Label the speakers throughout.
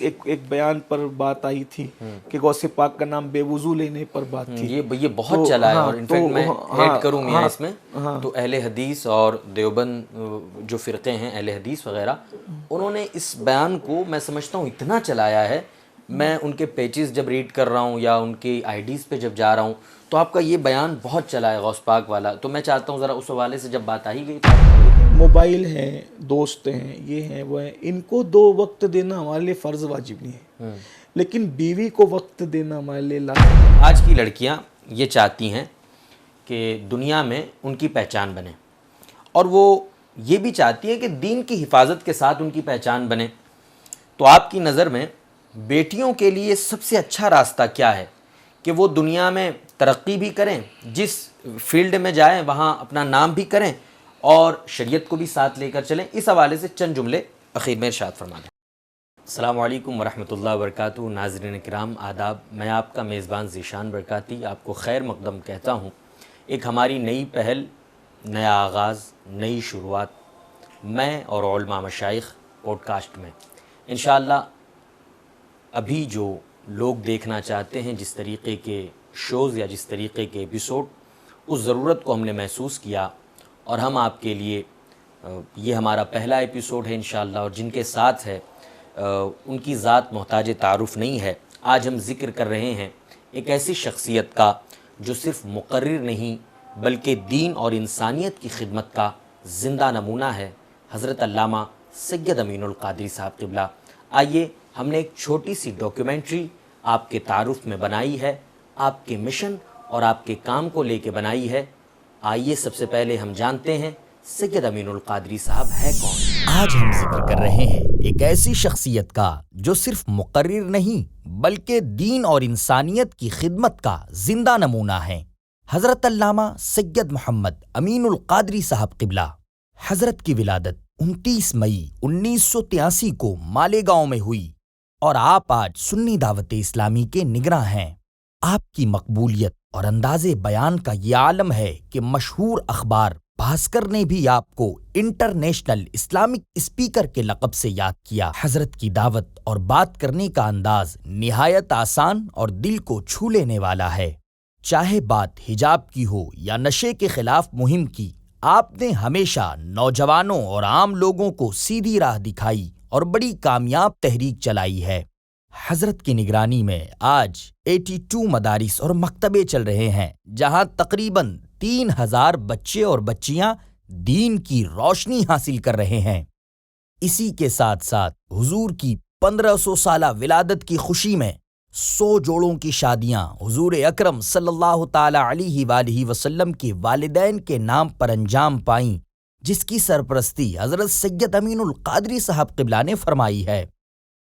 Speaker 1: एक बयान पर बात आई थी कि गौसे पाक का नाम बेवुजू लेने पर बात थी।
Speaker 2: ये बहुत चला है। और इनफैक्ट मैं ऐड करूँ मियां इसमें, तो अहले हदीस और देवबंद जो फ़िरक़े हैं अहले हदीस वग़ैरह, उन्होंने इस बयान को मैं समझता हूँ इतना चलाया है। मैं उनके पेजेस जब रीड कर रहा हूँ या उनके आईडीज़ पे जब जा रहा हूँ तो आपका ये बयान बहुत चला है गौस पाक वाला। तो मैं चाहता हूँ ज़रा उस हवाले से जब बात आ ही गई तो
Speaker 1: मोबाइल हैं, दोस्त हैं, ये हैं वो हैं, इनको 2 वक्त देना हमारे लिए फ़र्ज़ वाजिब नहीं है, लेकिन बीवी को वक्त देना हमारे लिए लाज़िम।
Speaker 2: आज की लड़कियाँ ये चाहती हैं कि दुनिया में उनकी पहचान बने, और वो ये भी चाहती हैं कि दीन की हिफाजत के साथ उनकी पहचान बने। तो आपकी नज़र में बेटियों के लिए सबसे अच्छा रास्ता क्या है कि वो दुनिया में तरक्की भी करें, जिस फील्ड में जाएं वहाँ अपना नाम भी करें और शरीयत को भी साथ लेकर चलें? इस हवाले से चंद जुमले आखिर में इरशाद फरमा दें। अस्सलामु अलैकुम वरहमतुल्लाहि वबरकातुहू। नाज़रीन किराम आदाब, मैं आपका मेज़बान ज़ीशान बरकाती आपको खैर मक़दम कहता हूँ। एक हमारी नई पहल, नया आगाज़, नई शुरुआत, मैं और उलमा मशाइख़ पॉडकास्ट में इंशाअल्लाह अभी जो लोग देखना चाहते हैं जिस तरीक़े के शोज़ या जिस तरीक़े के एपिसोड, उस ज़रूरत को हमने महसूस किया और हम आपके लिए ये हमारा पहला एपिसोड है इंशाअल्लाह। और जिनके साथ है उनकी ज़ात मोहताज तारुफ़ नहीं है। आज हम ज़िक्र कर रहे हैं एक ऐसी शख्सियत का जो सिर्फ़ मुक़र्रिर नहीं बल्कि दीन और इंसानियत की खिदमत का ज़िंदा नमूना है, हज़रत अल्लामा सैयद अमीनुल क़ादरी साहब क़िबला। आइए, हमने एक छोटी सी डॉक्यूमेंट्री आपके तारुफ़ में बनाई है, आपके मिशन और आपके काम को लेके बनाई है। आइए सबसे पहले हम जानते हैं सैयद अमीनुल क़ादरी साहब है कौन।
Speaker 3: आज हम जिक्र कर रहे हैं एक ऐसी शख्सियत का जो सिर्फ मुक़र्रिर नहीं बल्कि दीन और इंसानियत की खिदमत का जिंदा नमूना है, हज़रत अल्लामा सैयद मोहम्मद अमीनुल क़ादरी साहब क़िबला। हज़रत की विलादत 29 मई 1983 को मालेगांव में हुई और आप आज सुन्नी दावत इस्लामी के निगरां हैं। आपकी मकबूलियत और अंदाज़े बयान का ये आलम है कि मशहूर अखबार भास्कर ने भी आपको इंटरनेशनल इस्लामिक स्पीकर के लक़ब से याद किया। हज़रत की दावत और बात करने का अंदाज निहायत आसान और दिल को छू लेने वाला है। चाहे बात हिजाब की हो या नशे के खिलाफ मुहिम की, आपने हमेशा नौजवानों और आम लोगों को सीधी राह दिखाई और बड़ी कामयाब तहरीक चलाई है। हज़रत की निगरानी में आज 82 मदारिस और मकतबे चल रहे हैं, जहां तकरीबन 3000 बच्चे और बच्चियां दीन की रोशनी हासिल कर रहे हैं। इसी के साथ साथ हुजूर की 1500 साला विलादत की खुशी में 100 जोड़ों की शादियां हुजूर अकरम सल्लल्लाहु ताला अलैहि वसल्लम के वालिदैन के नाम पर अंजाम पाईं, जिसकी सरपरस्ती हज़रत सैयद अमीनुल क़ादरी साहब क़िबला ने फरमाई है।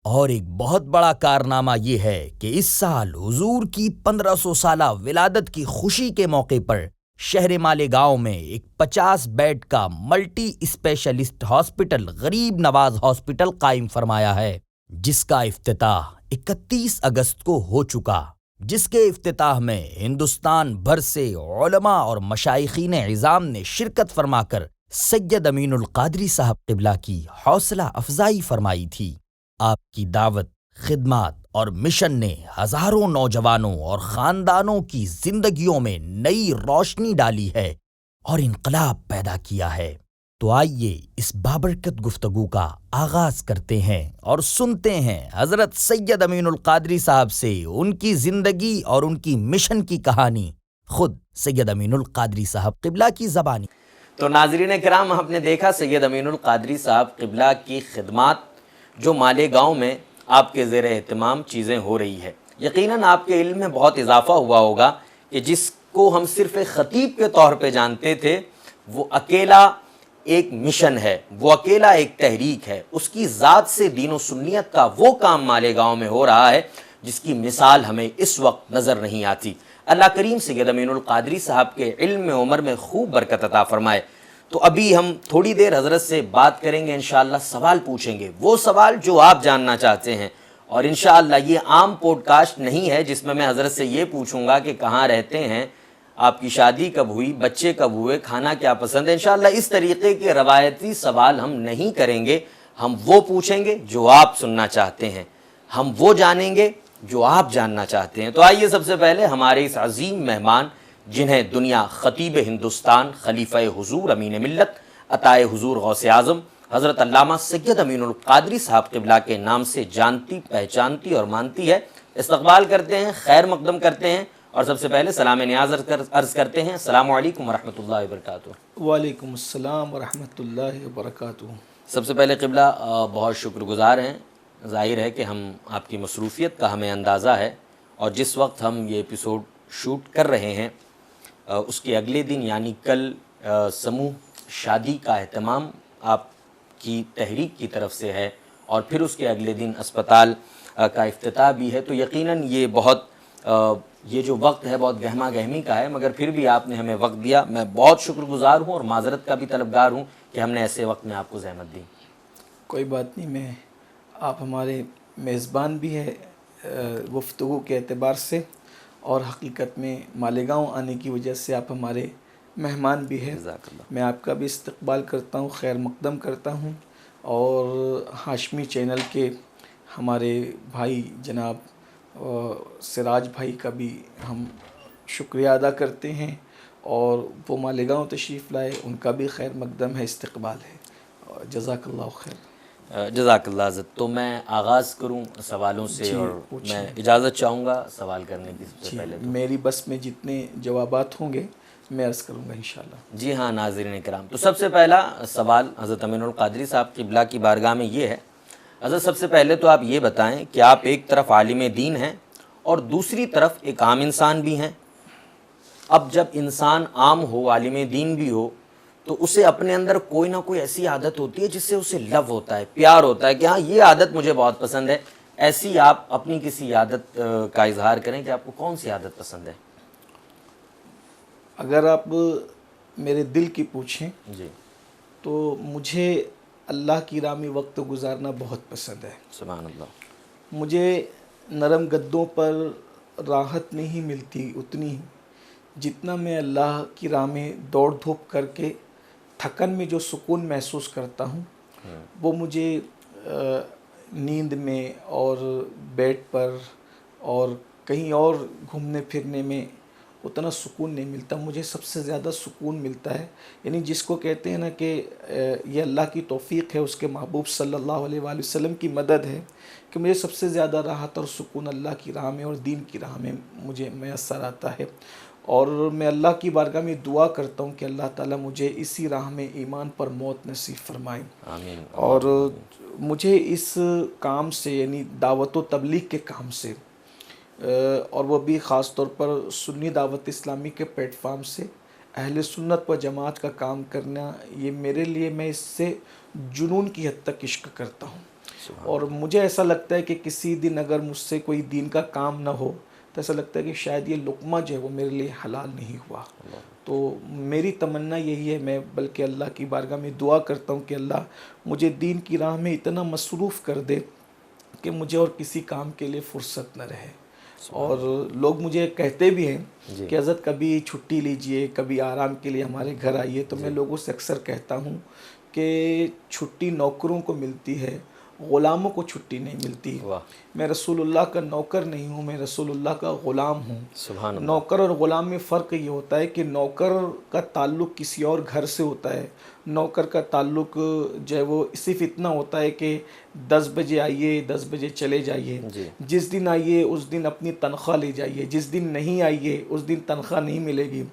Speaker 3: और एक बहुत बड़ा कारनामा ये है कि इस साल हुजूर की 1500 साला विलादत की खुशी के मौके पर शहर मालेगांव में एक 50 बेड का मल्टी स्पेशलिस्ट हॉस्पिटल गरीब नवाज हॉस्पिटल कायम फरमाया है, जिसका इफ्तिताह 31 अगस्त को हो चुका, जिसके इफ्तिताह में हिंदुस्तान भर से उलमा और मशाइखीन इज़ाम ने शिरकत फरमाकर सैयद अमीनुल क़ादरी साहब क़िबला की हौसला अफजाई फरमाई थी। आपकी दावत, खिदमत और मिशन ने हजारों नौजवानों और खानदानों की जिंदगियों में नई रोशनी डाली है और इनकलाब पैदा किया है। तो आइए इस बाबरकत गुफ्तगू का आगाज करते हैं और सुनते हैं हजरत सैयद अमीनुल क़ादरी साहब से उनकी जिंदगी और उनकी मिशन की कहानी, खुद सैयद अमीनुल क़ादरी साहब क़िबला की ज़बानी।
Speaker 2: तो नाज़रीन किराम, आपने देखा सैयद अमीनुल क़ादरी साहब क़िबला की खिदमत जो मालेगांव में आपके ज़ेरे एहतमाम चीज़ें हो रही है। यकीनन आपके इल्म में बहुत इजाफ़ा हुआ होगा कि जिसको हम सिर्फ़ एक ख़तीब के तौर पे जानते थे, वो अकेला एक मिशन है, वो अकेला एक तहरीक है। उसकी ज़ात से दीन व सुन्नियत का वो काम मालेगांव में हो रहा है जिसकी मिसाल हमें इस वक्त नज़र नहीं आती। अल्लाह करीम सैयद अमीनुल क़ादरी साहब के इल्म उमर में खूब बरकत अता फ़रमाए। तो अभी हम थोड़ी देर हज़रत से बात करेंगे, इंशाअल्लाह सवाल पूछेंगे, वो सवाल जो आप जानना चाहते हैं। और इंशाअल्लाह ये आम पॉडकास्ट नहीं है जिसमें मैं हज़रत से ये पूछूंगा कि कहाँ रहते हैं, आपकी शादी कब हुई, बच्चे कब हुए, खाना क्या पसंद है। इंशाअल्लाह इस तरीके के रवायती सवाल हम नहीं करेंगे, हम वो पूछेंगे जो आप सुनना चाहते हैं। हम वो जानेंगे जो आप जानना चाहते हैं। तो आइए सबसे पहले हमारे इस अजीम मेहमान, जिन्हें दुनिया खतीब हिंदुस्तान, खलीफा हुजूर, अमीन मिल्लत, अताए हुजूर गौसे आज़म हज़रत अल्लामा सैयद अमीनुल क़ादरी साहब क़िबला के नाम से जानती, पहचानती और मानती है, इस्तक़बाल करते हैं, खैर मक़दम करते हैं और सबसे पहले सलाम नियाज़ अर्ज़ करते हैं। अस्सलामु अलैकुम वरहमतुल्लाहि वबरकातुहू।
Speaker 1: वालेकुम अस्सलाम वरहमतुल्लाहि वबरकातुहू।
Speaker 2: सबसे पहले क़िबला बहुत शुक्रगुज़ार हैं। ज़ाहिर है कि हम आपकी मसरूफ़ियत का हमें अंदाज़ा है और जिस वक्त हम ये एपिसोड शूट कर रहे हैं उसके अगले दिन यानी कल समूह शादी का एहतमाम आपकी तहरीक की तरफ से है और फिर उसके अगले दिन अस्पताल का इफ्तिताह भी है। तो यकीनन ये बहुत ये जो वक्त है बहुत गहमा गहमी का है, मगर फिर भी आपने हमें वक्त दिया। मैं बहुत शुक्रगुज़ार हूँ और माज़रत का भी तलबगार हूँ कि हमने ऐसे वक्त में आपको ज़हमत दी।
Speaker 1: कोई बात नहीं, मैं आप हमारे मेज़बान भी है गुफ्तगू के एतबार से और हकीकत में मालेगांव आने की वजह से आप हमारे मेहमान भी हैं। मैं आपका भी इस्तकबाल करता हूँ, खैर मक़दम करता हूँ और हाशमी चैनल के हमारे भाई जनाब सिराज भाई का भी हम शुक्रिया अदा करते हैं और वो मालेगांव तशरीफ़ लाए, उनका भी खैर मक़दम है, इस्तकबाल है। जज़ाकल्लाह खैर।
Speaker 2: जज़ाकल्लाह हज़रत। तो मैं आगाज़ करूँ सवालों से और मैं इजाज़त चाहूँगा सवाल करने की। सबसे पहले तो
Speaker 1: मेरी बस में जितने जवाबात होंगे मैं अर्ज़ करूँगा इंशाअल्लाह।
Speaker 2: जी हाँ नाज़रीन किराम, तो सबसे पहला सवाल हज़रत अमीनुल क़ादरी साहब क़िबला की बारगाह में ये है। हज़रत सबसे पहले तो आप ये बताएं कि आप एक तरफ आलिम दीन हैं और दूसरी तरफ एक आम इंसान भी हैं। अब जब इंसान आम हो, आलिम दीन भी हो, तो उसे अपने अंदर कोई ना कोई ऐसी आदत होती है जिससे उसे लव होता है, प्यार होता है कि हाँ ये आदत मुझे बहुत पसंद है। ऐसी आप अपनी किसी आदत का इजहार करें कि आपको कौन सी आदत पसंद है।
Speaker 1: अगर आप मेरे दिल की पूछें
Speaker 2: जी,
Speaker 1: तो मुझे अल्लाह की राह में वक्त गुजारना बहुत पसंद है।
Speaker 2: सुभान अल्लाह।
Speaker 1: मुझे नरम गद्दों पर राहत नहीं मिलती उतनी जितना मैं अल्लाह की राह में दौड़ धूप करके थकन में जो सुकून महसूस करता हूँ वो मुझे नींद में और बेड पर और कहीं और घूमने फिरने में उतना सुकून नहीं मिलता। मुझे सबसे ज़्यादा सुकून मिलता है, यानी जिसको कहते हैं ना कि ये अल्लाह की तौफ़ीक़ है, उसके महबूब सल्लल्लाहु अलैहि वसल्लम की मदद है कि मुझे सबसे ज़्यादा राहत और सुकून अल्लाह की राह में और दीन की राह में मुझे मैसर आता है। और मैं अल्लाह की बारगाह में दुआ करता हूँ कि अल्लाह ताला मुझे इसी राह में ईमान पर मौत नसीब फरमाए।
Speaker 2: आमीन।
Speaker 1: और मुझे इस काम से यानी दावत व तबलीग के काम से और वो भी ख़ास तौर पर सुन्नी दावत इस्लामी के प्लेटफार्म से अहले सुन्नत व जमात का काम करना, ये मेरे लिए, मैं इससे जुनून की हद तक इश्क करता हूँ। और मुझे ऐसा लगता है कि किसी दिन अगर मुझसे कोई दीन का काम ना हो तो ऐसा लगता है कि शायद ये लुक़मा जो है वो मेरे लिए हलाल नहीं हुआ। तो मेरी तमन्ना यही है, मैं बल्कि अल्लाह की बारगाह में दुआ करता हूँ कि अल्लाह मुझे दीन की राह में इतना मसरूफ़ कर दे कि मुझे और किसी काम के लिए फ़ुर्सत न रहे। और लोग मुझे कहते भी हैं कि हज़रत कभी छुट्टी लीजिए, कभी आराम के लिए हमारे घर आइए। तो मैं लोगों से अक्सर कहता हूँ कि छुट्टी नौकरों को मिलती है, ग़ुलामों को छुट्टी नहीं मिलती। मैं रसूलुल्लाह का नौकर नहीं हूँ, मैं रसूलुल्लाह का ग़ुलाम हूँ।
Speaker 2: सुभान अल्लाह।
Speaker 1: नौकर और ग़ुलाम में फ़र्क ये होता है कि नौकर का ताल्लुक़ किसी और घर से होता है। नौकर का ताल्लुक़ जो है वो सिर्फ़ इतना होता है कि 10 बजे आइए, 10 बजे चले जाइए। जिस दिन आइए उस दिन अपनी तनख्वाह ले जाइए, जिस दिन नहीं आइए उस दिन तनख्वाह नहीं मिलेगी।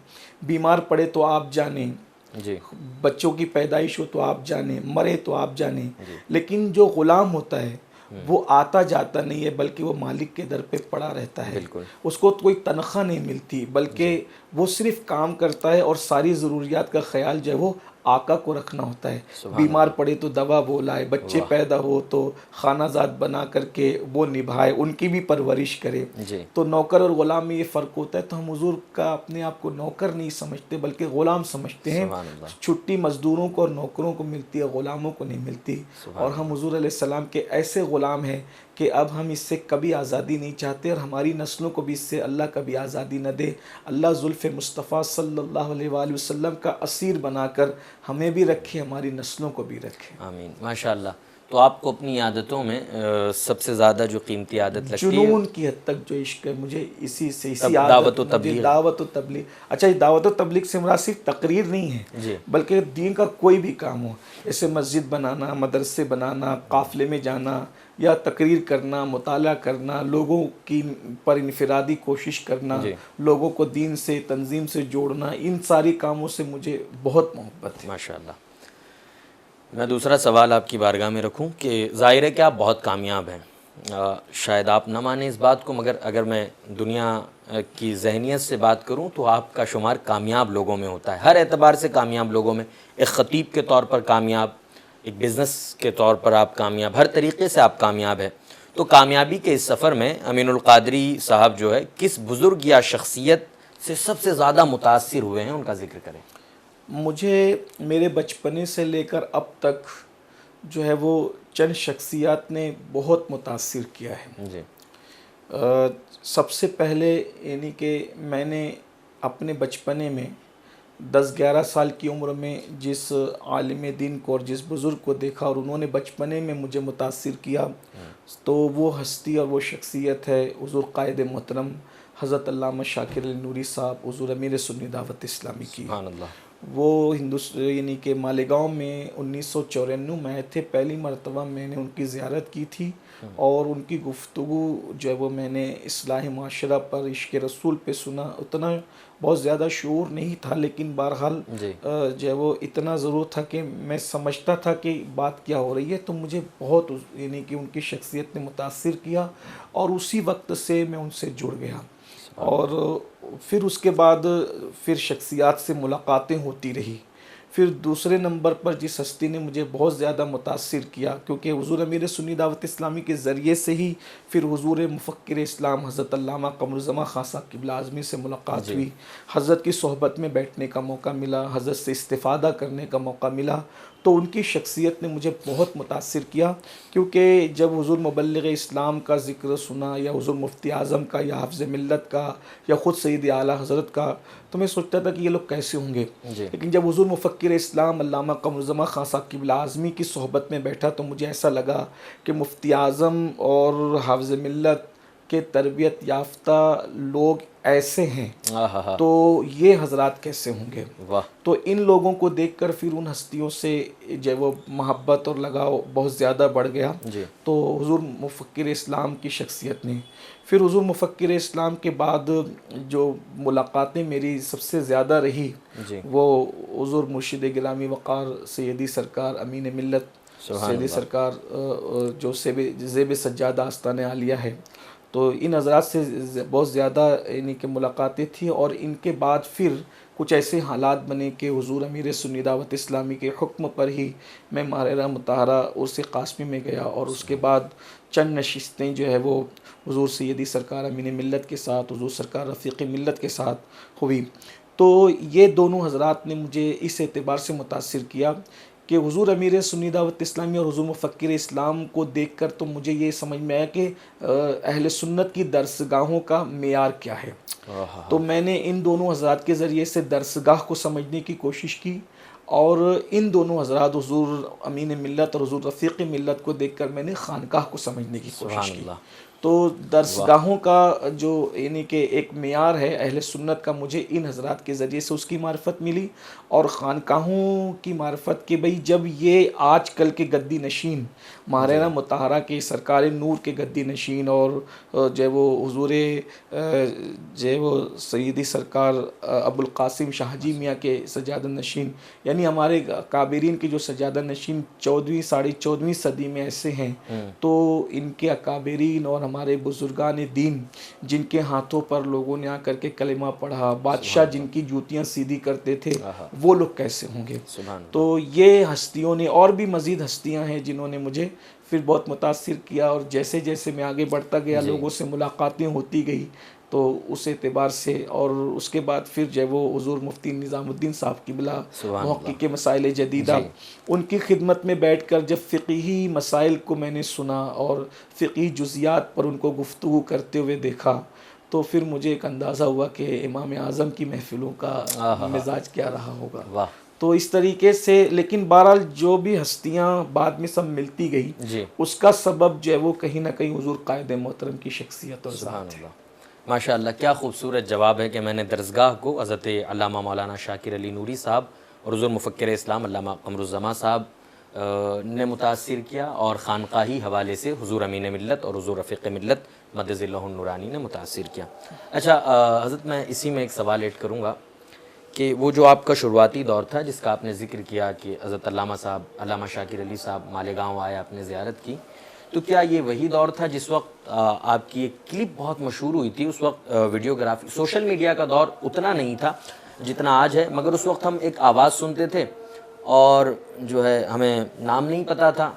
Speaker 1: बीमार पड़े तो आप जाने,
Speaker 2: जी,
Speaker 1: बच्चों की पैदाइश हो तो आप जाने, मरे तो आप जाने। लेकिन जो ग़ुलाम होता है वो आता जाता नहीं है, बल्कि वो मालिक के दर पे पड़ा रहता है। उसको कोई तनख्वाह नहीं मिलती, बल्कि वो सिर्फ़ काम करता है और सारी ज़रूरियात का ख्याल जो है वो आका को रखना होता है। बीमार पड़े तो दवा वो लाए, बच्चे पैदा हो तो खानाजात बना करके वो निभाए, उनकी भी परवरिश करे। तो नौकर और ग़ुलाम में ये फ़र्क होता है। तो हम हुज़ूर का अपने आप को नौकर नहीं समझते बल्कि ग़ुलाम समझते हैं। छुट्टी मज़दूरों को और नौकरों को मिलती है, ग़ुलामों को नहीं मिलती। और हम हुज़ूर अलैहिस्सलाम के ऐसे ग़ुलाम हैं कि अब हम इससे कभी आज़ादी नहीं चाहते और हमारी नस्लों को भी इससे अल्लाह कभी आज़ादी न दे। अल्लाह ज़ुल्फ़े मुस्तफ़ा सल्लल्लाहु अलैहि वसल्लम का असीर बनाकर हमें भी रखे, हमारी नस्लों को भी रखे।
Speaker 2: आमीन। माशाअल्लाह। तो आपको अपनी आदतों में सबसे ज़्यादा जो कीमती आदत लगती है
Speaker 1: जुनून की हद तक जो इश्क है मुझे इसी से, इसी आदत,
Speaker 2: दावत व
Speaker 1: मुझे
Speaker 2: तबलीग।
Speaker 1: दावत व तबलीग। अच्छा, ये दावत व तबलीग से मुराद सिर्फ तकरीर नहीं
Speaker 2: जी।
Speaker 1: है, बल्कि दीन का कोई भी काम हो, जैसे मस्जिद बनाना, मदरसे बनाना, काफ़िले में जाना या तकरीर करना, मुताला करना, लोगों की पर इनफरादी कोशिश करना,
Speaker 2: जी।
Speaker 1: लोगों को दीन से, तंजीम से जोड़ना, इन सारी कामों से मुझे बहुत मोहब्बत है।
Speaker 2: माशाअल्लाह। मैं दूसरा सवाल आपकी बारगाह में रखूं कि ज़ाहिर है कि आप बहुत कामयाब हैं, शायद आप ना माने इस बात को, मगर अगर मैं दुनिया की जहनीत से बात करूं तो आपका शुमार कामयाब लोगों में होता है, हर एतबार से कामयाब लोगों में। एक ख़तीब के तौर पर कामयाब, एक बिज़नेस के तौर पर आप कामयाब, हर तरीक़े से आप कामयाब हैं। तो कामयाबी के इस सफ़र में अमीनुल क़ादरी साहब जो है, किस बुज़ुर्ग या शख्सियत से सबसे ज़्यादा मुतासिर हुए हैं, उनका ज़िक्र करें।
Speaker 1: मुझे मेरे बचपने से लेकर अब तक जो है वो चंद शख्सियात ने बहुत मुतासिर किया है।
Speaker 2: जी।
Speaker 1: सबसे पहले यानी कि मैंने अपने बचपने में 10-11 साल की उम्र में जिस आलिम दीन को और जिस बुज़ुर्ग को देखा और उन्होंने बचपने में मुझे मुतासिर किया, तो वो हस्ती और वो शख्सियत है हुज़ूर क़ाइद मोहतरम हज़रत अल्लामा शाकिर अली नूरी साहब, हुज़ूर अमीर सुन्नी दावत इस्लामी की।
Speaker 2: सुभान अल्लाह।
Speaker 1: वो यानी कि मालेगांव में 1994 में आए थे। पहली मरतबा मैंने उनकी ज़ियारत की थी और उनकी गुफ्तगू जो है वो मैंने इस्लाही माशरा पर, इश्क़ रसूल पे सुना। उतना बहुत ज़्यादा शऊर नहीं था, लेकिन बहरहाल जो है वो इतना ज़रूर था कि मैं समझता था कि बात क्या हो रही है। तो मुझे बहुत यानी कि उनकी शख्सियत ने मुतासिर किया और उसी वक्त से मैं उनसे जुड़ गया। और फिर उसके बाद फिर शख्सियात से मुलाकातें होती रही। फिर दूसरे नंबर पर जिस हस्ती ने मुझे बहुत ज़्यादा मुतासिर किया, क्योंकि हुज़ूर अमीर सुन्नी दावत इस्लामी के ज़रिए से ही फिर हुज़ूर मुफ़क्किर इस्लाम हज़रत अल्लामा क़मरुज़्ज़मा ख़ान साहब क़िबला आज़मी से मुलाकात हुई, हज़रत की सोहबत में बैठने का मौका मिला, हज़रत से इस्तिफ़ादा करने का मौका मिला। तो उनकी शख्सियत ने मुझे बहुत मुतासिर किया, क्योंकि जब हुज़ूर मुबल्लिग़ इस्लाम का ज़िक्र सुना या हुज़ूर मुफ्ती आज़म का या हाफ़िज़ मिल्लत का या ख़ुद सैयद आला हज़रत का, तो मैं सोचता था कि ये लोग कैसे होंगे। लेकिन जब हुज़ूर मुफ़क्किर इस्लाम अल्लामा क़मरुज़्ज़मा ख़ान साहब क़िबला आज़मी की सोहबत में बैठा तो मुझे ऐसा लगा कि मुफ्ती आज़म और हाफ़िज़ मिल्लत के तरबियत याफ्ता लोग ऐसे हैं, तो ये हज़रात कैसे होंगे।
Speaker 2: वाह।
Speaker 1: तो इन लोगों को देखकर फिर उन हस्तियों से जो वो मोहब्बत और लगाव बहुत ज़्यादा बढ़ गया। तो हुज़ूर मुफ़क्किर इस्लाम की शख्सियत ने, फिर हुज़ूर मुफ़क्किर इस्लाम के बाद जो मुलाकातें मेरी सबसे ज़्यादा रही वो हुज़ूर मुर्शिद गिरामी वक़ार सैयदी सरकार अमीन मिल्लत सैयदी सरकार जो ज़ेब सज्जाद आस्ताने आलिया है, तो इन हज़रात से बहुत ज़्यादा यानी कि मुलाकातें थी। और इनके बाद फिर कुछ ऐसे हालात बने कि हुज़ूर अमीर सुन्नी दावत इस्लामी के हुक्म पर ही मैं माहिरा मुताहरा उर्स क़ासमी में गया और उसके बाद चंद नशिस्तें जो है वो हुज़ूर सैयदी सरकार अमीन मिल्लत के साथ, हुज़ूर सरकार रफ़ीक़ मिल्लत के साथ हुई। तो ये दोनों हज़रात ने मुझे इस एतबार से मुतासिर किया कि हुज़ूर अमीर सुन्नी दावत इस्लामी और हुज़ूर मुफ़क्किर इस्लाम को देखकर तो मुझे ये समझ में आया कि अहले सुन्नत की दरसगाहों का मेयार क्या है। तो मैंने इन दोनों हज़रात के ज़रिए से दरसगाह को समझने की कोशिश की और इन दोनों हज़रात हुज़ूर अमीन मिल्लत और हुज़ूर रफ़ीक़ मिल्लत को देखकर मैंने खानकाह को समझने की कोशिश की। तो दरसगाहों का जो यानी कि एक मेयार है अहले सुन्नत का, मुझे इन हज़रात के ज़रिए से उसकी मार्फत मिली और ख़ानकाहों की मार्फत के भाई जब ये आजकल के गद्दी नशीन माहिरा मुताहरा के सरकार नूर के गद्दी नशीन और जो वो हुज़ूर जो वो सैयदी सरकार अबुल क़ासिम शाहजी मियाँ के सजादा नशीन, यानी हमारे काबिरीन के जो सजादा नशीन 14वीं साढ़े 14वीं सदी में ऐसे हैं, तो इनके अकाबिरीन और हमारे बुजुर्गान दीन जिनके हाथों पर लोगों ने आकर के कलिमा पढ़ा, बादशाह जिनकी जूतियाँ सीधी करते थे, वो लोग कैसे होंगे। तो ये हस्तियों ने और भी मज़ीद हस्तियाँ हैं जिन्होंने मुझे फिर बहुत मुतासिर किया और जैसे जैसे मैं आगे बढ़ता गया लोगों से मुलाकातें होती गई तो उस एतबार से। और उसके बाद फिर जब वो हुज़ूर मुफ्ती निज़ामुद्दीन साहब क़िबला मुहक़्क़िक़ मसाइल जदीदा, उनकी खिदमत में बैठकर जब फ़िक़ही मसाइल को मैंने सुना और फ़िक़ही जुज़ियात पर उनको गुफ्तगू करते हुए देखा, तो फिर मुझे एक अंदाज़ा हुआ कि इमाम आज़म की महफ़िलों का मिजाज क्या रहा होगा। तो इस तरीके से, लेकिन बहरहाल जो भी हस्तियां बाद में सब मिलती गई,
Speaker 2: जी,
Speaker 1: उसका सबब जो है वो कहीं ना कहीं हुजूर कायद मोहतरम की शख्सियत और
Speaker 2: सुभान
Speaker 1: ज़ात है।
Speaker 2: अल्लाह, माशाअल्लाह। क्या खूबसूरत जवाब है कि मैंने दरसगाह को हज़रत अल्लामा मौलाना शाकिर अली नूरी साहब और हुज़ूर मुफ़क्किर इस्लाम अल्लामा क़मरुज़्ज़मा साहब ने मुतासिर किया, और ख़ानक़ाही हवाले से हुज़ूर अमीन मिल्लत और हुज़ूर रफ़ीक़ मिल्लत मद्दज़िल्लहुन नूरानी ने मुतासिर किया। अच्छा हज़रत, मैं इसी में एक सवाल ऐड करूँगा कि वो जो आपका शुरुआती दौर था जिसका आपने ज़िक्र किया कि हज़रत अल्लामा साहब, अल्लामा शाकिर अली साहब मालेगाँव आए, आपने ज़ियारत की, तो क्या ये वही दौर था जिस वक्त आपकी एक क्लिप बहुत मशहूर हुई थी? उस वक्त वीडियोग्राफी, सोशल मीडिया का दौर उतना नहीं था जितना आज है, मगर उस वक्त हम एक आवाज़ सुनते थे और जो है हमें नाम नहीं पता था,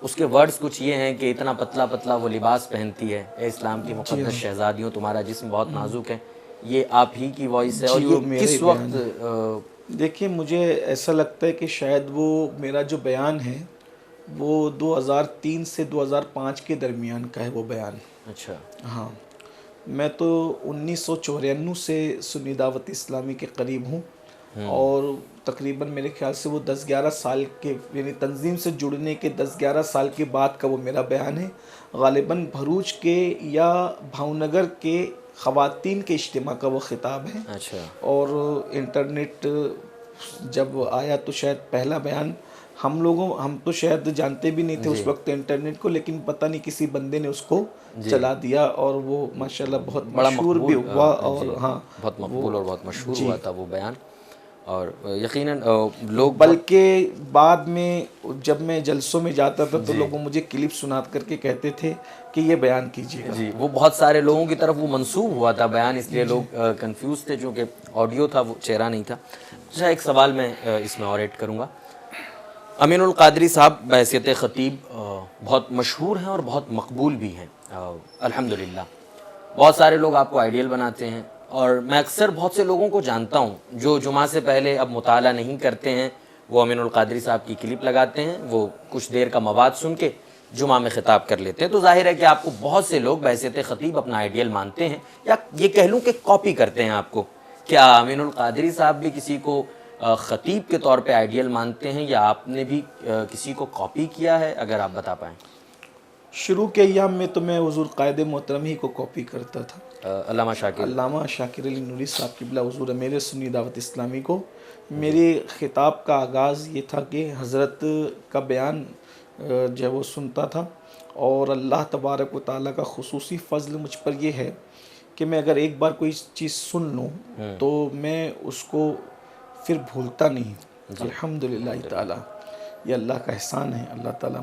Speaker 2: उसके वर्ड्स कुछ ये हैं कि इतना पतला पतला वो लिबास पहनती है, ए इस्लाम की मुक़द्दस शहज़ादियों तुम्हारा जिस्म बहुत नाजुक है। ये आप ही की वॉइस है, और
Speaker 1: जी,
Speaker 2: ये
Speaker 1: वो मेरा ही
Speaker 2: किस
Speaker 1: बयान
Speaker 2: वक्त
Speaker 1: देखिए, मुझे ऐसा लगता है कि शायद वो मेरा जो बयान है वो 2003 से 2005 के दरमियान का है वो बयान।
Speaker 2: अच्छा,
Speaker 1: हाँ, मैं तो 1994 से सुन्नी दावत इस्लामी के करीब हूँ, और तकरीबन मेरे ख्याल से वो 10-11 साल के, यानी तंजीम से जुड़ने के 10-11 साल के बाद का वो मेरा बयान है। गालिबन भरूच के या भावनगर के ख़वातीन के इज्तिमा का वो ख़िताब है।
Speaker 2: अच्छा,
Speaker 1: और इंटरनेट जब आया तो शायद पहला बयान हम तो शायद जानते भी नहीं थे उस वक्त इंटरनेट को, लेकिन पता नहीं किसी बंदे ने उसको चला दिया, और वो माशाल्लाह बहुत
Speaker 2: बड़ा
Speaker 1: मशहूर भी
Speaker 2: मकबूल,
Speaker 1: हुआ।
Speaker 2: जी,
Speaker 1: और हाँ,
Speaker 2: बहुत मकबूल और बहुत मशहूर
Speaker 1: जी,
Speaker 2: हुआ था वो बयान, और यकीनन लोग
Speaker 1: बल्कि बाद में जब मैं जलसों में जाता था तो
Speaker 2: जी,
Speaker 1: लोग मुझे क्लिप सुना करके कहते थे कि ये बयान कीजिएगा।
Speaker 2: जी, वो बहुत सारे लोगों की तरफ वो मंसूब हुआ था बयान, इसलिए लोग कंफ्यूज थे, चूँकि ऑडियो था, वो चेहरा नहीं था। अच्छा, एक सवाल मैं इसमें और ऐड करूँगा। अमीनुल क़ादरी साहब बहैसियत ख़तीब बहुत मशहूर हैं और बहुत मकबूल भी हैं, अल्हम्दुलिल्लाह। बहुत सारे लोग आपको आइडियल बनाते हैं, और मैं अक्सर बहुत से लोगों को जानता हूँ जो जुमा से पहले अब मुताला नहीं करते हैं, वो अमीनुल क़ादरी साहब की क्लिप लगाते हैं, वो कुछ देर का मवाद सुन के जुमा में ख़िताब कर लेते हैं। तो ज़ाहिर है कि आपको बहुत से लोग बहैसियत ख़तीब अपना आइडियल मानते हैं, या ये कह लूँ कि कॉपी करते हैं आपको। क्या अमीनुल क़ादरी साहब भी किसी को ख़तीब के तौर पे आइडियल मानते हैं, या आपने भी किसी को कॉपी किया है? अगर आप बता पाएँ।
Speaker 1: शुरू के अय्याम में तो मैं हुज़ूर कायद मोहतरम ही को कॉपी करता था,
Speaker 2: अल्लामा शाकिर
Speaker 1: शाकिर अली नूरी साहब की बिला हुज़ूर मेरे सुन्नी दावत इस्लामी को। मेरे ख़िताब का आगाज़ ये था कि हज़रत का बयान जो है वो सुनता था, और अल्लाह तबारक व तआला का खुसूसी फ़ज़ल मुझ पर ये है कि मैं अगर एक बार कोई चीज़ सुन लूँ तो मैं उसको फिर भूलता नहीं। अल्हम्दुलिल्लाह ताला, ये अल्लाह का एहसान है, अल्लाह ताला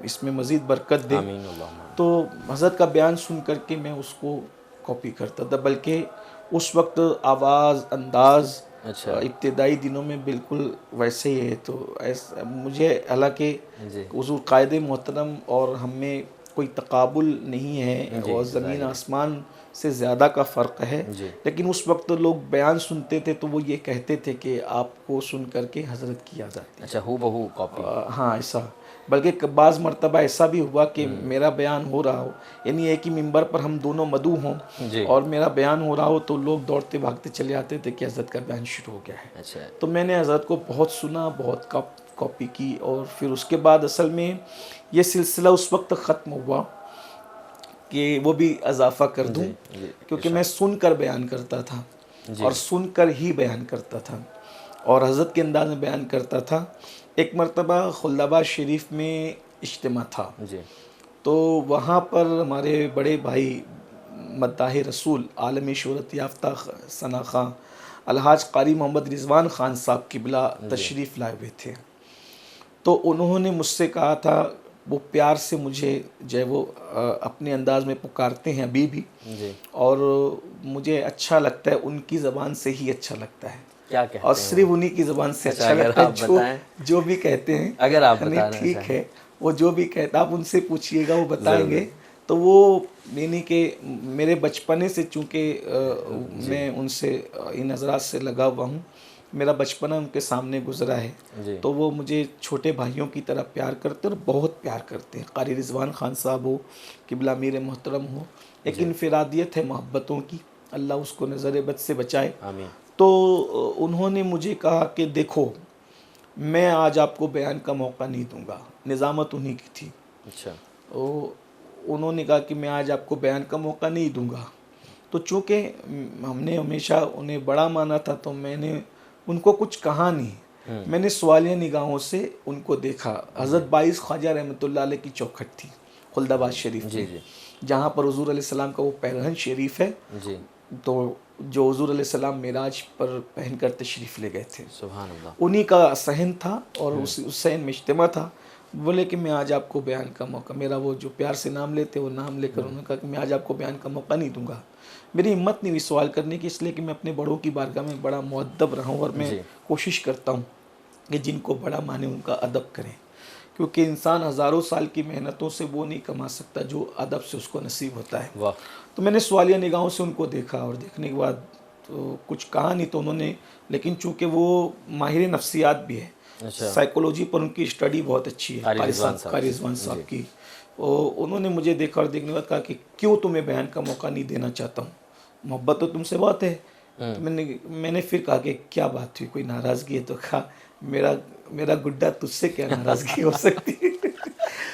Speaker 1: इसमें मज़ीद बरकत दे।
Speaker 2: आमीन अल्लाहुम्मा।
Speaker 1: तो हज़रत का बयान सुन करके मैं उसको कॉपी करता था, बल्कि उस वक्त आवाज़, अंदाज़
Speaker 2: अच्छा,
Speaker 1: इब्तिदाई दिनों में बिल्कुल वैसे ही है। तो ऐसा मुझे, हालांकि
Speaker 2: जी,
Speaker 1: हुज़ूर कायदे मोहतरम और हमें कोई तकाबुल नहीं है,
Speaker 2: जी,
Speaker 1: और ज़मीन आसमान से ज़्यादा का फ़र्क है,
Speaker 2: जी,
Speaker 1: लेकिन उस वक्त लोग बयान सुनते थे तो वो ये कहते थे कि आपको सुन करके हज़रत की याद आती है।
Speaker 2: अच्छा, हूबहू कॉपी।
Speaker 1: हाँ, ऐसा, बल्कि बाज़ मरतबा ऐसा भी हुआ कि मेरा बयान हो रहा हो, यानी एक ही मिंबर पर हम दोनों मदऊ हों,
Speaker 2: जी,
Speaker 1: और मेरा बयान हो रहा हो, तो लोग दौड़ते भागते चले आते थे कि हज़रत का बयान शुरू हो गया है।
Speaker 2: अच्छा,
Speaker 1: तो मैंने हज़रत को बहुत सुना, बहुत कॉपी की, और फिर उसके बाद असल में ये सिलसिला उस वक्त ख़त्म हुआ कि वो भी इजाफ़ा कर दूं,
Speaker 2: जी,
Speaker 1: क्योंकि मैं सुनकर बयान करता था,
Speaker 2: जी,
Speaker 1: और सुनकर ही बयान करता था, और हज़रत के अंदाज में बयान करता था। एक मरतबा खुल्दाबाद शरीफ में इज्तिमा था,
Speaker 2: जी,
Speaker 1: तो वहाँ पर हमारे बड़े भाई मद्दाह रसूल आलमी शोहरत याफ्ता सना खां अलहाज कारी मोहम्मद रिजवान ख़ान साहब किबला तशरीफ़ लाए हुए थे। तो उन्होंने मुझसे कहा था, वो प्यार से मुझे जो है वो अपने अंदाज में पुकारते हैं अभी भी,
Speaker 2: जी,
Speaker 1: और मुझे अच्छा लगता है, उनकी ज़बान से ही अच्छा लगता है,
Speaker 2: क्या कहते
Speaker 1: और
Speaker 2: हैं
Speaker 1: सिर्फ उन्हीं की ज़बान से
Speaker 2: अच्छा,
Speaker 1: अच्छा
Speaker 2: अगर
Speaker 1: लगता है।
Speaker 2: आप बताएं,
Speaker 1: जो भी कहते हैं,
Speaker 2: अगर आप
Speaker 1: नहीं
Speaker 2: बताना
Speaker 1: ठीक
Speaker 2: चाहें।
Speaker 1: है, वो जो भी कहते आप उनसे पूछिएगा, वो बताएंगे। तो वो यानी कि मेरे बचपने से, चूँकि मैं उनसे इन नज़रात से लगा हुआ हूँ, मेरा बचपना उनके सामने गुजरा है,
Speaker 2: जी,
Speaker 1: तो वो मुझे छोटे भाइयों की तरह प्यार करते और बहुत प्यार करते हैं। कारी रिजवान ख़ान साहब हो, किबला मीर मोहतरम हो, एक इनफरादियत है मोहब्बतों की, अल्लाह उसको नज़र बद से बचाए।
Speaker 2: आमीन,
Speaker 1: तो उन्होंने मुझे कहा कि देखो, मैं आज आपको बयान का मौका नहीं दूंगा। निज़ामत उन्हीं की थी।
Speaker 2: अच्छा।
Speaker 1: तो उन्होंने कहा कि मैं आज आपको बयान का मौका नहीं दूंगा। तो चूँकि हमने हमेशा उन्हें बड़ा माना था, तो मैंने उनको कुछ कहा नहीं। मैंने सवालिया निगाहों से उनको देखा। हज़रत बाइस ख्वाजा रहमतुल्लाह अलैह की चौखट थी खुल्दाबाद शरीफ
Speaker 2: जी
Speaker 1: में,
Speaker 2: जी
Speaker 1: जहाँ पर हुज़ूर अलैहिस्सलाम का वो पैरहन शरीफ है।
Speaker 2: जी।
Speaker 1: तो जो हुज़ूर अलैहिस्सलाम मेराज पर पहन कर तशरीफ़ ले गए थे,
Speaker 2: सुभान अल्लाह।
Speaker 1: उन्हीं का सहन था और उस सहन में इज्तिमा था। बोले कि मैं आज आपको बयान का मौका, मेरा वो जो प्यार से नाम लेते वो नाम लेकर उन्होंने कहा कि मैं आज आपको बयान का मौका नहीं दूंगा। मेरी हिम्मत नहीं हुई सवाल करने की, इसलिए कि मैं अपने बड़ों की बारगाह में बड़ा मुअद्दब रहा हूँ और मैं
Speaker 2: जी।
Speaker 1: कोशिश करता हूँ कि जिनको बड़ा माने उनका अदब करें, क्योंकि इंसान हज़ारों साल की मेहनतों से वो नहीं कमा सकता जो अदब से उसको नसीब होता है।
Speaker 2: वाह।
Speaker 1: तो मैंने सवालिया निगाहों से उनको देखा और देखने के बाद तो कुछ कहा नहीं, तो उन्होंने, लेकिन चूंकि वो माहिर नफ्सियात भी है,
Speaker 2: अच्छा।
Speaker 1: साइकोलॉजी पर उनकी स्टडी बहुत अच्छी है, कारी
Speaker 2: रिजवान साहब
Speaker 1: रिजवान साहब की। उन्होंने मुझे देखा और देखने के बाद कहा कि क्यों तुम्हें बयान का मौका नहीं देना चाहता हूँ, मोहब्बत तो तुमसे बहुत है। तो मैंने फिर कहा कि क्या बात हुई, कोई नाराज़गी है? तो कहा मेरा गुड्डा, तुझसे क्या नाराज़गी हो सकती है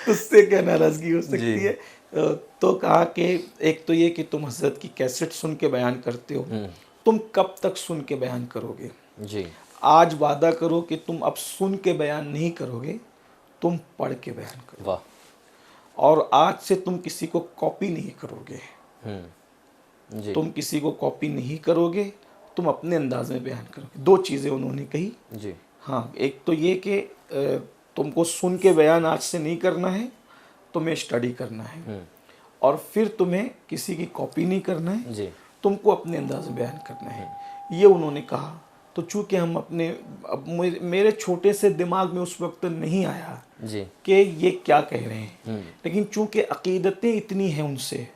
Speaker 1: तुझसे क्या नाराज़गी हो सकती है? तो कहा कि एक तो ये कि तुम हज़रत की कैसेट सुन के बयान करते हो, तुम कब तक सुन के बयान करोगे?
Speaker 2: जी।
Speaker 1: आज वादा करो कि तुम अब सुन के बयान नहीं करोगे, तुम पढ़ के बयान करो।
Speaker 2: वाह।
Speaker 1: और आज से तुम किसी को कॉपी नहीं करोगे।
Speaker 2: जी
Speaker 1: तुम किसी को कॉपी नहीं करोगे, तुम अपने अंदाज में बयान करोगे। दो चीज़ें उन्होंने कही।
Speaker 2: जी
Speaker 1: हाँ, एक तो ये कि तुमको सुन के बयान आज से नहीं करना है, तुम्हें स्टडी करना है, और फिर तुम्हें किसी की कॉपी नहीं करना है,
Speaker 2: जी
Speaker 1: तुमको अपने अंदाज में बयान करना है। ये उन्होंने कहा। तो चूँकि हम अपने, अब मेरे छोटे से दिमाग में उस वक्त नहीं आया
Speaker 2: जी
Speaker 1: कि ये क्या कह रहे हैं, लेकिन चूँकि अकीदतें इतनी हैं उनसे,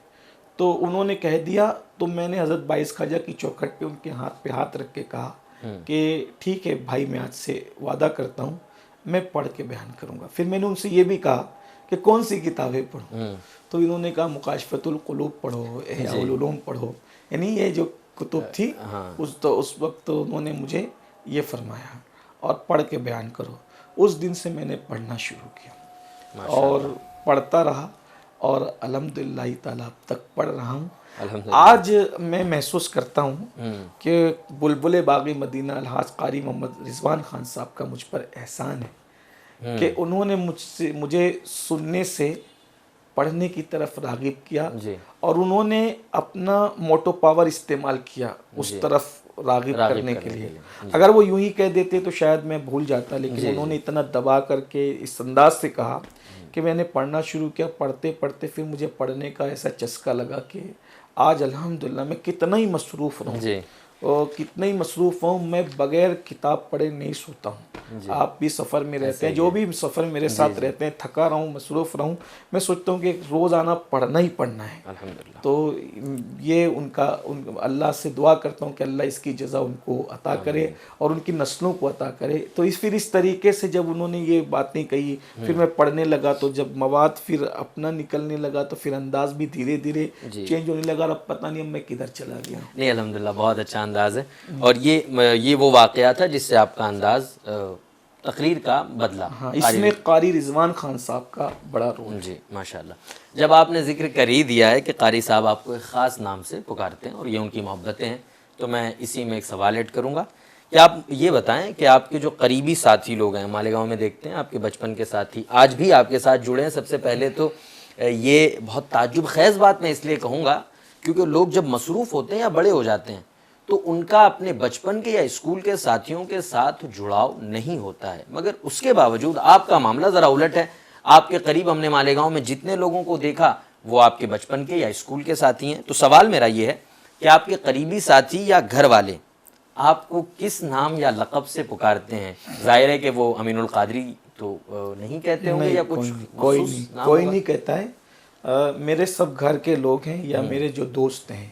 Speaker 1: तो उन्होंने कह दिया। तो मैंने हज़रत बाइस ख्वाजा की चौखट पे उनके हाथ पे हाथ रख के कहा कि ठीक है भाई, मैं आज से वादा करता हूँ मैं पढ़ के बयान करूँगा। फिर मैंने उनसे ये भी कहा कि कौन सी किताबें पढ़ूँ, तो इन्होंने कहा मुकाशफतुल क़ुलूब पढ़ो, इह्याउल उलूम पढ़ो, यानी ये जो कुतुब थी। उस वक्त उन्होंने मुझे ये फरमाया और पढ़ के बयान करो। उस दिन से मैंने पढ़ना शुरू किया और पढ़ता रहा और अल्हम्दुलिल्लाह ताला अब तक पढ़ रहा हूँ। आज मैं महसूस करता हूँ कि बुलबुल बाग़ी मदीना अलहाज कारी मोहम्मद रिजवान खान साहब का मुझ पर एहसान है कि उन्होंने मुझे सुनने से पढ़ने की तरफ राग़िब किया और उन्होंने अपना मोटो पावर इस्तेमाल किया उस तरफ राग़िब करने के लिए। अगर वो यूं ही कह देते तो शायद मैं भूल जाता, लेकिन उन्होंने इतना दबा करके इस अंदाज से कहा कि मैंने पढ़ना शुरू किया। पढ़ते पढ़ते फिर मुझे पढ़ने का ऐसा चस्का लगा कि आज अल्हम्दुलिल्लाह मैं कितना ही मसरूफ़ रहूँ और कितना ही मसरूफ़ हूँ, मैं बग़ैर किताब पढ़े नहीं सोता हूँ। आप भी सफ़र में रहते हैं, जो भी सफ़र मेरे साथ रहते हैं, थका रहूँ मसरूफ़ रहूँ, मैं सोचता हूँ कि रोज़ाना पढ़ना ही पढ़ना है।
Speaker 2: अल्हम्दुलिल्लाह।
Speaker 1: तो ये अल्लाह से दुआ करता हूँ कि अल्लाह इसकी जज़ा उनको अता करे और उनकी नस्लों को अता करे। तो फिर इस तरीके से जब उन्होंने ये बातें कही, फिर मैं पढ़ने लगा, तो जब मवाद फिर अपना निकलने लगा तो फिर अंदाज़ भी धीरे धीरे चेंज होने लगा। अब पता नहीं अब मैं किधर चला गया।
Speaker 2: नहीं, अल्हम्दुलिल्लाह बहुत अच्छा अंदाज़ है। और ये वो वाक़या था जिससे आपका अंदाज़ तकरीर का बदला।
Speaker 1: हाँ, इसमें कारी रिजवान खान साहब का बड़ा रोल।
Speaker 2: जी माशाल्लाह। जब आपने ज़िक्र कर ही दिया है कि कारी साहब आपको एक ख़ास नाम से पुकारते हैं और ये उनकी मोहब्बतें हैं, तो मैं इसी में एक सवाल ऐड करूँगा कि आप ये बताएं कि आपके जो करीबी साथी लोग हैं, मालेगांव में देखते हैं आपके बचपन के साथी आज भी आपके साथ जुड़े हैं। सबसे पहले तो ये बहुत ताज्जुब ख़ेज़ बात मैं इसलिए कहूँगा क्योंकि लोग जब मसरूफ़ होते हैं या बड़े हो जाते हैं तो उनका अपने बचपन के या स्कूल के साथियों के साथ जुड़ाव नहीं होता है, मगर उसके बावजूद आपका मामला ज़रा उलट है। आपके करीब हमने मालेगांव में जितने लोगों को देखा वो आपके बचपन के या स्कूल के साथी हैं। तो सवाल मेरा ये है कि आपके करीबी साथी या घर वाले आपको किस नाम या लक़ब से पुकारते हैं? ज़ाहिर है कि वो अमीनुल क़ादरी तो नहीं कहते होंगे या कुछ
Speaker 1: कोई नहीं कहता है। मेरे सब घर के लोग हैं या मेरे जो दोस्त हैं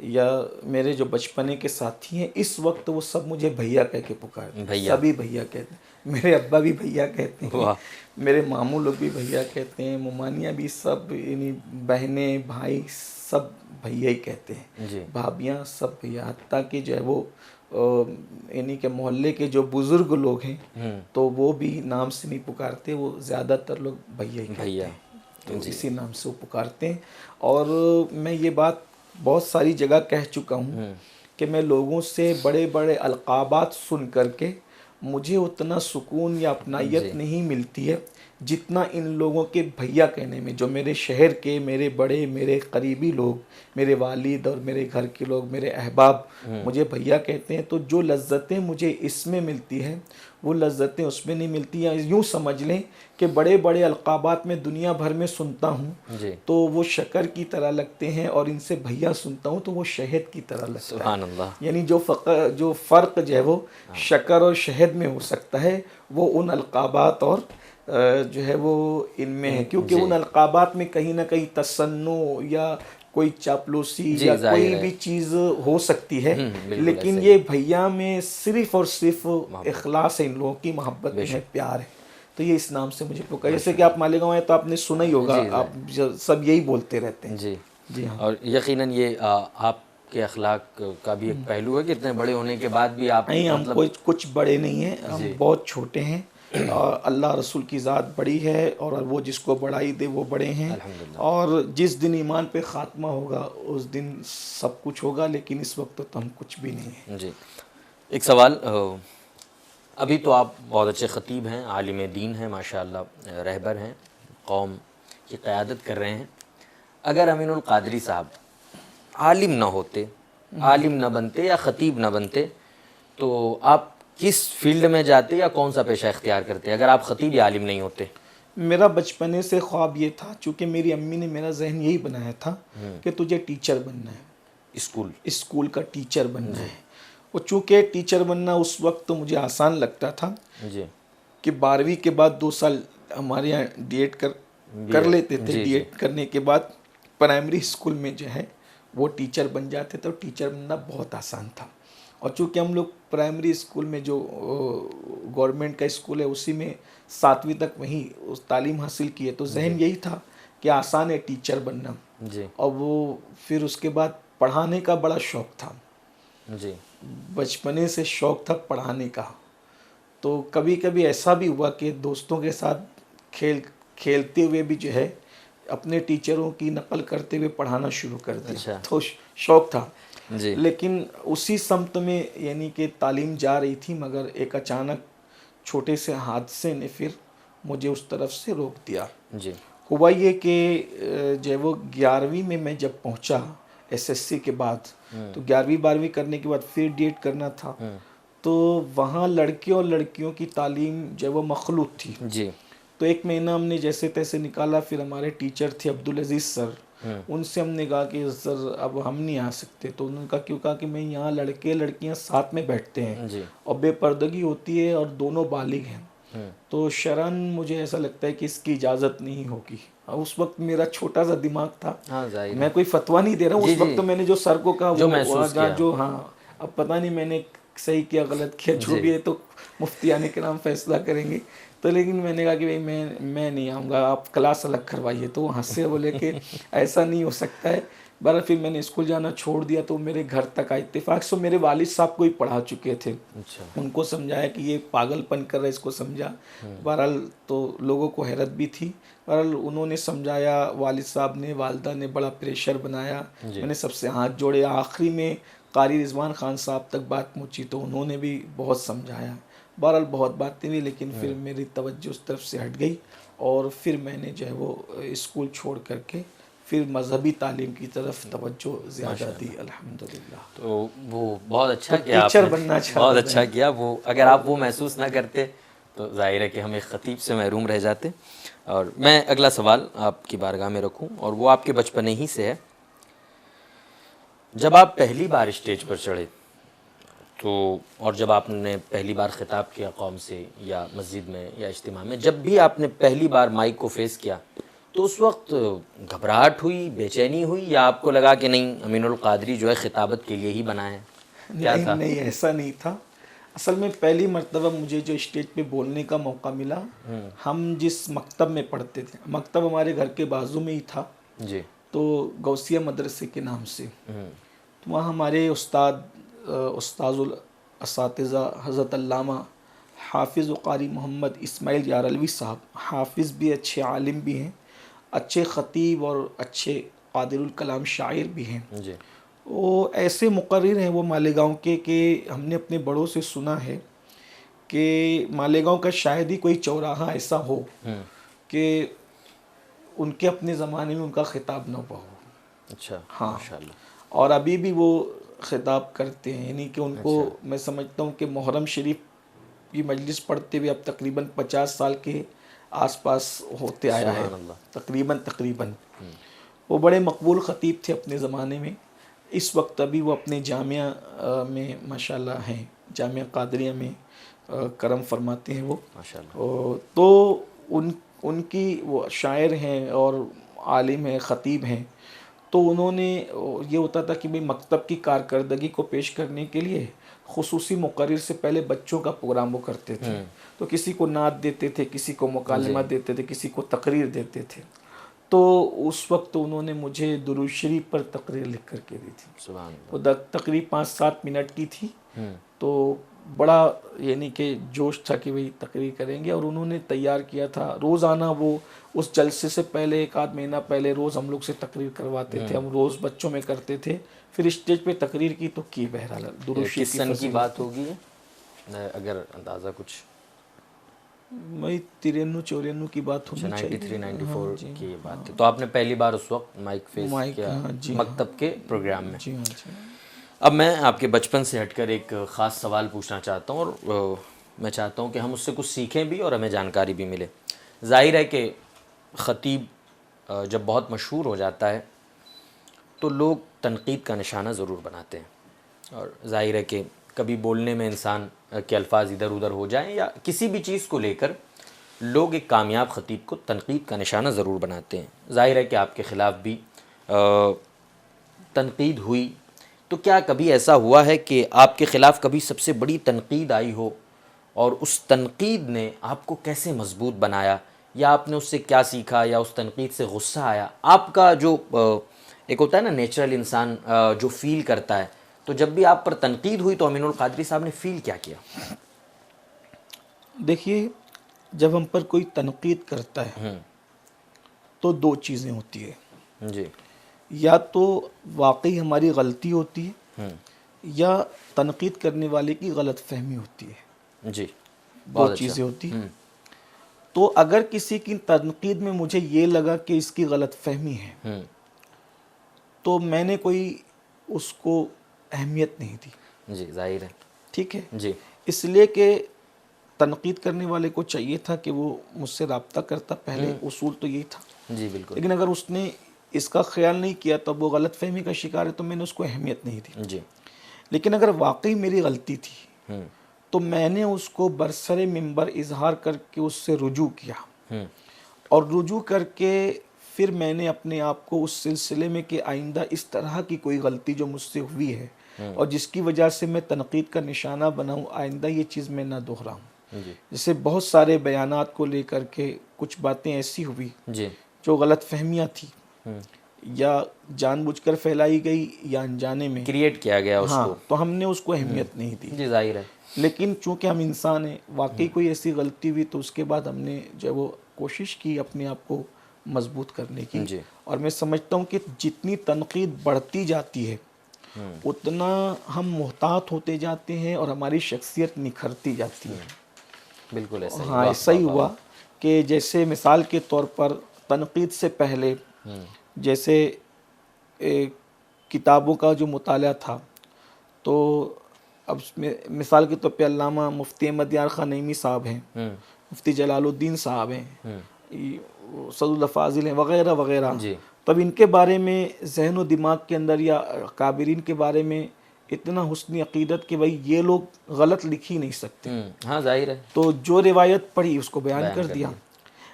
Speaker 1: या मेरे जो बचपने के साथी हैं, इस वक्त वो सब मुझे भैया कह के पुकारते हैं। सभी भैया कहते हैं। मेरे अब्बा भी भैया कहते हैं, मेरे मामू लोग भी भैया कहते हैं, मुमानियाँ भी, सब यानी बहनें भाई सब भैया ही कहते हैं, भाभियाँ सब भैया। हत्ता कि जो है वो यानी कि मोहल्ले के जो बुज़ुर्ग लोग हैं तो वो भी नाम से नहीं पुकारते, वो ज़्यादातर लोग भैया ही कहते
Speaker 2: भैया।
Speaker 1: हैं, तो इसी नाम से वो पुकारते हैं। और मैं ये बात बहुत सारी जगह कह चुका हूँ कि मैं लोगों से बड़े बड़े अलक़ाबात सुन करके मुझे उतना सुकून या अपनायत नहीं मिलती है जितना इन लोगों के भैया कहने में। जो मेरे शहर के मेरे बड़े मेरे करीबी लोग, मेरे वालिद और मेरे घर के लोग, मेरे अहबाब मुझे भैया कहते हैं, तो जो लज्जतें मुझे इसमें मिलती हैं वो लज्जतें उसमें नहीं मिलती। या यूँ समझ लें कि बड़े बड़े अलक़ाबात में दुनिया भर में सुनता हूँ तो वो शक्कर की तरह लगते हैं, और इनसे भैया सुनता हूँ तो वो शहद की तरह लगता है।
Speaker 2: सुभान अल्लाह।
Speaker 1: यानी जो फ़र्क जो है वो शक्कर और शहद में हो सकता है, वो उन अलक़ाबात और जो है वो इनमें है, क्योंकि उन अलक़ाबात में कहीं ना कहीं तसन्नु या कोई चापलूसी या कोई भी चीज़ हो सकती है, लेकिन ये भैया में सिर्फ़ और सिर्फ इखलास है, इन लोगों की मोहब्बत है, प्यार है, तो ये इस नाम से मुझे पुकार। जैसे कि आप मालेगांव हैं तो आपने सुना ही होगा, आप सब यही बोलते रहते हैं।
Speaker 2: जी
Speaker 1: हाँ।
Speaker 2: और यकीनन ये आपके अखलाक का भी एक पहलू है कि इतने बड़े होने के बाद भी आप
Speaker 1: नहीं, हम कुछ बड़े नहीं हैं, हम बहुत छोटे हैं। और अल्लाह रसूल की ज़ात बड़ी है, और वो जिसको बढ़ाई दे वो बड़े हैं, और जिस दिन ईमान पे ख़ात्मा होगा उस दिन सब कुछ होगा, लेकिन इस वक्त तो हम कुछ भी नहीं हैं।
Speaker 2: जी, एक सवाल, अभी तो आप बहुत अच्छे ख़तीब हैं, आलिम दीन हैं, माशाअल्लाह, रहबर हैं, कौम की क़यादत कर रहे हैं। अगर अमीनुल क़ादरी साहब आलिम ना होते, आलिम ना बनते या ख़तीब ना बनते, तो आप किस फील्ड में जाते या कौन सा पेशा इख्तियार करते अगर आप ख़तीब या आलिम नहीं होते?
Speaker 1: मेरा बचपने से ख्वाब ये था, चूँकि मेरी अम्मी ने मेरा जहन यही बनाया था कि तुझे टीचर बनना है, स्कूल का टीचर बनना है। और चूँकि टीचर बनना उस वक्त तो मुझे आसान लगता था
Speaker 2: जी,
Speaker 1: कि 12वीं के बाद 2 साल हमारे यहाँ डीएड कर लेते थे। डीएड करने के बाद प्राइमरी स्कूल में जो है वो टीचर बन जाते थे, तो टीचर बनना बहुत आसान था। और चूँकि हम लोग प्राइमरी स्कूल में जो गवर्नमेंट का स्कूल है उसी में 7वीं तक वहीं उस तालीम हासिल की है, तो जहन यही था कि आसान है टीचर बनना
Speaker 2: जी।
Speaker 1: और वो फिर उसके बाद पढ़ाने का बड़ा शौक़ था
Speaker 2: जी,
Speaker 1: बचपने से शौक़ था पढ़ाने का। तो कभी कभी ऐसा भी हुआ कि दोस्तों के साथ खेलते हुए भी जो है अपने टीचरों की नकल करते हुए पढ़ाना शुरू कर दिया।
Speaker 2: अच्छा।
Speaker 1: तो शौक़ था
Speaker 2: जी।
Speaker 1: लेकिन उसी समत में यानी कि तालीम जा रही थी, मगर एक अचानक छोटे से हादसे ने फिर मुझे उस तरफ से रोक दिया।
Speaker 2: जी।
Speaker 1: हुआ ये कि जब वो 11वीं में मैं जब पहुंचा एसएससी के बाद, तो 11वीं 12वीं करने के बाद फिर डीएड करना था, तो वहाँ लड़के और लड़कियों की तालीम जब वो मखलूत थी।
Speaker 2: जी।
Speaker 1: तो एक महीना हमने जैसे तैसे निकाला। फिर हमारे टीचर थे अब्दुल अजीज़ सर, उनसे हमने कहा कि सर अब हम नहीं आ सकते। तो उन्होंने कहा क्यों? कहा कि मैं यहाँ लड़के लड़कियाँ साथ में बैठते हैं और बेपर्दगी होती है और दोनों बालिग हैं, तो शरन मुझे ऐसा लगता है कि इसकी इजाज़त नहीं होगी। उस वक्त मेरा छोटा सा दिमाग था, मैं कोई फतवा नहीं दे रहा हूँ। उस वक्त तो मैंने जो सर को कहा जो हाँ, अब पता नहीं मैंने सही किया गलत किया, जो भी है तो मुफ्ती आने के नाम फैसला करेंगे। तो लेकिन मैंने कहा कि भाई मैं नहीं आऊँगा, आप क्लास अलग करवाइए। तो वहाँ से बोले कि ऐसा नहीं हो सकता है। बहरहाल फिर मैंने स्कूल जाना छोड़ दिया। तो मेरे घर तक आए, इत्तेफाक से मेरे वालिद साहब को ही पढ़ा चुके थे।
Speaker 2: अच्छा।
Speaker 1: उनको समझाया कि ये पागलपन कर रहा है, इसको समझा। बहरहाल तो लोगों को हैरत भी थी। बहरहाल उन्होंने समझाया, वालिद साहब ने, वालदा ने बड़ा प्रेशर बनाया। मैंने सबसे हाथ जोड़े। आखिरी में कारी रिजवान खान साहब तक बात पहुँची तो उन्होंने भी बहुत समझाया। बहरहाल बहुत बातें हुई, लेकिन फिर मेरी तवज्जो उस तरफ से हट गई और फिर मैंने जो है वो स्कूल छोड़ करके फिर मजहबी तालीम की तरफ तवज्जो ज़्यादा दी, अल्हम्दुलिल्लाह।
Speaker 2: तो वो बहुत अच्छा किया,
Speaker 1: टीचर बनना चाहता,
Speaker 2: बहुत अच्छा किया। वो अगर आप वो महसूस ना करते तो जाहिर है कि हम एक ख़तीब से महरूम रह जाते। और मैं अगला सवाल आपकी बारगाह में रखूं और वो आपके बचपने ही से है। जब आप पहली बार स्टेज पर चढ़े तो, और जब आपने पहली बार ख़िताब किया कौम से या मस्जिद में या इज्तिमा में, जब भी आपने पहली बार माइक को फेस किया तो उस वक्त घबराहट हुई, बेचैनी हुई, या आपको लगा कि नहीं अमीनुल क़ादरी जो है ख़िताबत के लिए ही बना है? क्या था?
Speaker 1: नहीं, ऐसा नहीं था। असल में पहली मर्तबा मुझे जो स्टेज पे बोलने का मौका मिला, हम जिस मकतब में पढ़ते थे, मकतब हमारे घर के बाजू में ही था
Speaker 2: जी,
Speaker 1: तो गौसिया मदरसे के नाम से। तो वहाँ हमारे उस्ताद असातिज़ा हज़रत अल्लामा हाफिज़ व क़ारी मोहम्मद इस्माइल यारलवी साहब, हाफिज़ भी, अच्छे आलिम भी हैं, अच्छे ख़तीब और अच्छे क़ादिरुल कलाम शायर भी हैं।
Speaker 2: जी।
Speaker 1: वो ऐसे मुक़र्रिर हैं वो मालेगाँव के कि हमने अपने बड़ों से सुना है कि मालेगाँव का शायद ही कोई चौराहा ऐसा हो कि उनके अपने ज़माने में उनका ख़िताब न हुआ हो।
Speaker 2: अच्छा।
Speaker 1: हाँ,
Speaker 2: माशाल्लाह।
Speaker 1: और अभी भी वो ख़िताब करते हैं, यानी कि उनको
Speaker 2: अच्छा।
Speaker 1: मैं समझता हूँ कि मुहर्रम शरीफ की मजलिस पढ़ते हुए अब तकरीबन 50 साल के आसपास होते आया है,
Speaker 2: सुभान अल्लाह।
Speaker 1: तकरीबन। वो बड़े मकबूल ख़तीब थे अपने ज़माने में। इस वक्त अभी वो अपने जामिया में माशाल्लाह हैं, जामिया क़ादरिया में करम फरमाते हैं वो।
Speaker 2: माशाल्लाह।
Speaker 1: तो उनकी वो शायर हैं और आलिम हैं, ख़तीब हैं। तो उन्होंने ये होता था कि भाई मकतब की कारकर्दगी को पेश करने के लिए ख़ुसूसी मुक़र्रिर से पहले बच्चों का प्रोग्राम वो करते थे। तो किसी को नात देते थे, किसी को मुकालमा देते थे, किसी को तकरीर देते थे। तो उस वक्त उन्होंने मुझे दुरूद शरीफ पर तकरीर लिख कर के दी थी।
Speaker 2: सुभान
Speaker 1: वो
Speaker 2: अल्लाह।
Speaker 1: तकरीर 5-7 मिनट की थी। तो बड़ा यानी कि जोश था कि भाई तकरीर करेंगे, और उन्होंने तैयार किया था। रोज़ाना वो उस जलसे से पहले 1 आध महीना पहले रोज़ हम लोग से तकरीर करवाते थे। हम रोज़ बच्चों में करते थे, फिर स्टेज पे तकरीर की तो की। बहरहाल दुरूद शरीफ
Speaker 2: किस सन की
Speaker 1: फजीलत
Speaker 2: बात होगी ये? अगर अंदाज़ा कुछ?
Speaker 1: वही 93-94 की बात होनी चाहिए।
Speaker 2: 93-94
Speaker 1: जी,
Speaker 2: की ये बात है। तो आपने पहली बार उस वक्त माइक फेस
Speaker 1: माइक,
Speaker 2: किया
Speaker 1: हाँ जी, हाँ।
Speaker 2: मकतब के प्रोग्राम में।
Speaker 1: जी हाँ, जी हाँ।
Speaker 2: अब मैं आपके बचपन से हटकर एक ख़ास सवाल पूछना चाहता हूँ, और मैं चाहता हूँ कि हम उससे कुछ सीखें भी और हमें जानकारी भी मिले। ज़ाहिर है कि ख़तीब जब बहुत मशहूर हो जाता है तो लोग तनकीद का निशाना ज़रूर बनाते हैं, और ज़ाहिर है कि कभी बोलने में इंसान के अल्फाज इधर उधर हो जाएं या किसी भी चीज़ को लेकर लोग एक कामयाब ख़तीब को तनकीद का निशाना ज़रूर बनाते हैं। ज़ाहिर है कि आपके ख़िलाफ़ भी तनकीद हुई, तो क्या कभी ऐसा हुआ है कि आपके ख़िलाफ़ कभी सबसे बड़ी तनकीद आई हो और उस तनकीद ने आपको कैसे मजबूत बनाया, या आपने उससे क्या सीखा, या उस तनकीद से गुस्सा आया? आपका जो एक होता है ना नेचुरल इंसान जो फ़ील करता है, तो जब भी आप पर तनकीद हुई तो अमीनुल क़ादरी साहब ने फ़ील क्या किया?
Speaker 1: देखिए, जब हम पर कोई तनकीद करता है तो 2 चीज़ें होती है।
Speaker 2: जी।
Speaker 1: या तो वाकई हमारी गलती होती है, या तनकीद करने वाले की गलत फहमी होती है।
Speaker 2: जी।
Speaker 1: 2 चीज़ें होती हैं। तो अगर किसी की तनकीद में मुझे ये लगा कि इसकी गलत फहमी है, तो मैंने कोई उसको अहमियत नहीं दी।
Speaker 2: जी, ज़ाहिर है।
Speaker 1: ठीक है,
Speaker 2: जी।
Speaker 1: इसलिए कि तनकीद करने वाले को चाहिए था कि वो मुझसे रब्ता करता, पहले उसूल तो यही था।
Speaker 2: जी बिल्कुल।
Speaker 1: लेकिन अगर उसने इसका ख्याल नहीं किया तब वो गलत फहमी का शिकार है, तो मैंने उसको अहमियत नहीं दी।
Speaker 2: जी।
Speaker 1: लेकिन अगर वाकई मेरी गलती थी तो मैंने उसको बरसरे मिंबर इजहार करके उससे रुजू किया, और रुजू करके फिर मैंने अपने आप को उस सिलसिले में कि आइंदा इस तरह की कोई गलती जो मुझसे हुई है और जिसकी वजह से मैं तनकीद का निशाना बनाऊं, आइंदा ये चीज़ मैं ना दोहराऊं। जैसे बहुत सारे बयानात को लेकर के कुछ बातें ऐसी हुई
Speaker 2: जी।
Speaker 1: जो गलत फहमियाँ थी, या जानबूझकर फैलाई गई या अनजाने में
Speaker 2: क्रिएट किया गया उसको।
Speaker 1: हाँ, तो हमने उसको अहमियत नहीं दी।
Speaker 2: जी, जाहिर है।
Speaker 1: लेकिन चूंकि हम इंसान हैं, वाकई कोई ऐसी गलती हुई तो उसके बाद हमने जो वो कोशिश की अपने आप को मजबूत करने की।
Speaker 2: जी।
Speaker 1: और मैं समझता हूँ कि जितनी तनकीद बढ़ती जाती है उतना हम मोहतात होते जाते हैं और हमारी शख्सियत निखरती जाती है।
Speaker 2: बिल्कुल ऐसा ही।
Speaker 1: हाँ, ऐसा ही हुआ कि जैसे मिसाल के तौर पर तनकीद से पहले जैसे किताबों का जो मुताला था, तो अब मिसाल के तौर पे अल्लामा मुफ्ती अहमद यार खान नईमी साहब हैं, मुफ्ती जलालुद्दीन साहब हैं, सदुल फाजिल हैं, वगैरह वगैरह। तब इनके बारे में जहन व दिमाग के अंदर या काबिरीन के बारे में इतना हुस्न अकीदत कि भाई ये लोग गलत लिख ही नहीं सकते।
Speaker 2: हाँ, जाहिर है।
Speaker 1: तो जो रिवायत पढ़ी उसको बयान कर दिया।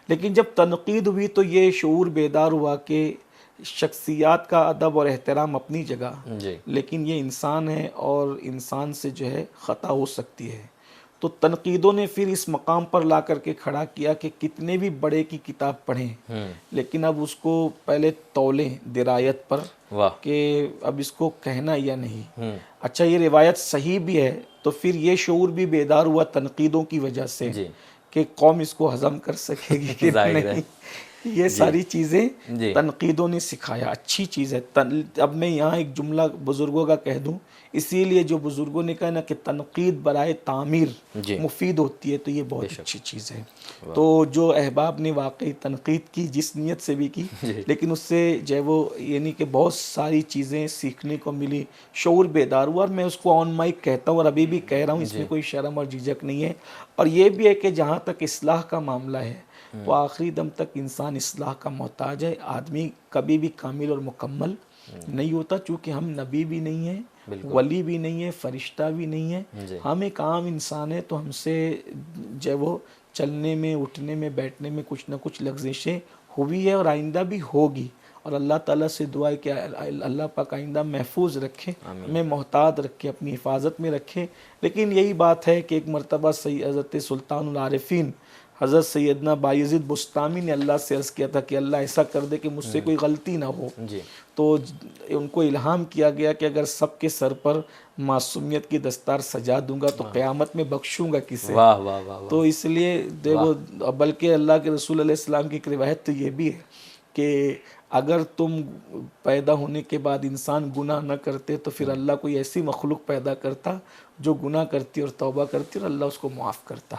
Speaker 1: लेकिन जब तनकीद हुई तो ये शऊर बेदार हुआ कि शख्सियात का अदब और एहतराम अपनी जगह, लेकिन ये इंसान है और इंसान से जो है ख़ता हो सकती है। तो तनकीदों ने फिर इस मकाम पर ला करके खड़ा किया कि कितने भी बड़े की किताब पढ़ें, लेकिन अब उसको पहले तौलें दिरायत पर
Speaker 2: वाह।
Speaker 1: कि अब इसको कहना या नहीं। अच्छा, ये रिवायत सही भी है तो फिर ये शऊर भी बेदार हुआ तनकीदों की वजह से
Speaker 2: जी।
Speaker 1: कि कौम इसको हजम कर सकेगी कि
Speaker 2: जाहिर है।
Speaker 1: नहीं। ये सारी चीज़ें
Speaker 2: जी।
Speaker 1: तनकीदों ने सिखाया, अच्छी चीज़ है। अब मैं यहाँ एक जुमला बुज़ुर्गों का कह दूँ, इसीलिए जो बुज़ुर्गों ने कहा ना कि तनकीद बराए तामीर
Speaker 2: जी।
Speaker 1: मुफीद होती है, तो ये बहुत अच्छी चीज़ है। तो जो अहबाब ने वाकई तनकीद की जिस नीयत से भी की, लेकिन उससे जो है वो यानी कि बहुत सारी चीज़ें सीखने को मिली, शऊर बेदार हुआ। और मैं उसको ऑन माइक कहता हूँ और अभी भी कह रहा हूँ, इसमें कोई शर्म और झिझक नहीं है। और ये भी है कि जहाँ तक इस्लाह का मामला है तो आखिरी दम तक इंसान इस्लाह का मोहताज है। आदमी कभी भी कामिल और मुकम्मल नहीं होता, चूँकि हम नबी भी नहीं हैं, वली भी नहीं है, फरिश्ता भी नहीं है। हम एक आम इंसान है, तो हमसे जो वो चलने में, उठने में, बैठने में कुछ ना कुछ लग्ज़िशें हुई है और आइंदा भी होगी। और अल्लाह ताला से दुआ है कि अल्लाह पाक आइंदा महफूज रखे, हमें मोहतात रखे, अपनी हिफाजत में रखे। लेकिन यही बात है कि एक मरतबा सही हज़रत सुल्तानुल आरिफीन हज़रत सैयदना बायज़ीद बुस्तामी ने अल्लाह से अर्ज़ किया था कि अल्लाह ऐसा कर दे कि मुझसे कोई गलती ना हो। तो उनको इल्हाम किया गया कि अगर सबके सर पर मासूमियत की दस्तार सजा दूंगा तो क़यामत में बख्शूंगा किसे।
Speaker 2: वाह वाह वाह वाह।
Speaker 1: तो इसलिए देखो, बल्कि अल्लाह के रसूल अलैहि सलाम की एक रिवायत तो ये भी है कि अगर तुम पैदा होने के बाद इंसान गुनाह न करते तो फिर अल्लाह कोई ऐसी मखलूक पैदा करता जो गुनाह करती और तौबा करती और अल्लाह उसको माफ़ करता।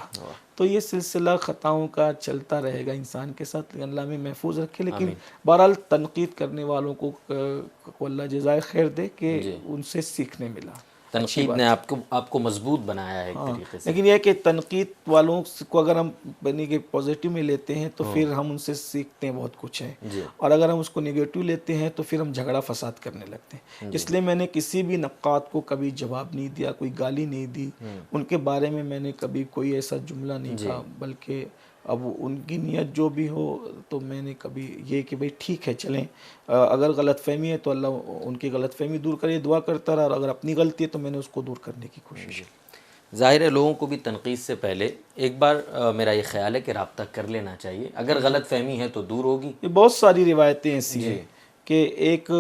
Speaker 1: तो ये सिलसिला ख़ताओं का चलता रहेगा इंसान के साथ, लेकिन अल्लाह में महफूज रखे। लेकिन बहरहाल तनकीद करने वालों को अल्लाह जज़ाए खैर दे कि उनसे सीखने मिला।
Speaker 2: तनकीद ने आपको मजबूत बनाया है एक तरीके से।
Speaker 1: लेकिन यह है कि तनकीद वालों को अगर हम यानी कि पॉजिटिव में लेते हैं तो फिर हम उनसे सीखते हैं बहुत कुछ है, और अगर हम उसको नेगेटिव लेते हैं तो फिर हम झगड़ा फसाद करने लगते हैं। इसलिए मैंने किसी भी नक्काद को कभी जवाब नहीं दिया, कोई गाली नहीं दी, उनके बारे में मैंने कभी कोई ऐसा जुमला नहीं कहा, बल्कि अब उनकी नीयत जो भी हो तो मैंने कभी ये कि भाई ठीक है चलें, अगर गलतफहमी है तो अल्लाह उनकी गलतफहमी दूर करे, दुआ करता रहा, और अगर अपनी गलती है तो मैंने उसको दूर करने की कोशिश की।
Speaker 2: ज़ाहिर है लोगों को भी तनकीद से पहले एक बार मेरा ये ख्याल है कि रब्ता कर लेना चाहिए, अगर गलतफहमी है तो दूर होगी।
Speaker 1: ये बहुत सारी रिवायतें ऐसी हैं कि एक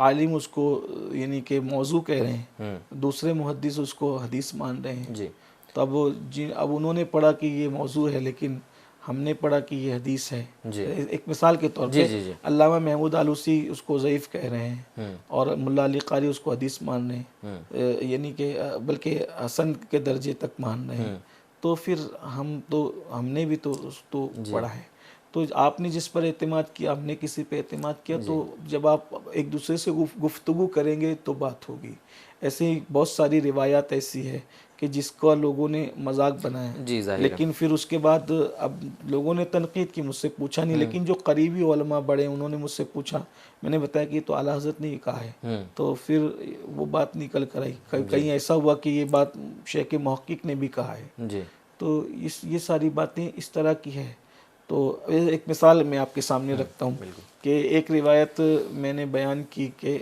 Speaker 1: आलिम उसको यानी कि मौजू कह रहे हैं, दूसरे मुहद्दिस उसको हदीस मान रहे हैं।
Speaker 2: जी।
Speaker 1: तो अब उन्होंने पढ़ा कि ये मौजू है, लेकिन हमने पढ़ा कि ये हदीस है। एक मिसाल के तौर पे अल्लामा महमूद आलूसी उसको ज़ईफ़ कह रहे हैं और मुल्ला अली कारी उसको हदीस मान रहे हैं, यानी कि बल्कि हसन के दर्जे तक मान रहे हैं। तो फिर हमने भी तो पढ़ा है। तो आपने जिस पर एतमाद किया, हमने किसी पे एतमाद किया, तो जब आप एक दूसरे से गुफ्तगू करेंगे तो बात होगी। ऐसे ही बहुत सारी रिवायात ऐसी है कि जिसका लोगों ने मजाक बनाया, लेकिन फिर उसके बाद अब लोगों ने तनकीद की, मुझसे पूछा नहीं, लेकिन जो करीबी उलमा बड़े उन्होंने मुझसे पूछा, मैंने बताया कि तो आला हज़रत ने ये कहा है, तो फिर वो बात निकल कर आई। कहीं ऐसा हुआ कि ये बात शेख मुहक्किक ने भी कहा है। तो ये सारी बातें इस तरह की है। तो एक मिसाल मैं आपके सामने रखता हूँ कि एक रिवायत मैंने बयान की कि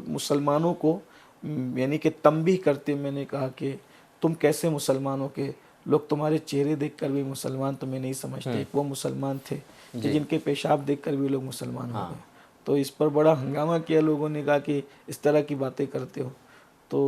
Speaker 1: मुसलमानों को यानी कि तंबीह करते मैंने कहा कि तुम कैसे मुसलमान हो, के लोग तुम्हारे चेहरे देखकर भी मुसलमान तुम्हें नहीं समझते। वो मुसलमान थे कि जिनके पेशाब देखकर भी लोग मुसलमान हो गए। तो इस पर बड़ा हंगामा किया, लोगों ने कहा कि इस तरह की बातें करते हो। तो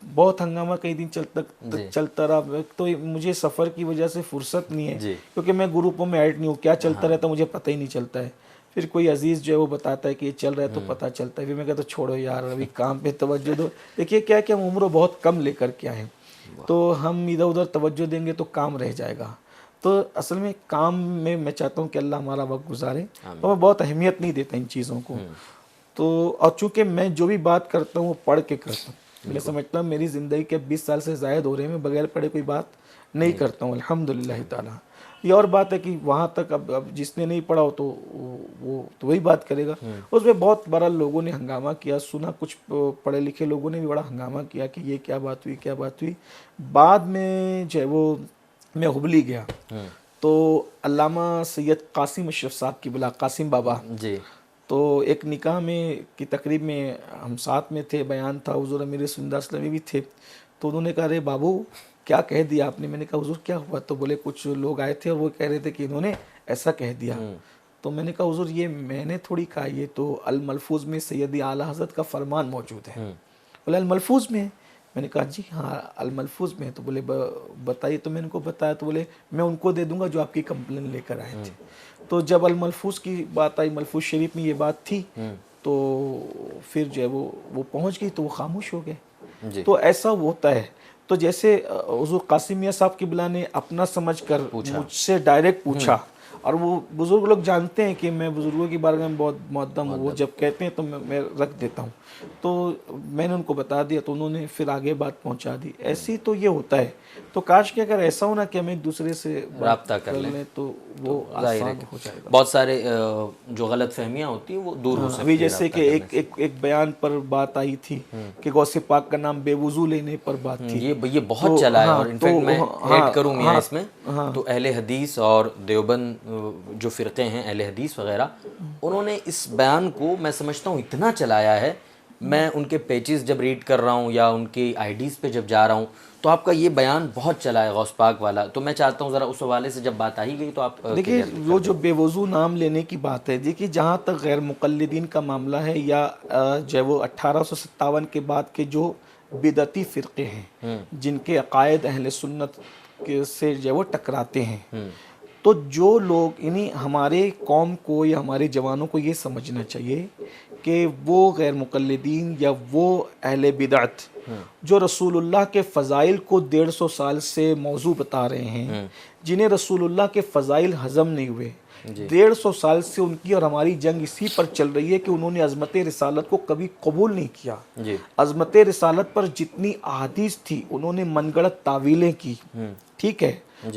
Speaker 1: बहुत हंगामा कई दिन चलता रहा। तो मुझे सफ़र की वजह से फुर्सत नहीं है, क्योंकि मैं ग्रुपों में ऐड नहीं हूँ, क्या चलता रहता मुझे पता ही नहीं चलता है। फिर कोई अजीज़ जो है वो बताता है कि ये चल रहा है तो पता चलता है। फिर मैं कहता छोड़ो यार, अभी काम पे तवज्जो दो। देखिए क्या कि हम उम्र बहुत कम लेकर के आए, तो हम इधर उधर तवज्जो देंगे तो काम रह जाएगा। तो असल में काम में मैं चाहता हूँ कि अल्लाह हमारा वक्त गुजारे, तो मैं बहुत अहमियत नहीं देता इन चीज़ों को। तो और चूँकि मैं जो भी बात करता हूँ वो पढ़ के करता हूँ। मैं समझता हूँ मेरी ज़िंदगी के 20 साल से ज़ायद हो रहे हैं, मैं बगैर पढ़े कोई बात नहीं करता हूँ, अल्हम्दुलिल्लाह ताला। ये और बात है कि वहाँ तक अब जिसने नहीं पढ़ा हो तो वो तो वही बात करेगा। उसमें बहुत बड़ा लोगों ने हंगामा किया, सुना, कुछ पढ़े लिखे लोगों ने भी बड़ा हंगामा किया कि ये क्या बात हुई, क्या बात हुई। बाद में जो है वो मैं हुबली गया, तो अल्लामा सैयद कासिम अशरफ साहब की बुला, कासिम बाबा जी, तो एक निकाह में की तकरीब में हम साथ में थे, बयान था, हुज़ूर अमीर सुन्नत भी थे। तो उन्होंने कहा, अरे बाबू क्या कह दिया आपने? मैंने कहा हुजूर क्या हुआ? तो बोले कुछ लोग आए थे और वो कह रहे थे कि इन्होंने ऐसा कह दिया। तो मैंने कहा हुजूर ये मैंने थोड़ी कहा, ये तो अल मलफूज में सैयदी आला हज़रत का फरमान मौजूद है। बोले अल मलफूज में? मैंने कहा जी हाँ अल मलफूज में। तो बोले बताइए। तो मैंने उनको बताया। तो बोले मैं उनको दे दूंगा जो आपकी कंप्लेन लेकर आए थे। तो जब अल मलफूज की बात आई, मलफूज शरीफ में ये बात थी, तो फिर जो है वो पहुंच गई, तो वो खामोश हो गए। तो ऐसा होता है। तो जैसे हुजूर कासिम मियां साहब किबला ने अपना समझकर मुझसे डायरेक्ट पूछा, और वो बुजुर्ग लोग जानते हैं कि मैं बुजुर्गों के बारे में बहुत मुअद्दब हूँ, वो जब कहते हैं तो मैं रख देता हूँ। तो मैंने उनको बता दिया, तो उन्होंने फिर आगे बात पहुँचा दी। ऐसे ही तो ये होता है। तो काश कि अगर ऐसा हो ना कि हम एक दूसरे से
Speaker 2: रब्ता कर लें
Speaker 1: तो वो आसान हो जाएगा।
Speaker 2: बहुत सारे जो गलत फहमियाँ होती हैं वो दूर हो सकती
Speaker 1: अभी
Speaker 2: हैं।
Speaker 1: जैसे कि एक बयान पर बात आई थी कि गौसे पाक का नाम बेवुजू लेने पर बात थी।
Speaker 2: ये बहुत चला है। और इनफैक्ट मैं ऐड करूँ मियां इसमें, तो अहले हदीस और देवबंद जो फ़िरक़े हैं अहले हदीस वगैरह, उन्होंने इस बयान को मैं समझता हूँ इतना चलाया है। मैं उनके पेजेस जब रीड कर रहा हूँ या उनकी आईडीज़ पे जब जा रहा हूँ, तो आपका ये बयान बहुत चला है गौस पाक वाला। तो मैं चाहता हूँ ज़रा उस हवाले से जब बात आ ही गई तो आप
Speaker 1: देखिए वो जो बेवजू नाम लेने की बात है, देखिए जहाँ तक गैर मुक़ल्लिदीन का मामला है या जो वो 1857 के बाद के जो बिदती फ़िरक़े हैं जिनके अक़ायद अहले सुन्नत के से जो वो टकराते हैं, तो जो लोग इन्हीं हमारे कौम को या हमारे जवानों को ये समझना चाहिए कि वो गैर मुक़ल्लिदीन या वो अहले बिदअत जो रसूलुल्लाह के फ़ज़ाइल को 150 साल से मौजू बता रहे हैं, जिन्हें रसूलुल्लाह के फ़ज़ाइल हज़म नहीं हुए, 150 साल से उनकी और हमारी जंग इसी पर चल रही है कि उन्होंने अज़मत रिसालत को कभी कबूल नहीं किया। अज़मत रिसालत पर जितनी अहादीस थी उन्होंने मनगढ़ंत तावीलें की, ठीक है,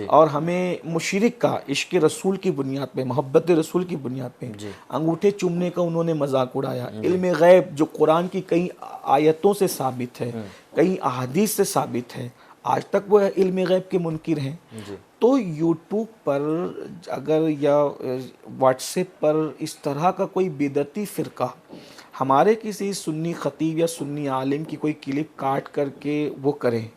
Speaker 1: और हमें मुशरिक का इश्क रसूल की बुनियाद पे, मोहब्बत रसूल की बुनियाद पे अंगूठे चूमने का उन्होंने मजाक उड़ाया। इल्म गैब जो कुरान की कई आयतों से साबित है, कई अहादीस से साबित है, आज तक वो इल्म गैब के मुनकिर हैं। तो यूट्यूब पर अगर या व्हाट्सएप पर इस तरह का कोई बिदती फ़िरका हमारे किसी सुन्नी खतीब या सुन्नी आलिम की कोई क्लिप काट करके वो करें,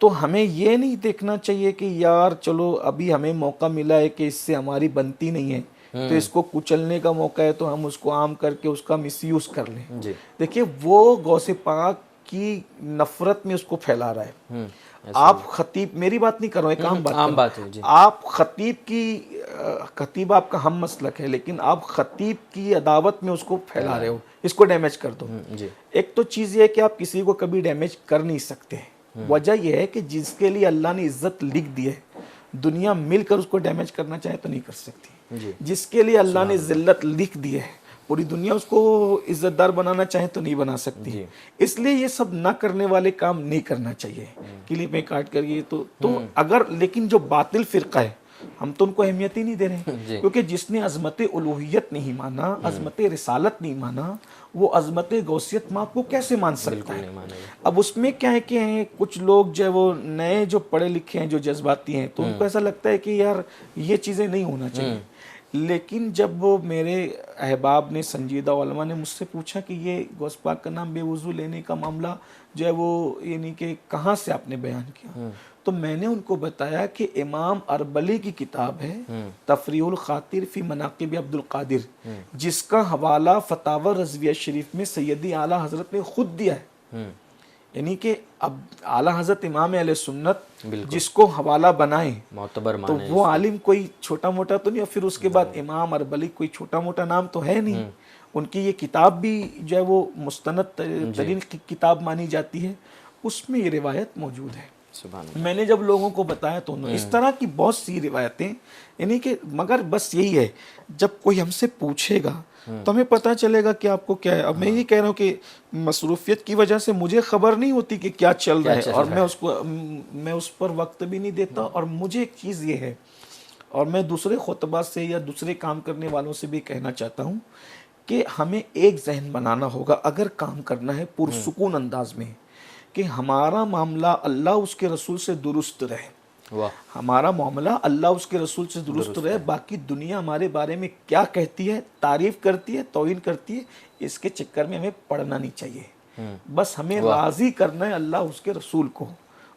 Speaker 1: तो हमें ये नहीं देखना चाहिए कि यार चलो अभी हमें मौका मिला है कि इससे हमारी बनती नहीं है, तो इसको कुचलने का मौका है तो हम उसको आम करके उसका मिसयूज़ कर लें। देखिए वो गौसे पाक की नफ़रत में उसको फैला रहा है। आप खतीब, मेरी बात नहीं कर रहा हूँ, एक आम बात है। आप खतीब की खतीब आपका हम मसलक है, लेकिन आप खतीब की अदावत में उसको फैला रहे हो, इसको डैमेज कर दो। एक तो चीज़ ये है कि आप किसी को कभी डैमेज कर नहीं सकते। वजह यह है कि जिसके लिए अल्लाह ने इज्जत लिख दी है, दुनिया मिलकर उसको डैमेज करना चाहे तो नहीं कर सकती। जिसके लिए अल्लाह ने जिल्लत लिख दी है, पूरी दुनिया उसको इज्जतदार बनाना चाहे तो नहीं बना सकती। इसलिए ये सब ना करने वाले काम नहीं करना चाहिए। क्लिप में काट कर ये तो अगर, लेकिन जो बातिल फ़िरका है हम तो उनको अहमियत ही नहीं दे रहे हैं, क्योंकि जिसने अज़मत उलूहियत नहीं माना, अज़मत रिसालत नहीं माना, वो अज़मत गौसियत माँ को कैसे मान सकता है? अब उसमें क्या है कि कुछ लोग जो है वो नए जो पढ़े लिखे हैं, जो जज्बाती हैं, तो उनको ऐसा लगता है कि यार ये चीज़ें नहीं होना चाहिए। लेकिन जब वो मेरे अहबाब ने, संजीदा उलमा ने मुझसे पूछा कि ये गौस पाक का नाम बेवुज़ू लेने का मामला जो है वो यानी कि कहाँ से आपने बयान किया, तो मैंने उनको बताया कि इमाम अरबली की किताब है तफरीउल खातिर फ़ी मनाक़िब अब्दुल क़ादिर, जिसका हवाला फतावा रज़विया शरीफ में सैयदी आला हज़रत ने खुद दिया है। यानी कि अब आला हज़रत इमाम अहले सुन्नत जिसको हवाला बनाए
Speaker 2: मोतबर
Speaker 1: तो वो आलिम कोई छोटा मोटा तो नहीं, और फिर उसके बाद इमाम अरबली कोई छोटा मोटा नाम तो है नहीं। उनकी ये किताब भी जो है वो मुस्तनद तरीन किताब मानी जाती है, उसमें ये रिवायत मौजूद है। मैंने जब लोगों को बताया तो उन्होंने इस तरह की बहुत सी रिवायतें, यानी कि मगर बस यही है, जब कोई हमसे पूछेगा तो हमें पता चलेगा कि आपको क्या है। अब मैं ये कह रहा हूँ कि मसरूफियत की वजह से मुझे खबर नहीं होती कि क्या चल रहा है, और मैं उस पर वक्त भी नहीं देता। और मुझे एक चीज़ ये है, और मैं दूसरे खुतबा से या दूसरे काम करने वालों से भी कहना चाहता हूँ कि हमें एक जहन बनाना होगा अगर काम करना है पुरसुकून अंदाज में, कि हमारा मामला अल्लाह उसके रसूल से दुरुस्त रहे। हमारा मामला अल्लाह उसके रसूल से दुरुस्त रहे। बाकी दुनिया हमारे बारे में क्या कहती है, तारीफ करती है, तौहीन करती है, इसके चक्कर में हमें पढ़ना नहीं चाहिए। बस हमें राज़ी करना है अल्लाह उसके रसूल को,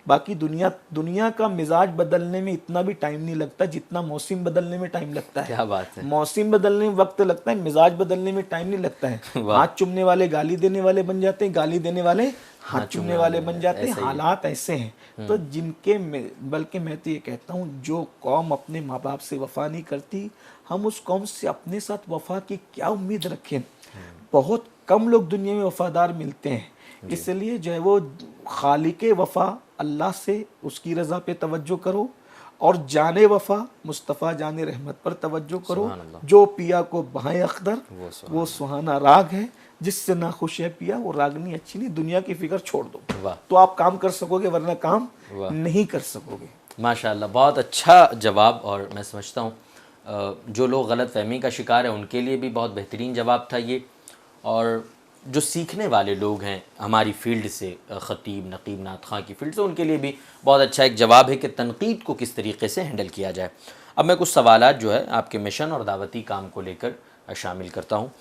Speaker 1: बाकी दुनिया का मिजाज बदलने में इतना भी टाइम नहीं लगता जितना मौसम बदलने में टाइम लगता है।
Speaker 2: क्या बात है।
Speaker 1: मौसम बदलने में वक्त लगता है, मिजाज बदलने में टाइम नहीं लगता है। हाथ चूमने वाले गाली देने वाले बन जाते हैं, गाली देने वाले हाथ चूमने वाले बन जाते हैं। हालात ऐसे हैं। तो बल्कि मैं तो ये कहता हूँ, जो कौम अपने माँ बाप से वफा नहीं करती, हम उस कौम से अपने साथ वफा की क्या उम्मीद रखें। बहुत कम लोग दुनिया में वफादार मिलते हैं। इसलिए जो है वो खालिके वफा अल्लाह से उसकी रज़ा पे तवज्जो करो, और जाने वफा मुस्तफ़ा जाने रहमत पर तवज्जो करो। जो पिया को बहाए अख्तर वो सुहाना राग है, जिससे ना खुश है पिया वो रागनी अच्छी नहीं। दुनिया की फिक्र छोड़ दो तो आप काम कर सकोगे, वरना काम नहीं कर सकोगे।
Speaker 2: माशाअल्लाह, बहुत अच्छा जवाब। और मैं समझता हूँ जो लोग गलत फहमी का शिकार है उनके लिए भी बहुत बेहतरीन जवाब था ये। और जो सीखने वाले लोग हैं हमारी फ़ील्ड से, ख़तीब, नकीब, नात ख़ां की फ़ील्ड से, उनके लिए भी बहुत अच्छा एक जवाब है कि तनकीद को किस तरीके से हैंडल किया जाए। अब मैं कुछ सवालात जो है आपके मिशन और दावती काम को लेकर शामिल करता हूँ।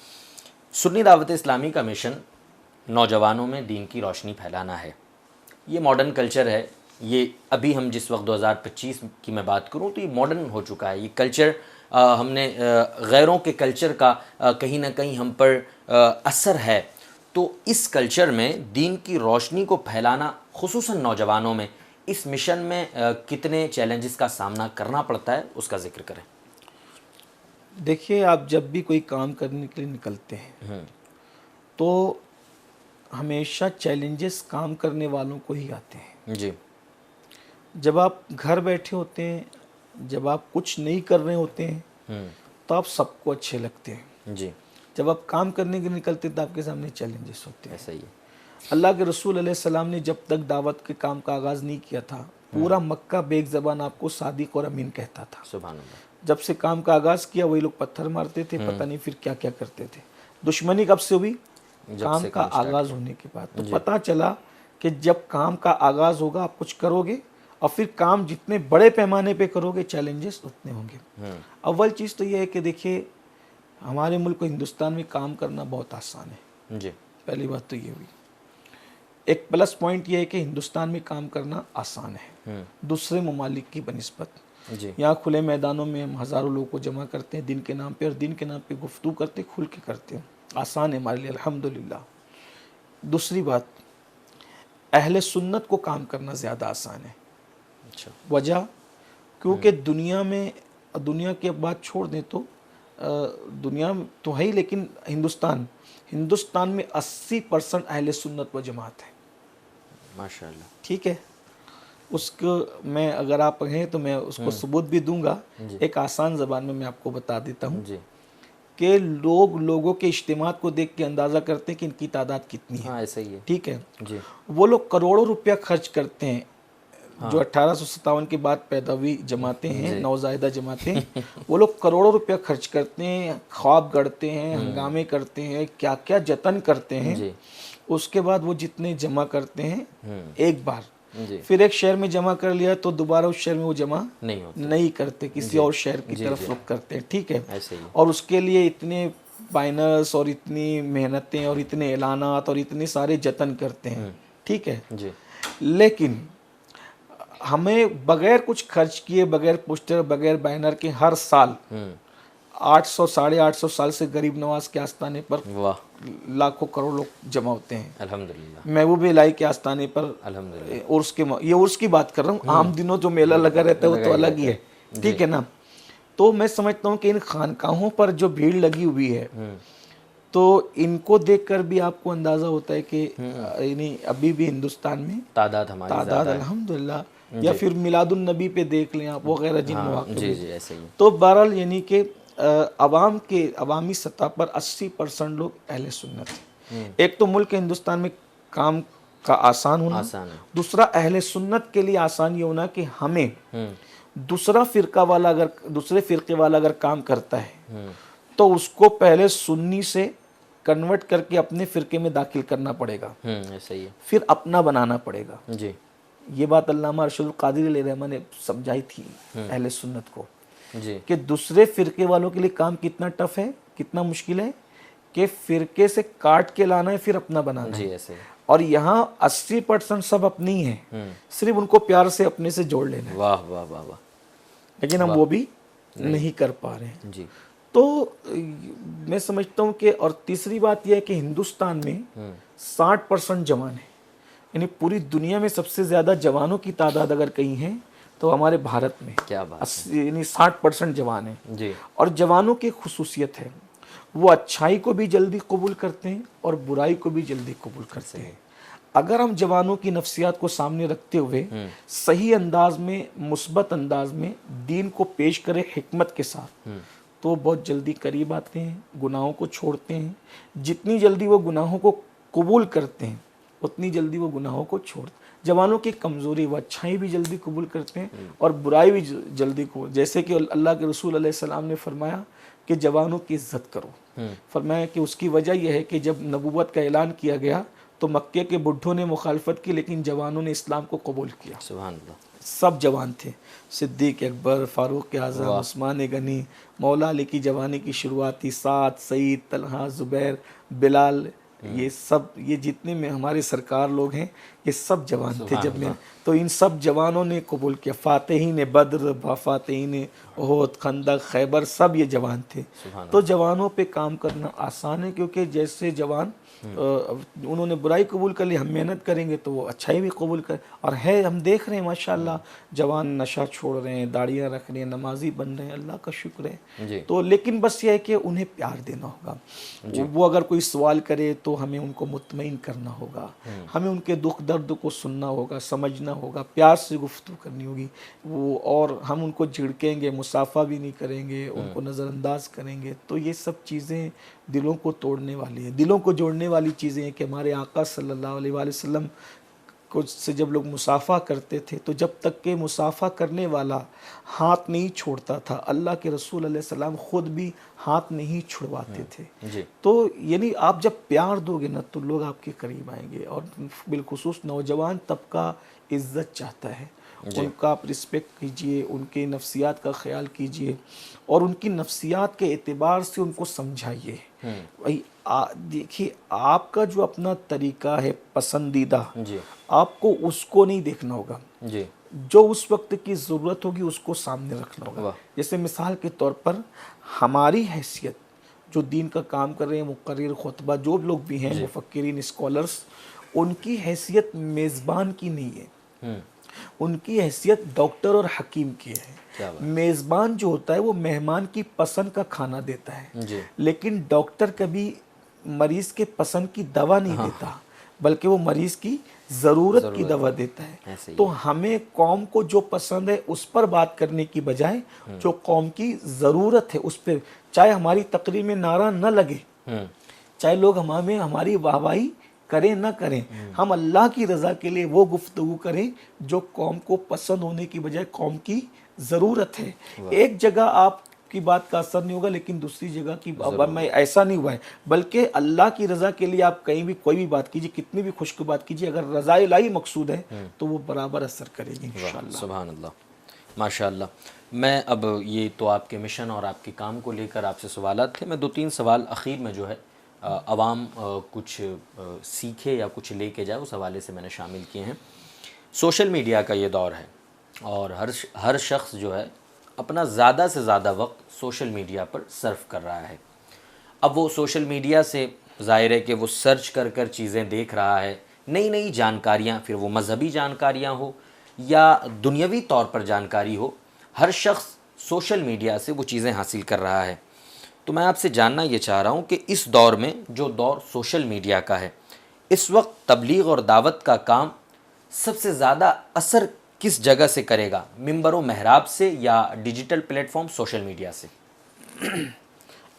Speaker 2: सुन्नी दावत इस्लामी का मिशन नौजवानों में दीन की रोशनी फैलाना है। ये मॉडर्न कल्चर है। ये अभी हम जिस वक्त 2025 की मैं बात करूँ तो ये मॉडर्न हो चुका है। ये कल्चर हमने गैरों के कल्चर का कहीं ना कहीं हम पर असर है। तो इस कल्चर में दीन की रोशनी को फैलाना, खुसूसन नौजवानों में, इस मिशन में कितने चैलेंजेस का सामना करना पड़ता है, उसका जिक्र करें।
Speaker 1: देखिए, आप जब भी कोई काम करने के लिए निकलते हैं तो हमेशा चैलेंजेस काम करने वालों को ही आते हैं
Speaker 2: जी।
Speaker 1: जब आप घर बैठे होते हैं, जब आप कुछ नहीं कर रहे होते हैं तो आप सबको अच्छे लगते हैं
Speaker 2: जी।
Speaker 1: जब आप काम करने के निकलते हैं तो आपके सामने चैलेंजेस होते हैं।
Speaker 2: ऐसा ही है।
Speaker 1: अल्लाह के रसूल अलैहिस्सलाम ने जब तक दावत के काम का आगाज़ नहीं किया था, पूरा मक्का बेग ज़बान आपको सादिक और अमीन कहता था।
Speaker 2: सुभान अल्लाह।
Speaker 1: जब से काम का आगाज़ किया वही लोग पत्थर मारते थे, पता नहीं फिर क्या क्या करते थे। दुश्मनी कब से हुई? काम का आगाज़ होने के बाद। तो पता चला कि जब काम का आगाज़ होगा आप कुछ करोगे, और फिर काम जितने बड़े पैमाने पे करोगे चैलेंजेस उतने होंगे। अव्वल चीज़ तो ये है कि देखिए, हमारे मुल्क को, हिंदुस्तान में काम करना बहुत आसान है
Speaker 2: जी।
Speaker 1: पहली बात तो ये हुई। एक प्लस पॉइंट ये है कि हिंदुस्तान में काम करना आसान है दूसरे ममालिक की बनिस्बत। यहाँ खुले मैदानों में हम हज़ारों लोगों को जमा करते हैं दिन के नाम पे, और दिन के नाम पे गुफ्तगू करते, खुल के करते हैं। आसान है हमारे लिए, अल्हम्दुलिल्लाह। दूसरी बात, अहले सुन्नत को काम करना ज़्यादा आसान है।
Speaker 2: अच्छा।
Speaker 1: वजह, क्योंकि दुनिया की अब बात छोड़ दें तो दुनिया तो है ही, लेकिन हिंदुस्तान में 80% अहले सुन्नत व जमात है।
Speaker 2: माशाअल्लाह।
Speaker 1: ठीक है, उसको मैं, अगर आप कहें तो मैं उसको सबूत भी दूंगा। एक आसान ज़बान में मैं आपको बता देता हूँ कि लोगों के इज्तिमात को देख के अंदाज़ा करते हैं कि इनकी तादाद कितनी है।
Speaker 2: हाँ, ऐसा ही है।
Speaker 1: ठीक है
Speaker 2: जी।
Speaker 1: वो लोग करोड़ों रुपया खर्च करते हैं। जो 1857 के बाद पैदा हुई जमातें हैं, नौज़ायदा जमातें, वो लोग करोड़ों रुपया खर्च करते हैं, ख्वाब गढ़ते हैं, हंगामे करते हैं, क्या क्या जतन करते हैं। उसके बाद वो जितने जमा करते हैं एक बार, फिर एक शहर में जमा कर लिया तो दोबारा उस शहर में वो जमा नहीं करते, किसी और शहर की तरफ रुख करते हैं। ठीक है, और उसके लिए इतने बाइनर्स और इतनी मेहनतें और इतने ऐलानात और इतने सारे जतन करते हैं। ठीक है, लेकिन हमें बगैर कुछ खर्च किए, बगैर पोस्टर, बगैर बैनर के हर साल 800 साढ़े 800 साल से गरीब नवाज के आस्थाने पर लाखों करोड़ लोग जमा होते हैं।
Speaker 2: अल्हम्दुलिल्लाह।
Speaker 1: महबूब इलाही के आस्थाने पर
Speaker 2: अल्हम्दुलिल्लाह।
Speaker 1: उर्स की बात कर रहा हूँ। आम दिनों जो मेला लगा रहता है वो तो अलग ही है। ठीक है ना। तो मैं समझता हूँ कि इन खानकाहों पर जो भीड़ लगी हुई है, तो इनको देखकर भी आपको अंदाजा होता है कि अभी भी हिंदुस्तान में तादाद अल्हम्दुलिल्लाह, या फिर मिलादुन नबी पे देख लें आप, वगैरह जिन मौक़े में।
Speaker 2: ऐसे ही।
Speaker 1: तो बहरहाल यानी कि अवामी सतह पर 80% लोग अहले सुन्नत हैं। एक तो मुल्क हिंदुस्तान में काम का आसान होना, दूसरा अहले सुन्नत के लिए आसान ये होना कि हमें दूसरे फ़िरक़े वाला अगर काम करता है तो उसको पहले सुन्नी से कन्वर्ट करके अपने फ़िरक़े में दाखिल करना पड़ेगा।
Speaker 2: ऐसा ही है।
Speaker 1: फिर अपना बनाना पड़ेगा।
Speaker 2: जी।
Speaker 1: ये बात अल्लामा अरशदुल क़ादिरी अलैहिर्रहमा ने समझाई थी अहले सुन्नत को कि दूसरे फ़िरक़े वालों के लिए काम कितना टफ है, कितना मुश्किल है, कि फ़िरक़े से काट के लाना है फिर अपना बनाना है। और यहाँ 80% सब अपनी ही हैं, सिर्फ उनको प्यार से अपने से जोड़ लेना है,
Speaker 2: वाह वाह वाह वाह।
Speaker 1: लेकिन हम वो भी नहीं कर पा रहे हैं।
Speaker 2: जी
Speaker 1: तो मैं समझता हूँ कि, और तीसरी बात यह है कि हिंदुस्तान में 60% जवान हैं, यानी पूरी दुनिया में सबसे ज़्यादा जवानों की तादाद अगर कहीं है तो हमारे भारत में
Speaker 2: क्या बात
Speaker 1: यानी 60% जवान हैं।
Speaker 2: जी
Speaker 1: और जवानों की खुसूसियत है, वो अच्छाई को भी जल्दी कबूल करते हैं और बुराई को भी जल्दी कबूल करते हैं। अगर हम जवानों की नफ्सियात को सामने रखते हुए सही अंदाज में, मुस्बत अंदाज में दीन को पेश करें हिकमत के साथ, तो बहुत जल्दी करीब आते हैं, गुनाहों को छोड़ते हैं। जितनी जल्दी वो गुनाहों को कबूल करते हैं उतनी जल्दी वो गुनाहों को छोड़ते। जवानों की कमज़ोरी, वो अच्छाई भी जल्दी कबूल करते हैं और बुराई भी जल्दी कबूल। जैसे कि अल्लाह के रसूल अलैहि सलाम ने फरमाया कि जवानों की इज़्ज़त करो। फरमाया कि उसकी वजह यह है कि जब नबूवत का ऐलान किया गया तो मक्के के बुढ़ों ने मुखालफत की, लेकिन जवानों ने इस्लाम को कबूल किया।
Speaker 2: सुभान अल्लाह।
Speaker 1: सब जवान थे, सिद्दीक अकबर, फारूक आज़म, उस्मान गनी, मौला अली की जवानी की शुरुआती साद, सईद, तलहा, ज़ुबैर, बिलाल, ये सब, ये जितने में हमारे सरकार लोग हैं ये सब जवान थे जब में। तो इन सब जवानों ने कबूल किया। फातेहीन बद्र, फातेहीन ओहद, खंदक, खैबर, सब ये जवान थे। तो जवानों पे काम करना आसान है, क्योंकि जैसे जवान उन्होंने बुराई कबूल कर ली, हम मेहनत करेंगे तो वो अच्छाई भी कबूल कर। और है, हम देख रहे हैं माशाल्लाह जवान नशा छोड़ रहे हैं, दाढ़ियाँ रख रहे हैं, नमाजी बन रहे हैं, अल्लाह का शुक्र है। तो लेकिन बस ये है कि उन्हें प्यार देना होगा। वो अगर कोई सवाल करे तो हमें उनको मुतमईन करना होगा, हमें उनके दुख दर्द को सुनना होगा, समझना होगा, प्यार से गुफ्तगू करनी होगी। वो और हम उनको झिड़केंगे, मुसाफा भी नहीं करेंगे, उनको नज़रअंदाज करेंगे, तो ये सब चीज़ें दिलों को तोड़ने वाली है। दिलों को जोड़ने वाली चीज़ें हैं कि हमारे आका सल्लल्लाहु अलैहि वसल्लम को से जब लोग मुसाफा करते थे तो जब तक के मुसाफा करने वाला हाथ नहीं छोड़ता था, अल्लाह के रसूल अलैहि सलाम खुद भी हाथ नहीं छुड़वाते थे। तो यानी आप जब प्यार दोगे ना तो लोग आपके करीब आएंगे। और बिलखुसूस नौजवान तबका इज़्ज़त चाहता है, उनका आप रिस्पेक्ट कीजिए, उनके नफ्सियात का ख्याल कीजिए और उनकी नफ्सियात के एतबार से उनको समझाइए। भाई देखिए, आपका जो अपना तरीका है पसंदीदा, आपको उसको नहीं देखना होगा जी। जो उस वक्त की ज़रूरत होगी उसको सामने रखना होगा। जैसे मिसाल के तौर पर हमारी हैसियत जो दीन का काम कर रहे हैं, मुक़र्रिर, खुतबा, जो लोग भी हैं, मुफक्किरीन, स्कॉलर्स, उनकी हैसियत मेज़बान की नहीं है, उनकी हैसियत डॉक्टर और हकीम की है। मेज़बान जो होता है वो मेहमान की पसंद का खाना देता है, लेकिन डॉक्टर कभी मरीज़ के पसंद की दवा नहीं देता, बल्कि वो मरीज़ की ज़रूरत की दवा देता है। तो हमें कौम को जो पसंद है उस पर बात करने की बजाय जो कौम की ज़रूरत है उस पर, चाहे हमारी तकरीर में नारा न लगे, चाहे लोग हमें हमारी वाहवाही करें ना करें, हम अल्लाह की रज़ा के लिए वो गुफ्तगू करें जो कौम को पसंद होने की बजाय कौम की ज़रूरत है। एक जगह आपकी बात का असर नहीं होगा लेकिन दूसरी जगह की में ऐसा नहीं हुआ है, बल्कि अल्लाह की रज़ा के लिए आप कहीं भी कोई भी बात कीजिए, कितनी भी खुश्क बात कीजिए, अगर रज़ा इलाही मकसूद है तो वो बराबर असर करेगी इंशाअल्लाह।
Speaker 2: सुभान अल्लाह, माशाअल्लाह। मैं अब ये तो आपके मिशन और आपके काम को लेकर आपसे सवालात थे, मैं 2-3 सवाल अखीर में जो है अवाम कुछ सीखे या कुछ लेके जाए उस हवाले से मैंने शामिल किए हैं। सोशल मीडिया का ये दौर है और हर शख्स जो है अपना ज़्यादा से ज़्यादा वक्त सोशल मीडिया पर सर्फ कर रहा है। अब वो सोशल मीडिया से ज़ाहिर है कि वो सर्च कर कर चीज़ें देख रहा है, नई नई जानकारियाँ, फिर वो मजहबी जानकारियाँ हो या दुनियावी तौर पर जानकारी हो, हर शख्स सोशल मीडिया से वो चीज़ें हासिल कर रहा है। तो मैं आपसे जानना ये चाह रहा हूँ कि इस दौर में, जो दौर सोशल मीडिया का है, इस वक्त तबलीग और दावत का काम सबसे ज़्यादा असर किस जगह से करेगा, मिंबर व महराब से या डिजिटल प्लेटफॉर्म सोशल मीडिया से?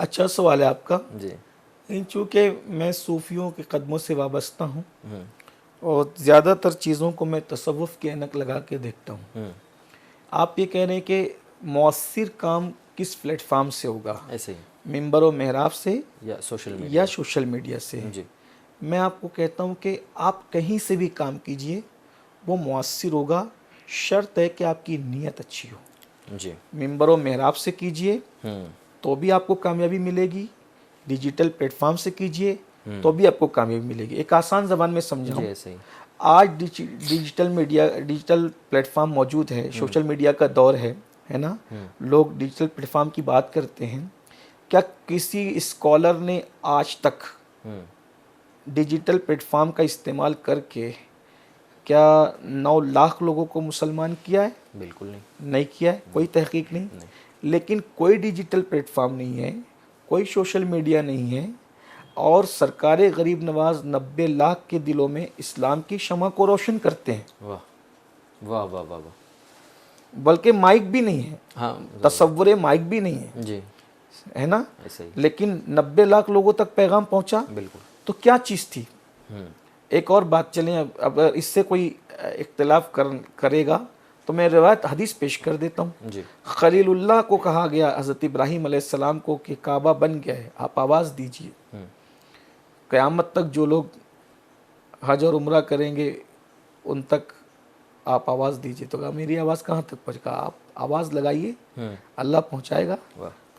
Speaker 1: अच्छा सवाल है आपका
Speaker 2: जी।
Speaker 1: चूँकि मैं सूफियों के कदमों से वाबस्ता हूँ और ज़्यादातर चीज़ों को मैं तसव्वुफ़ की ऐनक लगा के देखता हूँ। आप ये कह रहे हैं कि मौसर काम किस प्लेटफॉर्म से होगा,
Speaker 2: ऐसे ही
Speaker 1: मिंबर व महराब से
Speaker 2: या सोशल मीडिया
Speaker 1: से जी। मैं आपको कहता हूँ कि आप कहीं से भी काम कीजिए वो मौसर होगा, शर्त है कि आपकी नीयत अच्छी हो
Speaker 2: जी।
Speaker 1: मिंबर व महराब से कीजिए तो भी आपको कामयाबी मिलेगी, डिजिटल प्लेटफॉर्म से कीजिए तो भी आपको कामयाबी मिलेगी। एक आसान ज़बान में समझाऊँ,
Speaker 2: जी ऐसे ही।
Speaker 1: आज डिजिटल मीडिया, डिजिटल प्लेटफॉर्म मौजूद है, सोशल मीडिया का दौर है ना, लोग डिजिटल प्लेटफॉर्म की बात करते हैं। क्या किसी स्कॉलर ने आज तक डिजिटल प्लेटफॉर्म का इस्तेमाल करके क्या 9 लाख लोगों को मुसलमान किया है?
Speaker 2: बिल्कुल नहीं।
Speaker 1: नहीं किया है, कोई तहकीक नहीं। लेकिन कोई डिजिटल प्लेटफॉर्म नहीं है, कोई सोशल मीडिया नहीं है, और सरकार गरीब नवाज 90 लाख के दिलों में इस्लाम की शमा को रोशन करते हैं।
Speaker 2: वाह वाह वाह वाह वाह।
Speaker 1: बल्कि माइक भी नहीं है,
Speaker 2: हाँ
Speaker 1: तसव्वुर माइक भी नहीं है,
Speaker 2: जी
Speaker 1: है ना,
Speaker 2: ऐसे ही।
Speaker 1: लेकिन 90 लाख लोगों तक पैगाम पहुंचा।
Speaker 2: बिल्कुल।
Speaker 1: तो क्या चीज़ थी? एक और बात चलें, अब इससे कोई इख्तिलाफ करेगा तो मैं रिवायत हदीस पेश कर देता हूँ।
Speaker 2: जी।
Speaker 1: खलीलुल्लाह को कहा गया हज़रत इब्राहीम अलैहिस्सलाम को कि काबा बन गया है, आप आवाज़ दीजिए। क़यामत तक जो लोग हज और उम्रा करेंगे उन तक आप आवाज़ दीजिए। तो कहा मेरी आवाज़ कहाँ तक पहुँचेगा? आप आवाज़ लगाइए, अल्लाह पहुँचाएगा।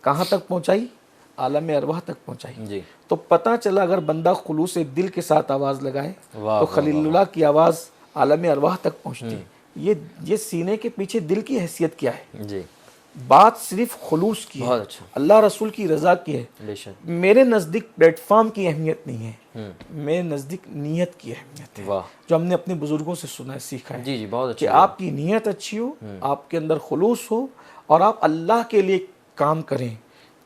Speaker 1: कहाँ तक पहुँचाई? आलम अरवाह तक पहुँचाई।
Speaker 2: जी।
Speaker 1: तो पता चला अगर बंदा खुलूस दिल के साथ आवाज़ लगाए
Speaker 2: वाह,
Speaker 1: तो
Speaker 2: वाह,
Speaker 1: खलीलुल्लाह की आवाज़ आलम अरवाह तक पहुँचती। ये सीने के पीछे दिल की हैसियत क्या है?
Speaker 2: जी।
Speaker 1: बात सिर्फ खुलूस की है,
Speaker 2: बहुत अच्छा।
Speaker 1: अल्लाह रसूल की रज़ा की है।
Speaker 2: बेशक।
Speaker 1: मेरे नज़दीक प्लेटफॉर्म की अहमियत नहीं है, मेरे नज़दीक नीयत की अहमियत है।
Speaker 2: वाह।
Speaker 1: जो हमने अपने बुजुर्गों से सुना है, सीखा है।
Speaker 2: जी जी, बहुत
Speaker 1: कि
Speaker 2: अच्छा।
Speaker 1: आपकी नीयत अच्छी हो, आपके अंदर खुलूस हो और आप अल्लाह के लिए काम करें,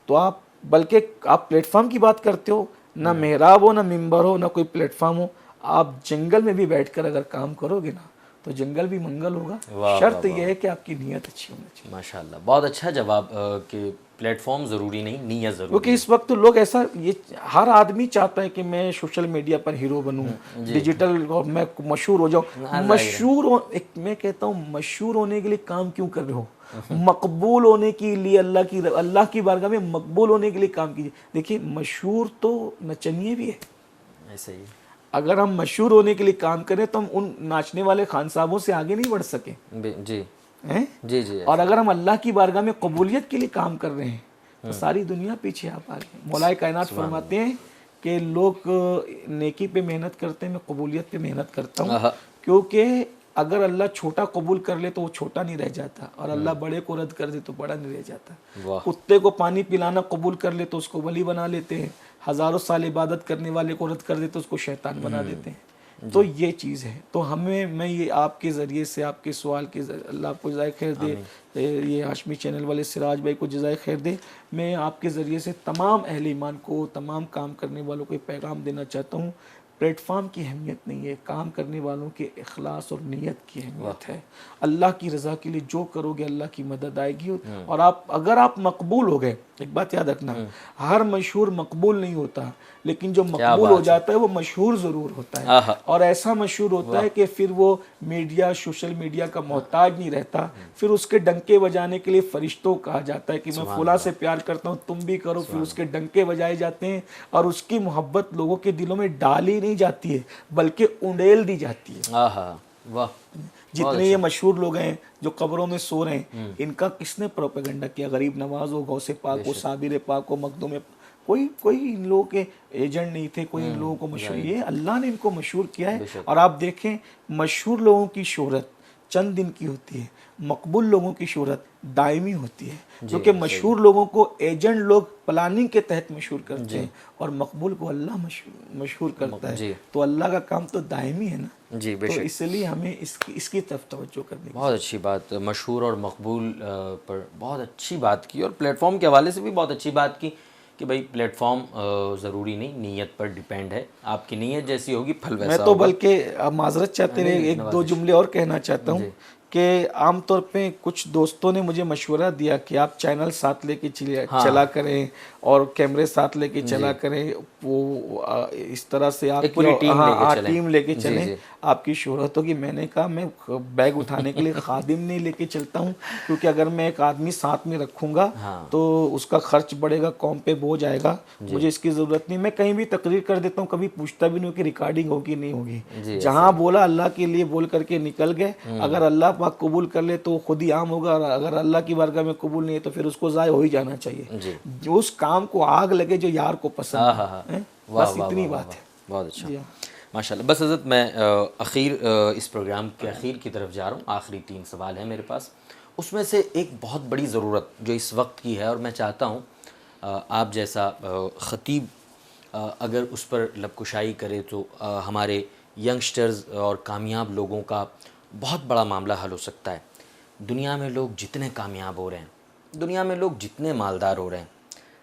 Speaker 1: तो आप, बल्कि आप प्लेटफॉर्म की बात करते हो, ना मेहराब हो, ना मिंबर हो, ना कोई प्लेटफॉर्म हो, आप जंगल में भी बैठकर अगर काम करोगे ना तो जंगल भी मंगल होगा। शर्त यह है कि आपकी नीयत अच्छी होनी चाहिए।
Speaker 2: माशाल्लाह, बहुत अच्छा जवाब कि प्लेटफॉर्म ज़रूरी नहीं, नीयत ज़रूरी।
Speaker 1: क्योंकि इस वक्त लोग ऐसा, ये हर आदमी चाहता है कि मैं सोशल मीडिया पर हीरो बनूं, डिजिटल, और मैं मशहूर हो जाऊं। मशहूर हो, मैं कहता हूं मशहूर होने के लिए काम क्यों कर रहे हो? मकबूल होने के लिए अल्लाह की बारगाह में मकबूल होने के लिए काम कीजिए। देखिए मशहूर तो नचनिए भी है,
Speaker 2: ऐसे ही।
Speaker 1: अगर हम मशहूर होने के लिए काम करें तो हम उन नाचने वाले खान साहबों से आगे नहीं बढ़ सके
Speaker 2: जी
Speaker 1: हैं।
Speaker 2: जी जी।
Speaker 1: और अगर हम अल्लाह की बारगाह में कबूलियत के लिए काम कर रहे हैं तो सारी दुनिया पीछे आप आ गए। मौलाए कायनात फरमाते हैं कि लोग नेकी पे मेहनत करते हैं, मैं कबूलियत पे मेहनत करता हूँ। क्योंकि अगर अल्लाह छोटा कबूल कर ले तो वो छोटा नहीं रह जाता, और अल्लाह बड़े को रद्द कर दे तो बड़ा नहीं रह जाता। कुत्ते को पानी पिलाना कबूल कर ले तो उसको वली बना लेते हैं, हज़ारों साल इबादत करने वाले को रद्द कर दे तो उसको शैतान बना देते हैं। तो ये चीज़ है। तो हमें, मैं ये आपके ज़रिए से, आपके सवाल के अल्लाह आपको जज़ाए खैर दे, ये हाशमी चैनल वाले सिराज भाई को जज़ाए खैर दे, मैं आपके ज़रिए से तमाम अहले ईमान को, तमाम काम करने वालों को पैगाम देना चाहता हूँ। प्लेटफॉर्म की अहमियत नहीं है, काम करने वालों के इखलास और नीयत की अहमियत है। अल्लाह की रज़ा के लिए जो करोगे अल्लाह की मदद आएगी। और आप, अगर आप मकबूल हो गए, एक बात याद रखना, हर मशहूर मकबूल नहीं होता, लेकिन जो मकबूल हो जाता है वो मशहूर ज़रूर होता है। और ऐसा मशहूर होता है कि फिर वो मीडिया, सोशल मीडिया का मोहताज नहीं रहता। फिर उसके डंके बजाने के लिए फरिश्तों कहा जाता है कि मैं फुला से प्यार करता हूँ, तुम भी करो। फिर उसके डंके बजाए जाते हैं और उसकी मोहब्बत लोगों के दिलों में डाली नहीं जाती है, बल्कि उंडेल दी जाती है।
Speaker 2: वाह।
Speaker 1: जितने ये मशहूर लोग हैं जो कब्रों में सो रहे हैं, इनका किसने प्रोपेगेंडा किया? गरीब नवाज हो, गौसे पाक हो, साबिर पाक हो, मखदूम, कोई इन लोगों के एजेंट नहीं थे, कोई इन लोगों को मशहूर, ये अल्लाह ने इनको मशहूर किया है। और आप देखें, मशहूर लोगों की शोहरत चंद दिन की होती है, मकबूल लोगों की शोहरत दायमी होती है। क्योंकि मशहूर लोगों को एजेंट लोग प्लानिंग के तहत मशहूर करते हैं, और मकबूल को अल्लाह मशहूर करता है। तो अल्लाह का काम तो दायमी है ना जी। तो इसलिए हमें इसकी तरफ तवज्जो करनी।
Speaker 2: बहुत अच्छी बात, मशहूर और मकबूल पर बहुत अच्छी बात की, और प्लेटफॉर्म के हवाले से भी बहुत अच्छी बात की कि भाई प्लेटफॉर्म ज़रूरी नहीं, नीयत पर डिपेंड है। आपकी नीयत जैसी होगी फल वैसा
Speaker 1: मैं तो बल्कि माजरत चाहते हुए एक दो जुमले और कहना चाहता हूँ कि आमतौर पे कुछ दोस्तों ने मुझे मशवरा दिया कि आप चैनल साथ लेके चला करें और कैमरे साथ लेके चला करें, वो इस तरह से आप पूरी टीम लेके चलें, आपकी शोहरत होगी। मैंने कहा मैं बैग उठाने के लिए खादिम नहीं लेके चलता हूँ, क्योंकि अगर मैं एक आदमी साथ में रखूँगा तो उसका खर्च बढ़ेगा, कौम पे बोझ आएगा, मुझे इसकी ज़रूरत नहीं। मैं कहीं भी तकरीर कर देता हूँ, कभी पूछता भी नहीं कि रिकॉर्डिंग होगी नहीं होगी। जहाँ बोला अल्लाह के लिए बोल करके निकल गए, अगर अल्लाह पाक कबूल कर ले तो खुद ही आम होगा, और अगर अल्लाह की बारगाह में कबूल नहीं है तो फिर उसको ज़ाय हो ही जाना चाहिए।
Speaker 2: जी।
Speaker 1: जो उस काम को आग लगे जो यार को पसंद
Speaker 2: हाँ हाँ हाँ,
Speaker 1: है,
Speaker 2: वाह
Speaker 1: बस
Speaker 2: वाह
Speaker 1: इतनी
Speaker 2: वाह,
Speaker 1: बात
Speaker 2: वाह,
Speaker 1: है।
Speaker 2: बहुत अच्छा,
Speaker 1: जी हाँ।
Speaker 2: माशाल्लाह। बस हज़रत मैं इस प्रोग्राम के अखीर की तरफ जा रहा हूँ। आखिरी 3 सवाल हैं मेरे पास। उसमें से एक बहुत बड़ी ज़रूरत जो इस वक्त की है, और मैं चाहता हूँ आप जैसा ख़तीब अगर उस पर लबकुशाई करे तो हमारे यंगस्टर्स और कामयाब लोगों का बहुत बड़ा मामला हल हो सकता है। दुनिया में लोग जितने कामयाब हो रहे हैं, दुनिया में लोग जितने मालदार हो रहे हैं,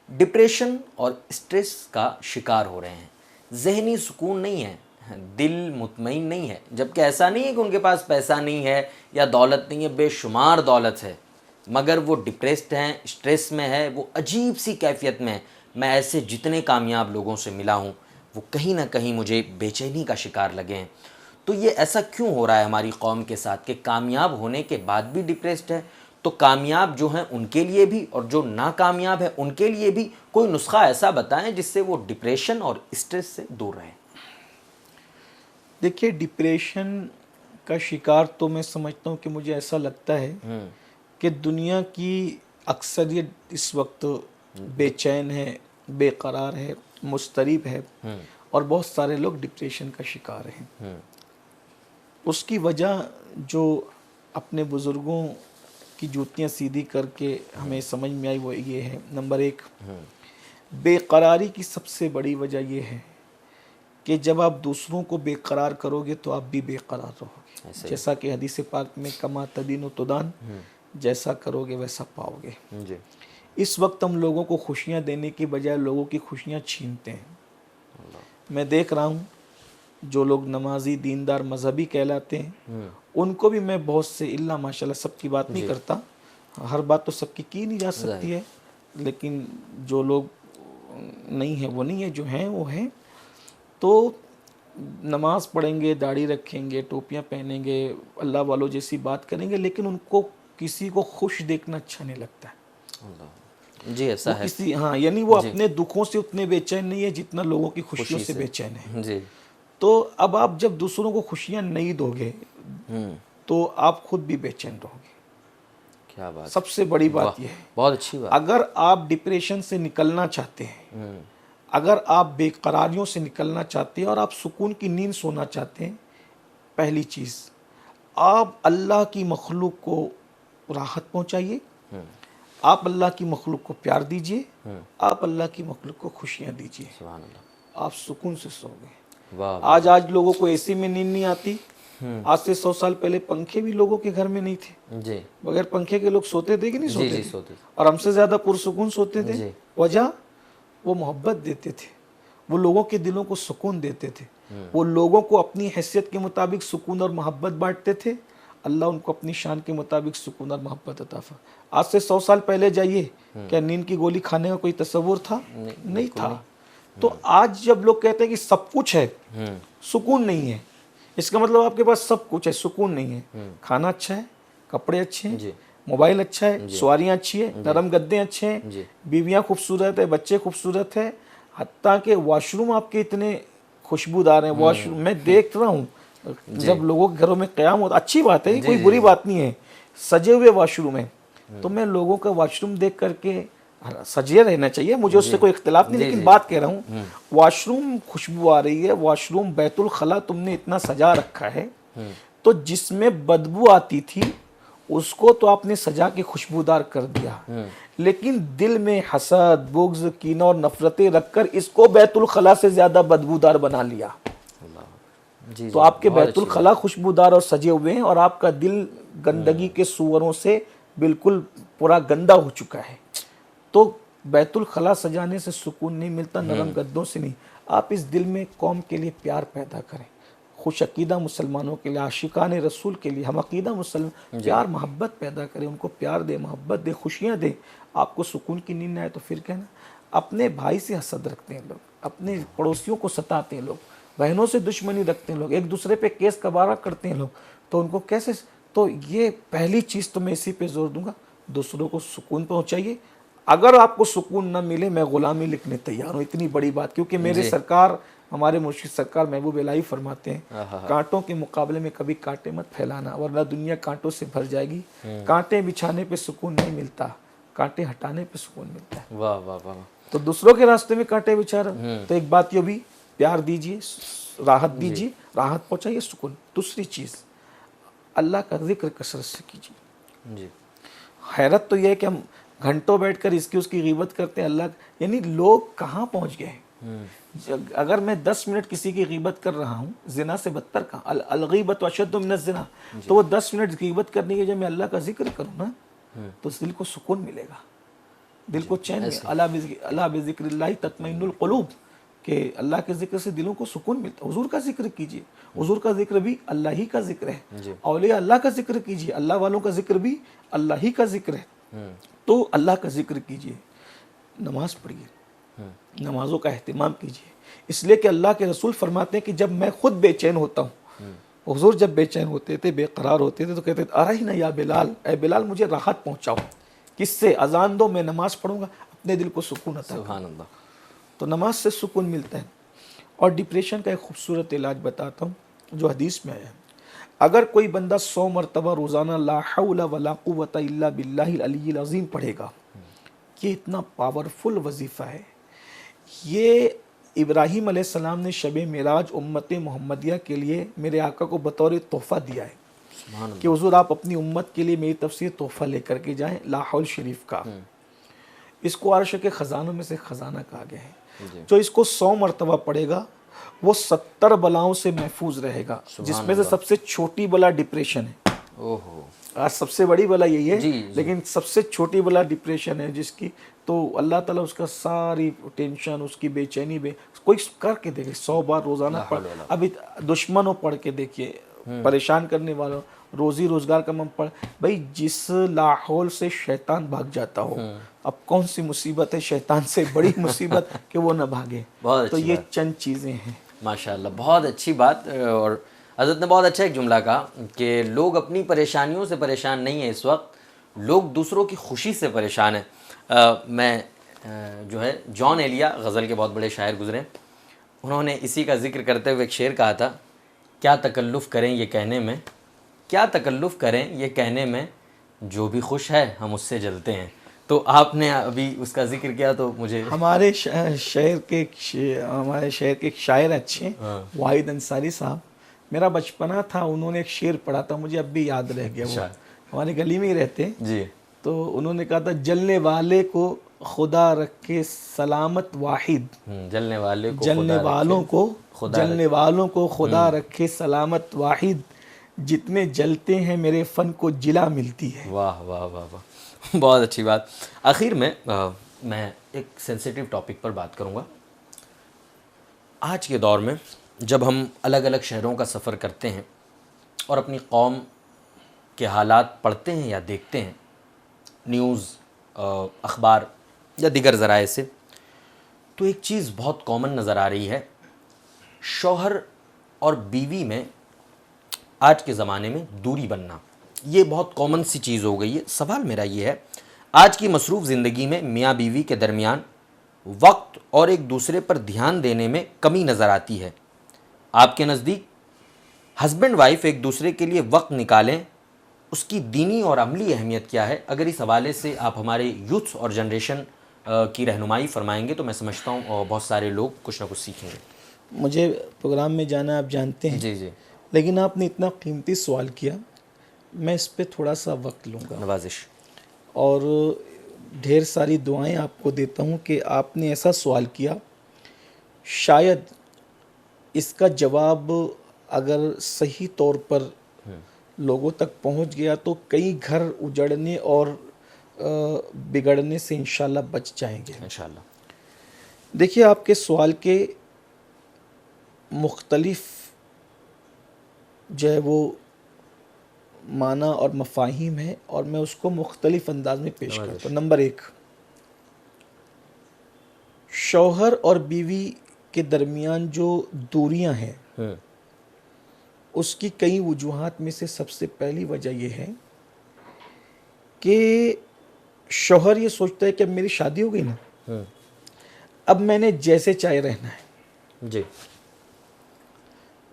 Speaker 2: डिप्रेशन और स्ट्रेस का शिकार हो रहे हैं। ज़हनी सुकून नहीं है, दिल मुतमईन नहीं है। जबकि ऐसा नहीं है कि उनके पास पैसा नहीं है या दौलत नहीं है, बेशुमार दौलत है, मगर वो डिप्रेस्ड हैं, स्ट्रेस में है, वो अजीब सी कैफियत में है। मैं ऐसे जितने कामयाब लोगों से मिला हूँ वो कहीं ना कहीं मुझे बेचैनी का शिकार लगे हैं। तो ये ऐसा क्यों हो रहा है हमारी कौम के साथ कि कामयाब होने के बाद भी डिप्रेस्ड है? तो कामयाब जो हैं उनके लिए भी और जो नाकामयाब है उनके लिए भी कोई नुस्खा ऐसा बताएं जिससे वो डिप्रेशन और स्ट्रेस से दूर रहें।
Speaker 1: देखिए, डिप्रेशन का शिकार तो मैं समझता हूँ कि मुझे ऐसा लगता है कि दुनिया की अक्सरियत इस वक्त बेचैन है, बेकरार है, मुस्तरिब है, और बहुत सारे लोग डिप्रेशन का शिकार हैं। उसकी वजह जो अपने बुज़ुर्गों की जूतियाँ सीधी करके हमें समझ में आई वो ये है। नंबर 1, बेकरारी की सबसे बड़ी वजह ये है कि जब आप दूसरों को बेकरार करोगे तो आप भी बेकरार रहोगे। जैसा कि हदीस पाक में कमा तदीन तुदान, जैसा करोगे वैसा पाओगे।
Speaker 2: जी।
Speaker 1: इस वक्त हम लोगों को खुशियाँ देने की बजाय लोगों की खुशियाँ छीनते हैं। मैं देख रहा हूँ जो लोग नमाजी, दीनदार, मजहबी कहलाते हैं उनको भी मैं बहुत से, इल्ला माशाल्लाह सबकी बात नहीं करता, हर बात तो सबकी की नहीं जा सकती है, लेकिन जो लोग नहीं है वो नहीं है, जो हैं वो हैं। तो नमाज पढ़ेंगे, दाढ़ी रखेंगे, टोपियाँ पहनेंगे, अल्लाह वालों जैसी बात करेंगे, लेकिन उनको किसी को खुश देखना अच्छा नहीं लगता है।
Speaker 2: जी, ऐसा है।
Speaker 1: किसी, हाँ, यानी वो अपने दुखों से उतने बेचैन नहीं है जितना लोगों की खुशियों से बेचैन है।
Speaker 2: जी।
Speaker 1: तो अब आप जब दूसरों को खुशियाँ नहीं दोगे तो आप खुद भी बेचैन रहोगे।
Speaker 2: क्या बात,
Speaker 1: सबसे बड़ी बात यह है।
Speaker 2: बहुत अच्छी बात।
Speaker 1: अगर आप डिप्रेशन से निकलना चाहते हैं, अगर आप बेकरारियों से निकलना चाहते हैं और आप सुकून की नींद सोना चाहते हैं, पहली चीज़ आप अल्लाह की मखलूक को राहत पहुंचाइए, आप अल्लाह की मखलूक को प्यार दीजिए, आप अल्लाह की मखलूक को खुशियाँ दीजिए,
Speaker 2: सुभान अल्लाह।
Speaker 1: आप सुकून से सोओगे।
Speaker 2: वाह।
Speaker 1: आज लोगों को एसी में नींद नहीं आती। आज से 100 साल पहले पंखे भी लोगों के घर में नहीं थे।
Speaker 2: जी।
Speaker 1: बगैर पंखे के लोग सोते थे कि नहीं सोते
Speaker 2: जी,
Speaker 1: थे?
Speaker 2: सोते थे।
Speaker 1: और हमसे ज़्यादा पुरसुकून सोते थे।
Speaker 2: जी।
Speaker 1: वजह, वो मोहब्बत देते थे, वो लोगों के दिलों को सुकून देते थे, वो लोगों को अपनी हैसियत के मुताबिक सुकून और मोहब्बत बांटते थे। अल्लाह उनको अपनी शान के मुताबिक सुकून और मोहब्बत अता फरमा। आज से 100 साल पहले जाइए, क्या नींद की गोली खाने का कोई तसव्वुर था? नहीं था। तो आज जब लोग कहते हैं कि सब कुछ है, सुकून नहीं है, इसका मतलब आपके पास सब कुछ है, सुकून नहीं है। खाना अच्छा है, कपड़े अच्छे हैं, मोबाइल अच्छा है, सवारियाँ अच्छी है, नरम गद्दे अच्छे हैं, बीवियाँ खूबसूरत है, बच्चे खूबसूरत है, हत्ता के वॉशरूम आपके इतने खुशबूदार हैं। वॉशरूम मैं देख रहा हूँ जब लोगों के घरों में क़याम होता, अच्छी बात है, कोई बुरी बात नहीं है, सजे हुए वॉशरूम है, तो मैं लोगों का वॉशरूम देख करके, सजे रहना चाहिए, मुझे उससे कोई इख्तिलाफ नहीं, लेकिन बात कह रहा हूँ, वॉशरूम खुशबू आ रही है, वॉशरूम बैतुल खला तुमने इतना सजा रखा है, तो जिसमें बदबू आती थी उसको तो आपने सजा के खुशबूदार कर दिया, लेकिन दिल में हसद, बुग़्ज़, कीना और नफरतें रखकर इसको बैतुल खला से ज़्यादा बदबूदार बना लिया।
Speaker 2: जी,
Speaker 1: तो आपके बैतुल खला खुशबूदार और सजे हुए हैं और आपका दिल गंदगी के सूअरों से बिल्कुल पूरा गंदा हो चुका है। तो बैतुल खला सजाने से सुकून नहीं मिलता, नरम गद्दों से नहीं। आप इस दिल में कौम के लिए प्यार पैदा करें, खुश अकीदा मुसलमानों के लिए, आशिकान रसूल के लिए, हम अकीदा मुसलमान, प्यार मोहब्बत पैदा करें, उनको प्यार दे, मोहब्बत दे, खुशियाँ दे। आपको सुकून की नींद आए तो फिर कहना। अपने भाई से हसद रखते हैं लोग, अपने पड़ोसियों को सताते हैं लोग, बहनों से दुश्मनी रखते हैं लोग, एक दूसरे पे केस कबारा करते हैं लोग, तो उनको कैसे? तो ये पहली चीज़ तो मैं इसी पे जोर दूंगा, दूसरों को सुकून पहुंचाइए। अगर आपको सुकून ना मिले, मैं गुलामी लिखने तैयार हूँ, इतनी बड़ी बात, क्योंकि मेरे सरकार हमारे मुर्शिद सरकार महबूब इलाही फरमाते हैं,
Speaker 2: आहा।
Speaker 1: कांटों के मुकाबले में कभी कांटे मत फैलाना, वरना दुनिया कांटों से भर जाएगी। कांटे बिछाने पे सुकून नहीं मिलता, कांटे हटाने पे सुकून मिलता है।
Speaker 2: वाह वाह वाह।
Speaker 1: तो दूसरों के रास्ते में कांटे बिछा रहे तो एक बात ये भी, प्यार दीजिए, राहत दीजिए, राहत पहुंचाइए, सुकून। दूसरी चीज़, अल्लाह का जिक्र कसरत से कीजिए।
Speaker 2: जी।
Speaker 1: हैरत तो यह है कि हम घंटों बैठकर इसकी उसकी ग़ीबत करते हैं, अल्लाह, यानी लोग कहाँ पहुँच गए हैं। अगर मैं 10 मिनट किसी की ग़ीबत कर रहा हूँ, ज़िना से बदतर कहाँ, अलग़ीबत अशद्दु मिनज़ ज़िना, तो वो 10 मिनट ग़ीबत करने के जब मैं अल्लाह का जिक्र करूँ ना, तो दिल को सुकून मिलेगा, दिल को चैन मिलेगा। अला बिज़िक्रिल्लाहि तत्मइन्नुल क़ुलूब, कि अल्लाह के जिक्र से दिलों को सुकून मिलता है। हुजूर का जिक्र कीजिए, हुजूर का जिक्र भी अल्लाह ही का जिक्र है। औलिया अल्लाह का जिक्र कीजिए, अल्लाह वालों का जिक्र भी अल्लाह ही का जिक्र है। तो अल्लाह का जिक्र कीजिए, नमाज पढ़िए, नमाजों का एहतिमाम कीजिए, इसलिए कि अल्लाह के रसूल फरमाते हैं कि जब मैं खुद बेचैन होता हूँ, हुजूर जब बेचैन होते थे, बेकरार होते थे, तो कहते थे अरे ना या बिलाल, ए बिलाल मुझे राहत पहुँचाओ, किससे? अजान दो, मैं नमाज पढ़ूंगा, अपने दिल को सुकून आता है।
Speaker 2: सुभान अल्लाह।
Speaker 1: तो नमाज से सुकून मिलता है। और डिप्रेशन का एक खूबसूरत इलाज बताता हूँ जो हदीस में आया है। अगर कोई बंदा 100 मरतबा रोज़ाना ला हौला वला कुव्वता इल्ला बिल्लाहिल अलिय्यिल अज़ीम पढ़ेगा, ये इतना पावरफुल वजीफ़ा है। ये इब्राहीम अलैहिस्सलाम ने शब मेराज उम्मत मोहम्मदिया के लिए मेरे आका को बतौर तोहफ़ा दिया है कि हुजूर आप अपनी उम्मत के लिए मेरी तफसीर तोहफ़ा लेकर के जाएँ, ला हौल शरीफ का। इसको अर्श के ख़जानों में से ख़जाना कहा गया है। जो इसको 100 मरतबा पढ़ेगा वो 70 बलाओं से महफूज रहेगा, जिसमें से सबसे छोटी बला डिप्रेशन है।
Speaker 2: ओहो।
Speaker 1: आज सबसे बड़ी बला यही है,
Speaker 2: जी।
Speaker 1: लेकिन सबसे छोटी बला डिप्रेशन है, जिसकी तो अल्लाह ताला उसका सारी टेंशन, उसकी बेचैनी कोई करके देखे 100 बार रोज़ाना पढ़। अभी दुश्मनों पढ़ के देखिए, परेशान करने वालों, रोज़ी रोज़गार का मन पढ़, भाई जिस लाहौल से शैतान भाग जाता हो, अब कौन सी मुसीबत है शैतान से बड़ी मुसीबत कि वो न भागे। तो ये चंद चीज़ें हैं।
Speaker 2: माशाल्लाह, बहुत अच्छी बात। और हज़रत ने बहुत अच्छा एक जुमला कहा कि लोग अपनी परेशानियों से परेशान नहीं है, इस वक्त लोग दूसरों की खुशी से परेशान हैं। मैं जो है जॉन एलिया गज़ल के बहुत बड़े शायर गुज़रे, उन्होंने इसी का जिक्र करते हुए एक शेर कहा था, क्या तकल्लुफ़ करें ये कहने में, क्या तकल्लुफ़ करें ये कहने में, जो भी खुश है हम उससे जलते हैं। तो आपने अभी उसका जिक्र किया तो मुझे
Speaker 1: हमारे शहर के एक शायर अच्छे वाहिद अंसारी साहब, मेरा बचपना था, उन्होंने एक शेर पढ़ा था, मुझे अब भी याद रह गया। वो हमारे गली में ही रहते
Speaker 2: जी।
Speaker 1: तो उन्होंने कहा था, जलने वाले को खुदा रखे सलामत वाहिद,
Speaker 2: जलने वालों
Speaker 1: को खुदा रखे सलामत वाहिद, जितने जलते हैं मेरे फ़न को जिला मिलती है।
Speaker 2: वाह वाह वाह वाह, बहुत अच्छी बात। आखिर में मैं एक सेंसिटिव टॉपिक पर बात करूँगा। आज के दौर में जब हम अलग अलग शहरों का सफ़र करते हैं और अपनी कौम के हालात पढ़ते हैं या देखते हैं, न्यूज़, अखबार या दीगर ज़राए से, तो एक चीज़ बहुत कॉमन नज़र आ रही है। शौहर और बीवी में आज के ज़माने में दूरी बनना, ये बहुत कॉमन सी चीज़ हो गई है। सवाल मेरा ये है, आज की मसरूफ़ ज़िंदगी में मियाँ बीवी के दरमियान वक्त और एक दूसरे पर ध्यान देने में कमी नज़र आती है। आपके नज़दीक हस्बैंड वाइफ एक दूसरे के लिए वक्त निकालें, उसकी दीनी और अमली अहमियत क्या है? अगर इस हवाले से आप हमारे यूथ और जनरेशन की रहनुमाई फरमाएंगे तो मैं समझता हूँ और बहुत सारे लोग कुछ ना कुछ सीखेंगे।
Speaker 1: मुझे प्रोग्राम में जाना आप जानते हैं,
Speaker 2: जी जी,
Speaker 1: लेकिन आपने इतना कीमती सवाल किया, मैं इस पे थोड़ा सा वक्त लूँगा।
Speaker 2: नवाजिश।
Speaker 1: और ढेर सारी दुआएं आपको देता हूँ कि आपने ऐसा सवाल किया। शायद इसका जवाब अगर सही तौर पर लोगों तक पहुँच गया तो कई घर उजड़ने और बिगड़ने से इंशाल्लाह बच जाएंगे।
Speaker 2: इंशाल्लाह।
Speaker 1: देखिए, आपके सवाल के मुख्तलिफ जो है वो माना और मफाहिम है और मैं उसको मुख्तलिफ अंदाज में पेश करता हूँ। नंबर 1, शौहर और बीवी के दरमियान जो दूरियां हैं उसकी कई वजूहात में से सबसे पहली वजह यह है कि शौहर ये सोचता है कि अब मेरी शादी हो गई ना, अब मैंने जैसे चाहे रहना है
Speaker 2: जी,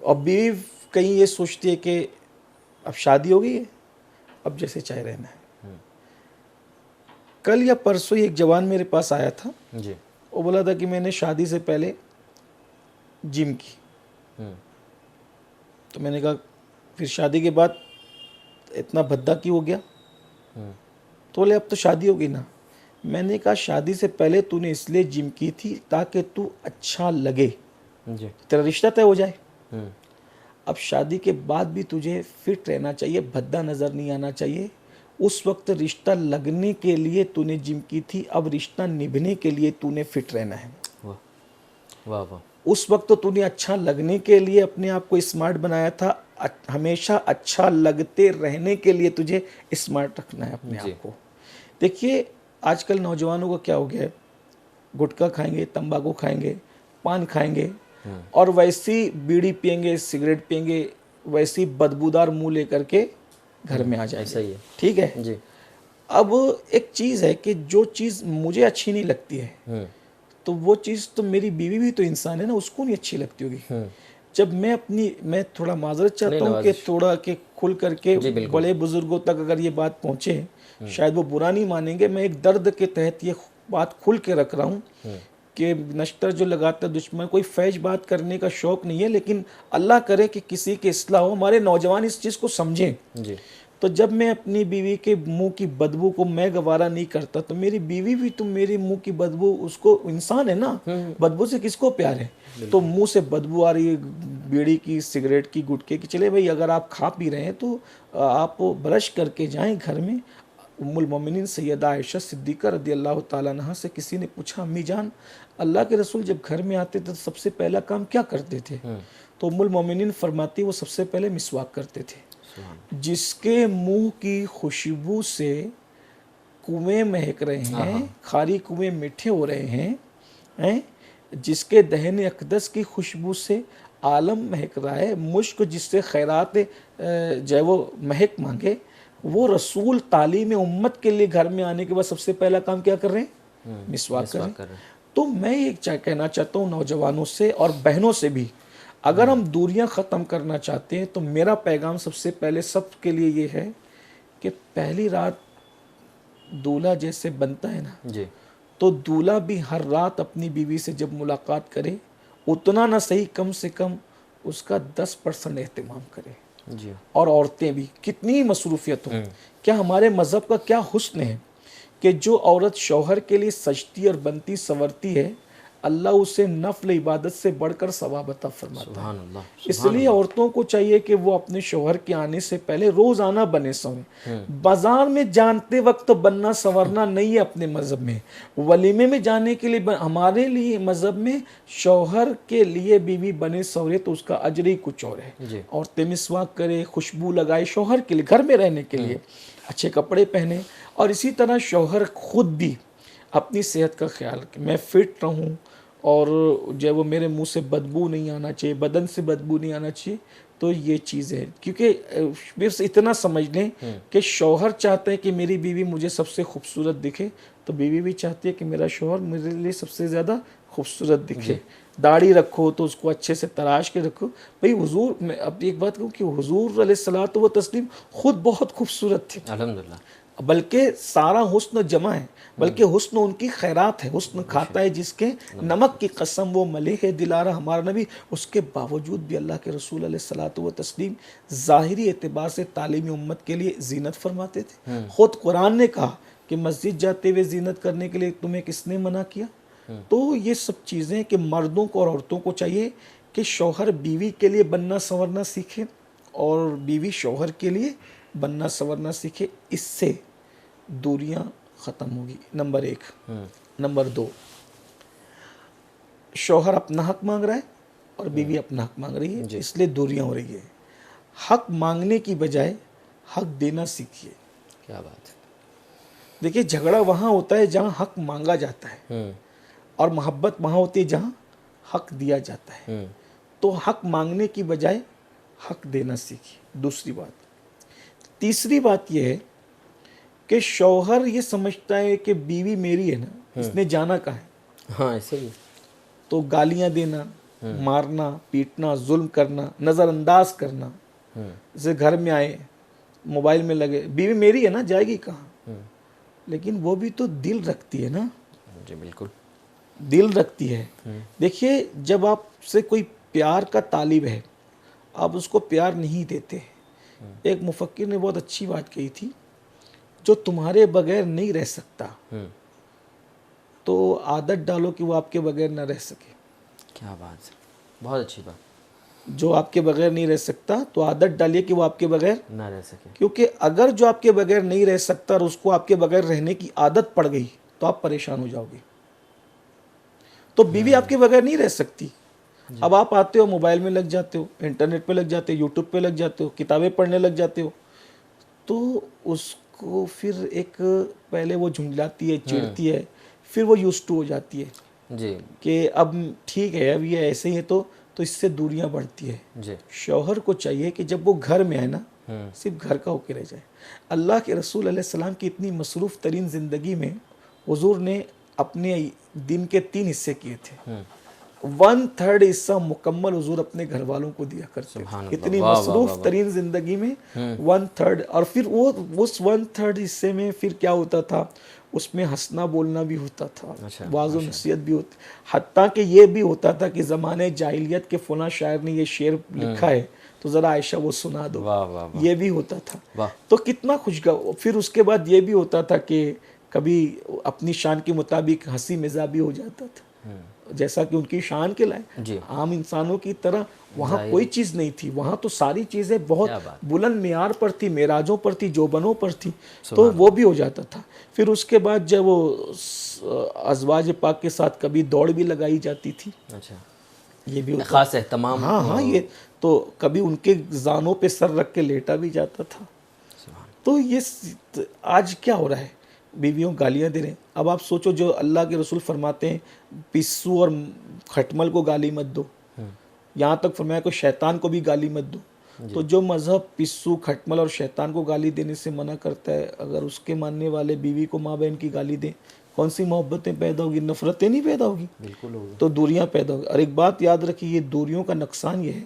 Speaker 1: और बीवी कहीं ये सोचती है कि अब शादी हो गई है, अब जैसे चाहे रहना है। कल या परसों ही एक जवान मेरे पास आया था,
Speaker 2: जी।
Speaker 1: वो बोला था कि मैंने शादी से पहले जिम की। तो मैंने कहा फिर शादी के बाद इतना भद्दा क्यों हो गया? तो बोले अब तो शादी होगी ना। मैंने कहा शादी से पहले तूने इसलिए जिम की थी ताकि तू अच्छा लगे,
Speaker 2: जी।
Speaker 1: तेरा रिश्ता तय हो जाए। अब शादी के बाद भी तुझे फिट रहना चाहिए, भद्दा नज़र नहीं आना चाहिए। उस वक्त रिश्ता लगने के लिए तूने जिम की थी, अब रिश्ता निभने के लिए तूने फिट रहना है।
Speaker 2: वाह वाह वाह।
Speaker 1: उस वक्त तो तूने अच्छा लगने के लिए अपने आप को स्मार्ट बनाया था, हमेशा अच्छा लगते रहने के लिए तुझे स्मार्ट रखना है अपने आप को। देखिए आजकल नौजवानों को क्या हो गया है, गुटखा खाएंगे, तंबाकू खाएंगे, पान खाएंगे और वैसी बीड़ी पियेंगे, सिगरेट पियेंगे, वैसी बदबूदार मुंह लेकर के घर में आ जाएंगे।
Speaker 2: ऐसा ही है।
Speaker 1: ठीक है
Speaker 2: जी।
Speaker 1: अब एक चीज़ है कि जो चीज़ मुझे अच्छी नहीं लगती है तो वो चीज़ तो मेरी बीवी भी तो इंसान है ना, उसको नहीं अच्छी लगती होगी। जब मैं थोड़ा माजरत चाहता हूँ कि थोड़ा कि खुल करके बड़े बुजुर्गों तक अगर ये बात पहुँचे, शायद वो बुरा नहीं मानेंगे। मैं एक दर्द के तहत ये बात खुल के रख रहा हूँ कि नश्तर जो लगाता है दुश्मन, कोई फैज बात करने का शौक़ नहीं है, लेकिन अल्लाह करे कि किसी के इस्लाह हो, हमारे नौजवान इस चीज़ को समझें। जी। तो जब मैं अपनी बीवी के मुंह की बदबू को मैं गवारा नहीं करता तो मेरी बीवी भी तो मेरी मुंह की बदबू, उसको इंसान है ना, बदबू से किसको प्यार है? तो मुंह से बदबू आ रही है बीड़ी की, सिगरेट की, गुटखे की, चले भाई अगर आप खा पी रहे हैं तो आप ब्रश करके जाएं घर में। उम्मुल मोमिनीन सैयदा आयशा सिद्दीक़ा रज़ियल्लाहु ताला अन्हा से किसी ने पूछा, अम्मी जान अल्लाह के रसूल जब घर में आते थे तो सबसे पहला काम क्या करते थे? तो उम्मुल मोमिनीन फरमाती वो सबसे पहले मिसवाक करते थे। जिसके मुंह की खुशबू से कुएं महक रहे हैं, खारी कुएं मीठे हो रहे हैं, जिसके दहन अक़दस की खुशबू से आलम महक रहा है, मुश्क जिससे खैरात जो वो महक मांगे, वो रसूल तालीम उम्मत के लिए घर में आने के बाद सबसे पहला काम क्या कर रहे हैं? मिसवाक कर रहे हैं। तो मैं ये कहना चाहता हूँ नौजवानों से और बहनों से भी, अगर हम दूरियां ख़त्म करना चाहते हैं तो मेरा पैगाम सबसे पहले सबके लिए ये है कि पहली रात दूल्हा जैसे बनता है ना जी, तो दूल्हा भी हर रात अपनी बीवी से जब मुलाकात करे उतना ना सही कम से कम उसका 10% एहतमाम करे जी। और औरतें भी कितनी ही मसरूफियत हो, क्या हमारे मज़हब का क्या हुस्न है कि जो औरत शौहर के लिए सजती और बनती संवरती है, अल्लाह उसे नफल इबादत से बढ़कर सवाब अता फरमाता है। इसलिए औरतों को चाहिए कि वो अपने शौहर के आने से पहले रोज़ाना बने संवरें। बाजार में जानते वक्त बनना संवरना नहीं है अपने मज़हब में। वलीमे में जाने के लिए हमारे लिए मज़हब में शौहर के लिए बीवी बने संवरे तो उसका अजर ही कुछ और है। औरतें मिसवाक करे, खुशबू लगाए, शौहर के लिए, घर में रहने के लिए अच्छे कपड़े पहने, और इसी तरह शौहर खुद भी अपनी सेहत का ख्याल रखे, मैं फिट रहूं और जो वो मेरे मुंह से बदबू नहीं आना चाहिए, बदन से बदबू नहीं आना चाहिए। तो ये चीज़ है, क्योंकि बस इतना समझ लें कि शौहर चाहते हैं कि मेरी बीवी मुझे सबसे खूबसूरत दिखे, तो बीवी भी चाहती है कि मेरा शौहर मेरे लिए सबसे ज़्यादा खूबसूरत दिखे। दाढ़ी रखो तो उसको अच्छे से तराश के रखो। भाई हुजूर, मैं अब एक बात कहूँ कि हुजूर अलैहिस्सलातु व तस्लीम खुद बहुत खूबसूरत थे अल्हम्दुलिल्लाह, बल्कि सारा हुस्न जमा है, बल्कि हुस्न उनकी खैरात है। हुस्न खाता है जिसके नमक की कसम वो मले है दिलारा हमारा नबी। उसके बावजूद भी अल्लाह के रसूल अलैहिस्सलातु व तस्लीम ज़ाहिरी एतबार से तालीमी उम्मत के लिए जीनत फरमाते थे। ख़ुद कुरान ने कहा कि मस्जिद जाते हुए जीनत करने के लिए तुम्हें किसने मना किया? तो ये सब चीज़ें कि मर्दों को और औरतों को चाहिए कि शौहर बीवी के लिए बनना संवरना सीखे और बीवी शौहर के लिए बनना संवरना सीखे। इससे दूरियां ख़त्म होगी, नंबर 1। नंबर 2, शौहर अपना हक मांग रहा है और बीवी अपना हक मांग रही है, इसलिए दूरियां हो रही है। हक मांगने की बजाय हक देना सीखिए।
Speaker 2: क्या बात है।
Speaker 1: देखिए, झगड़ा वहाँ होता है जहाँ हक मांगा जाता है और मोहब्बत वहाँ होती है जहाँ हक दिया जाता है। तो हक मांगने की बजाय हक देना सीखिए। दूसरी बात। तीसरी बात यह है कि शौहर ये समझता है कि बीवी मेरी है ना, इसने जाना कहाँ है।
Speaker 2: हाँ, ऐसे भी।
Speaker 1: तो गालियाँ देना, मारना, पीटना, जुल्म करना, नज़रअंदाज करना। जैसे घर में आए, मोबाइल में लगे, बीवी मेरी है ना, जाएगी कहाँ? लेकिन वो भी तो दिल रखती है ना।
Speaker 2: जी बिल्कुल,
Speaker 1: दिल रखती है। देखिए, जब आपसे कोई प्यार का तालिब है, आप उसको प्यार नहीं देते। एक मुफक्किर ने बहुत अच्छी बात कही थी, जो तुम्हारे बगैर नहीं रह सकता तो आदत डालो कि वो आपके बगैर ना रह सके।
Speaker 2: क्या बात है, बहुत अच्छी बात।
Speaker 1: जो आपके बगैर नहीं रह सकता तो आदत डालिए कि वो आपके बगैर
Speaker 2: ना रह सके,
Speaker 1: क्योंकि अगर जो आपके बगैर नहीं रह सकता और उसको आपके बगैर रहने की आदत पड़ गई तो आप परेशान हो जाओगे। तो बीवी आपके बगैर नहीं रह सकती। अब आप आते हो, मोबाइल में लग जाते हो, इंटरनेट पे लग जाते हो, यूट्यूब पे लग जाते हो, किताबें पढ़ने लग जाते हो, तो उसको फिर एक पहले वो झुंझलाती है, चिढ़ती है, फिर वो यूज्ड टू हो जाती है
Speaker 2: जी
Speaker 1: कि अब ठीक है, अब ये ऐसे ही है, तो इससे दूरियां बढ़ती है।
Speaker 2: जी,
Speaker 1: शौहर को चाहिए कि जब वो घर में आए ना, सिर्फ घर का होके रह जाए। अल्लाह के रसूल अलैहि सलाम की इतनी मसरूफ़ तरीन ज़िंदगी में हुजूर ने अपने दिन के 3 हिस्से किए थे। 1/3 हिस्सा मुकम्मल हुजूर अपने घर वालों को दिया करते थे। इतनी मसरूफ़ तरीन ज़िंदगी में 1/3, और फिर वो उस 1/3 हिस्से में फिर क्या होता था, उसमें हंसना बोलना भी होता था, वाज़ और नसीहत भी होती, हत्ता कि ये भी होता था कि ज़माने जाहिलियत के फलां शायर ने ये शेर लिखा है तो ज़रा आयशा वो सुना दो।
Speaker 2: वाह वाह वाह,
Speaker 1: ये भी होता था।
Speaker 2: वाह।
Speaker 1: तो कितना खुशगवार। फिर उसके बाद ये भी होता था कि कभी अपनी शान के मुताबिक हंसी मज़ाक भी हो जाता था, जैसा कि उनकी शान के लाए। आम इंसानों की तरह वहाँ कोई चीज़ नहीं थी, वहाँ तो सारी चीज़ें बहुत बुलंद मेयार पर थी, मेराजों पर थी, जोबनों पर थी, तो वो भी हो जाता था। फिर उसके बाद जब वो अज़वाज पाक के साथ कभी दौड़ भी लगाई जाती थी,
Speaker 2: अच्छा,
Speaker 1: ये भी होता
Speaker 2: खास एहतमाम।
Speaker 1: हाँ, ये तो कभी उनके जानों पे सर रख के लेटा भी जाता था। तो ये आज क्या हो रहा है, बीवियों गालियां दे रहे हैं। अब आप सोचो, जो अल्लाह के रसूल फरमाते हैं पिस्सू और खटमल को गाली मत दो, यहाँ तक फरमाया को शैतान को भी गाली मत दो। तो जो मज़हब पिस्सू, खटमल और शैतान को गाली देने से मना करता है, अगर उसके मानने वाले बीवी को माँ बहन की गाली दें, कौन सी मोहब्बतें पैदा होगी? नफ़रतें नहीं पैदा होगी,
Speaker 2: बिल्कुल होगी।
Speaker 1: तो दूरियां पैदा होगी। और एक बात याद रखिए, ये दूरियों का नुकसान ये है,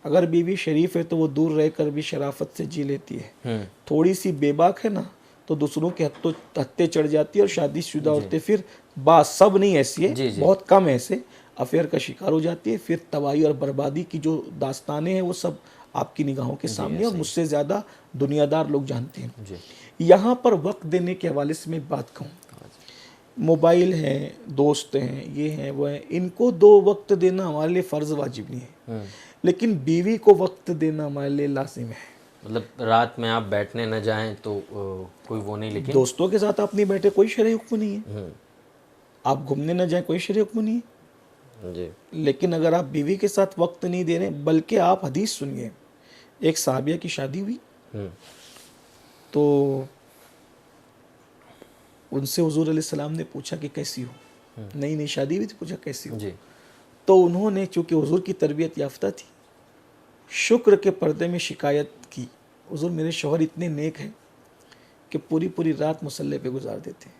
Speaker 1: अगर बीवी शरीफ है तो वो दूर रहकर भी शराफत से जी लेती है। थोड़ी सी बेबाक है ना तो दूसरों के हत्ते चढ़ जाती है, और शादीशुदा औरतें फिर सब नहीं ऐसी है, बहुत कम ऐसे अफेयर का शिकार हो जाती है। फिर तबाही और बर्बादी की जो दास्तानें हैं वो सब आपकी निगाहों के सामने, और मुझसे ज़्यादा दुनियादार लोग जानते हैं। यहाँ पर वक्त देने के हवाले से मैं बात कहूँ, मोबाइल हैं, दोस्त हैं, ये हैं, वो हैं, इनको 2 वक्त देना हमारे लिए फ़र्ज़ वाजिब नहीं है, लेकिन बीवी को वक्त देना हमारे लिए लाजिम है।
Speaker 2: मतलब रात में आप बैठने न जाएं तो कोई वो नहीं, लेकिन
Speaker 1: दोस्तों के साथ आप नहीं बैठे, कोई शरई हुक्म नहीं है। आप घूमने न जाएं, कोई शरई हुक्म नहीं है
Speaker 2: जी।
Speaker 1: लेकिन अगर आप बीवी के साथ वक्त नहीं दे रहे, बल्कि आप हदीस सुनिए, एक साहबिया की शादी हुई तो उनसे हुजूर अलैहिस्सलाम ने पूछा कि कैसी हो, नई नई शादी हुई थी, पूछा कैसी हो
Speaker 2: जी।
Speaker 1: तो उन्होंने, चूँकि हुजूर की तरबियत याफ्ता थी, शुक्र के पर्दे में शिकायत की, हुजूर मेरे शौहर इतने नेक हैं कि पूरी पूरी रात मुसल्ले पे गुजार देते हैं।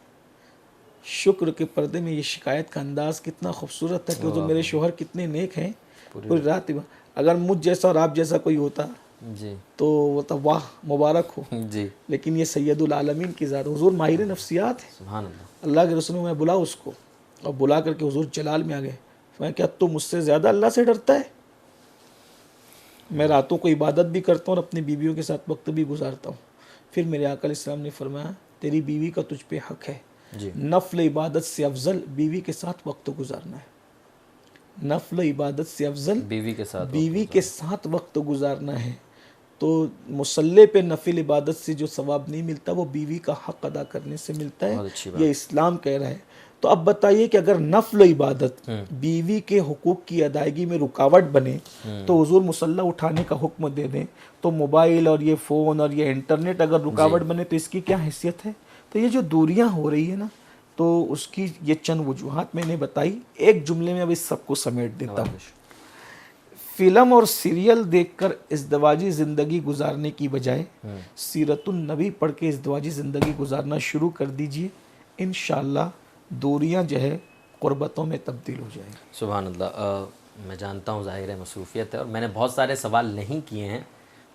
Speaker 1: शुक्र के पर्दे में ये शिकायत का अंदाज कितना खूबसूरत था कि हुजूर मेरे शौहर कितने नेक हैं, पूरी रात। अगर मुझ जैसा और आप जैसा कोई होता
Speaker 2: जी
Speaker 1: तो वो तो वाह, मुबारक हो।
Speaker 2: जी।
Speaker 1: लेकिन ये सैयदुल आलमीन की ज़ात, हुजूर माहिर नफ्सियात है।
Speaker 2: सुभान अल्लाह।
Speaker 1: अल्लाह के रसूल में बुला उसको, और बुला करके हुजूर जलाल में आ गए। मैं, क्या तू मुझसे ज़्यादा अल्लाह से डरता है? मैं रातों को इबादत भी करता हूँ और अपनी बीवियों के साथ वक्त भी गुजारता हूँ। फिर मेरे आका अलैहिस्सलाम ने फरमाया, तेरी बीवी का तुझ पे हक है, नफल इबादत से अफजल बीवी के साथ वक्त गुजारना है। नफल इबादत से अफजल बीवी के साथ वक्त गुजारना है। तो मुसल्ले पे नफिल इबादत से जो सवाब नहीं मिलता, वो बीवी का हक अदा करने से मिलता है, ये इस्लाम कह रहा है। तो अब बताइए कि अगर नफल इबादत बीवी के हुकूक की अदायगी में रुकावट बने तो हुजूर मुसल्ला उठाने का हुक्म दे दें, तो मोबाइल और ये फ़ोन और ये इंटरनेट अगर रुकावट बने तो इसकी क्या हैसियत है? तो ये जो दूरियां हो रही है ना, तो उसकी ये चंद वजूहात मैंने बताई। एक जुमले में अब इस सबको समेट देता हूँ। फिल्म और सीरियल देखकर इज़्दिवाजी ज़िंदगी गुजारने की बजाय सीरतुन नबी पढ़ के इज़्दिवाजी ज़िंदगी गुजारना शुरू कर दीजिए। इंशाअल्लाह दूरियां जो है क़ुर्बतों में तब्दील हो जाएंगी।
Speaker 2: सुभान अल्लाह। मैं जानता हूँ, ज़ाहिर है मसरूफ़ियत है और मैंने बहुत सारे सवाल नहीं किए हैं।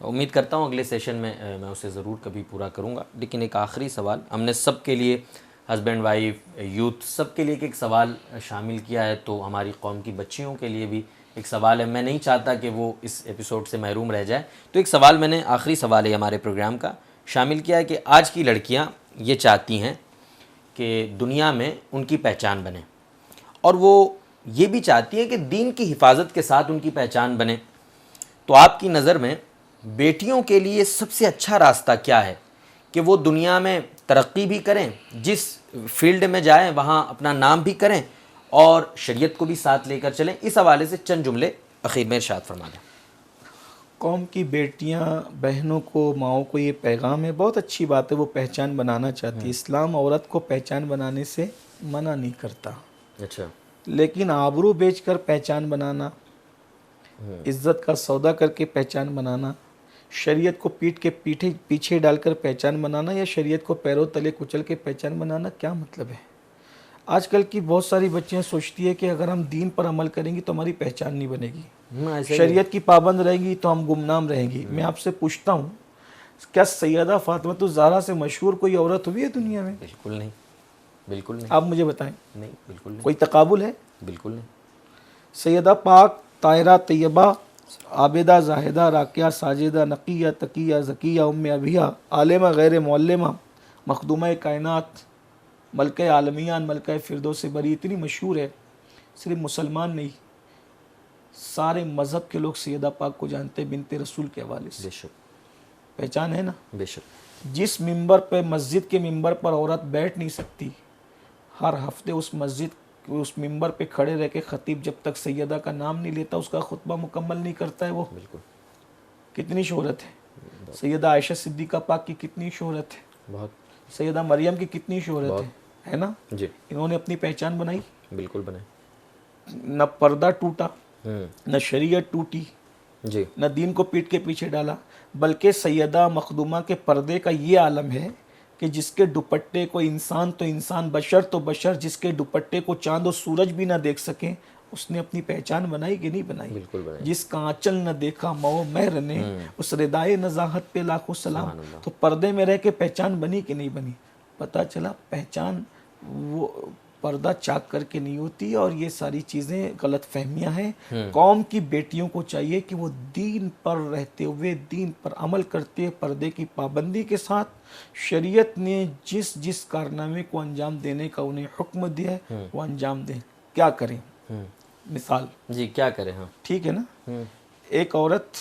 Speaker 2: उम्मीद करता हूँ अगले सेशन में मैं उसे ज़रूर कभी पूरा करूँगा। लेकिन एक आखिरी सवाल हमने सब के लिए, हस्बैंड वाइफ, यूथ, सब के लिए एक सवाल शामिल किया है, तो हमारी कौम की बच्चियों के लिए भी एक सवाल है। मैं नहीं चाहता कि वो इस एपिसोड से महरूम रह जाए, तो एक सवाल मैंने, आखिरी सवाल है हमारे प्रोग्राम का, शामिल किया है कि आज की लड़कियाँ ये चाहती हैं कि दुनिया में उनकी पहचान बने, और वो ये भी चाहती हैं कि दीन की हिफाजत के साथ उनकी पहचान बने। तो आपकी नज़र में बेटियों के लिए सबसे अच्छा रास्ता क्या है कि वो दुनिया में तरक्की भी करें, जिस फील्ड में जाएं वहाँ अपना नाम भी करें और शरीयत को भी साथ लेकर चलें? इस हवाले से चंद जुमले आखिर में इरशाद फरमा दें।
Speaker 1: कौम की बेटियां, बहनों को, माओं को ये पैगाम है, बहुत अच्छी बात है, वो पहचान बनाना चाहती है। इस्लाम औरत को पहचान बनाने से मना नहीं करता,
Speaker 2: अच्छा,
Speaker 1: लेकिन आबरू बेचकर पहचान बनाना, इज्जत का सौदा करके पहचान बनाना, शरीयत को पीठ के पीछे डालकर पहचान बनाना, या शरीयत को पैरों तले कुचल के पहचान बनाना, क्या मतलब है? आजकल की बहुत सारी बच्चियां सोचती है कि अगर हम दीन पर अमल करेंगी तो हमारी पहचान नहीं बनेगी, शरीयत की पाबंद रहेंगी तो हम गुमनाम रहेंगी। मैं आपसे पूछता हूँ, क्या सैयदा फातिमा ज़हरा से मशहूर कोई औरत हुई है दुनिया में?
Speaker 2: बिल्कुल नहीं, बिल्कुल नहीं।
Speaker 1: आप मुझे बताएं,
Speaker 2: नहीं, बिल्कुल नहीं।
Speaker 1: कोई तकाबुल है?
Speaker 2: बिल्कुल नहीं।
Speaker 1: सैयदा पाक, ताहिरा, तैयबा, आबिदा, जाहिदा, राकिया, साजिदा, नकिया, तकिया, ज़किया, उम्मे अबिया, आलिमा, गैर मुअल्लिमा, मखदूमा कायनात, मलके आलमियान, मलके फिरदौस बरी, इतनी मशहूर है, सिर्फ मुसलमान नहीं, सारे मज़हब के लोग सैयदा पाक को जानते हैं बिनते रसूल के हवाले से।
Speaker 2: बेशक,
Speaker 1: पहचान है ना?
Speaker 2: बेशक।
Speaker 1: जिस मिंबर पे, मस्जिद के मिंबर पर औरत बैठ नहीं सकती, हर हफ्ते उस मस्जिद, उस मिंबर पे खड़े रह के खतीब जब तक सैयदा का नाम नहीं लेता, उसका खुतबा मुकम्मल नहीं करता है वो।
Speaker 2: बिल्कुल।
Speaker 1: कितनी शोहरत है। सैयदा आयशा सिद्दीक़ा पाक की कितनी शोहरत है,
Speaker 2: बहुत।
Speaker 1: सैयदा मरियम की कितनी शोहरत है ना?
Speaker 2: जी,
Speaker 1: इन्होंने अपनी पहचान बनाई,
Speaker 2: बिल्कुल बनाए।
Speaker 1: न पर्दा टूटा, न शरीयत टूटी,
Speaker 2: जी,
Speaker 1: न दीन को पीठ के पीछे डाला, बल्कि सैयदा मखदूमा के पर्दे का ये आलम है कि जिसके दुपट्टे को इंसान तो इंसान, बशर तो बशर, जिसके दुपट्टे को चांद और सूरज भी ना देख सके, उसने अपनी पहचान बनाई कि नहीं बनाई?
Speaker 2: बिल्कुल बनाए।
Speaker 1: जिसका आंचल न देखा मौ महर ने, उस रिदाए नज़ाहत पे लाखों सलाम। तो पर्दे में रह के पहचान बनी कि नहीं बनी? पता चला पहचान वो पर्दा चाक करके नहीं होती, और ये सारी चीज़ें गलत फहमियाँ हैं। कौम की बेटियों को चाहिए कि वो दीन पर रहते हुए, दीन पर अमल करते हुए, पर्दे की पाबंदी के साथ, शरीयत ने जिस जिस कारनामे को अंजाम देने का उन्हें हुक्म दिया है वो अंजाम दें। क्या करें? मिसाल
Speaker 2: जी, क्या करें? हाँ,
Speaker 1: ठीक है ना? एक औरत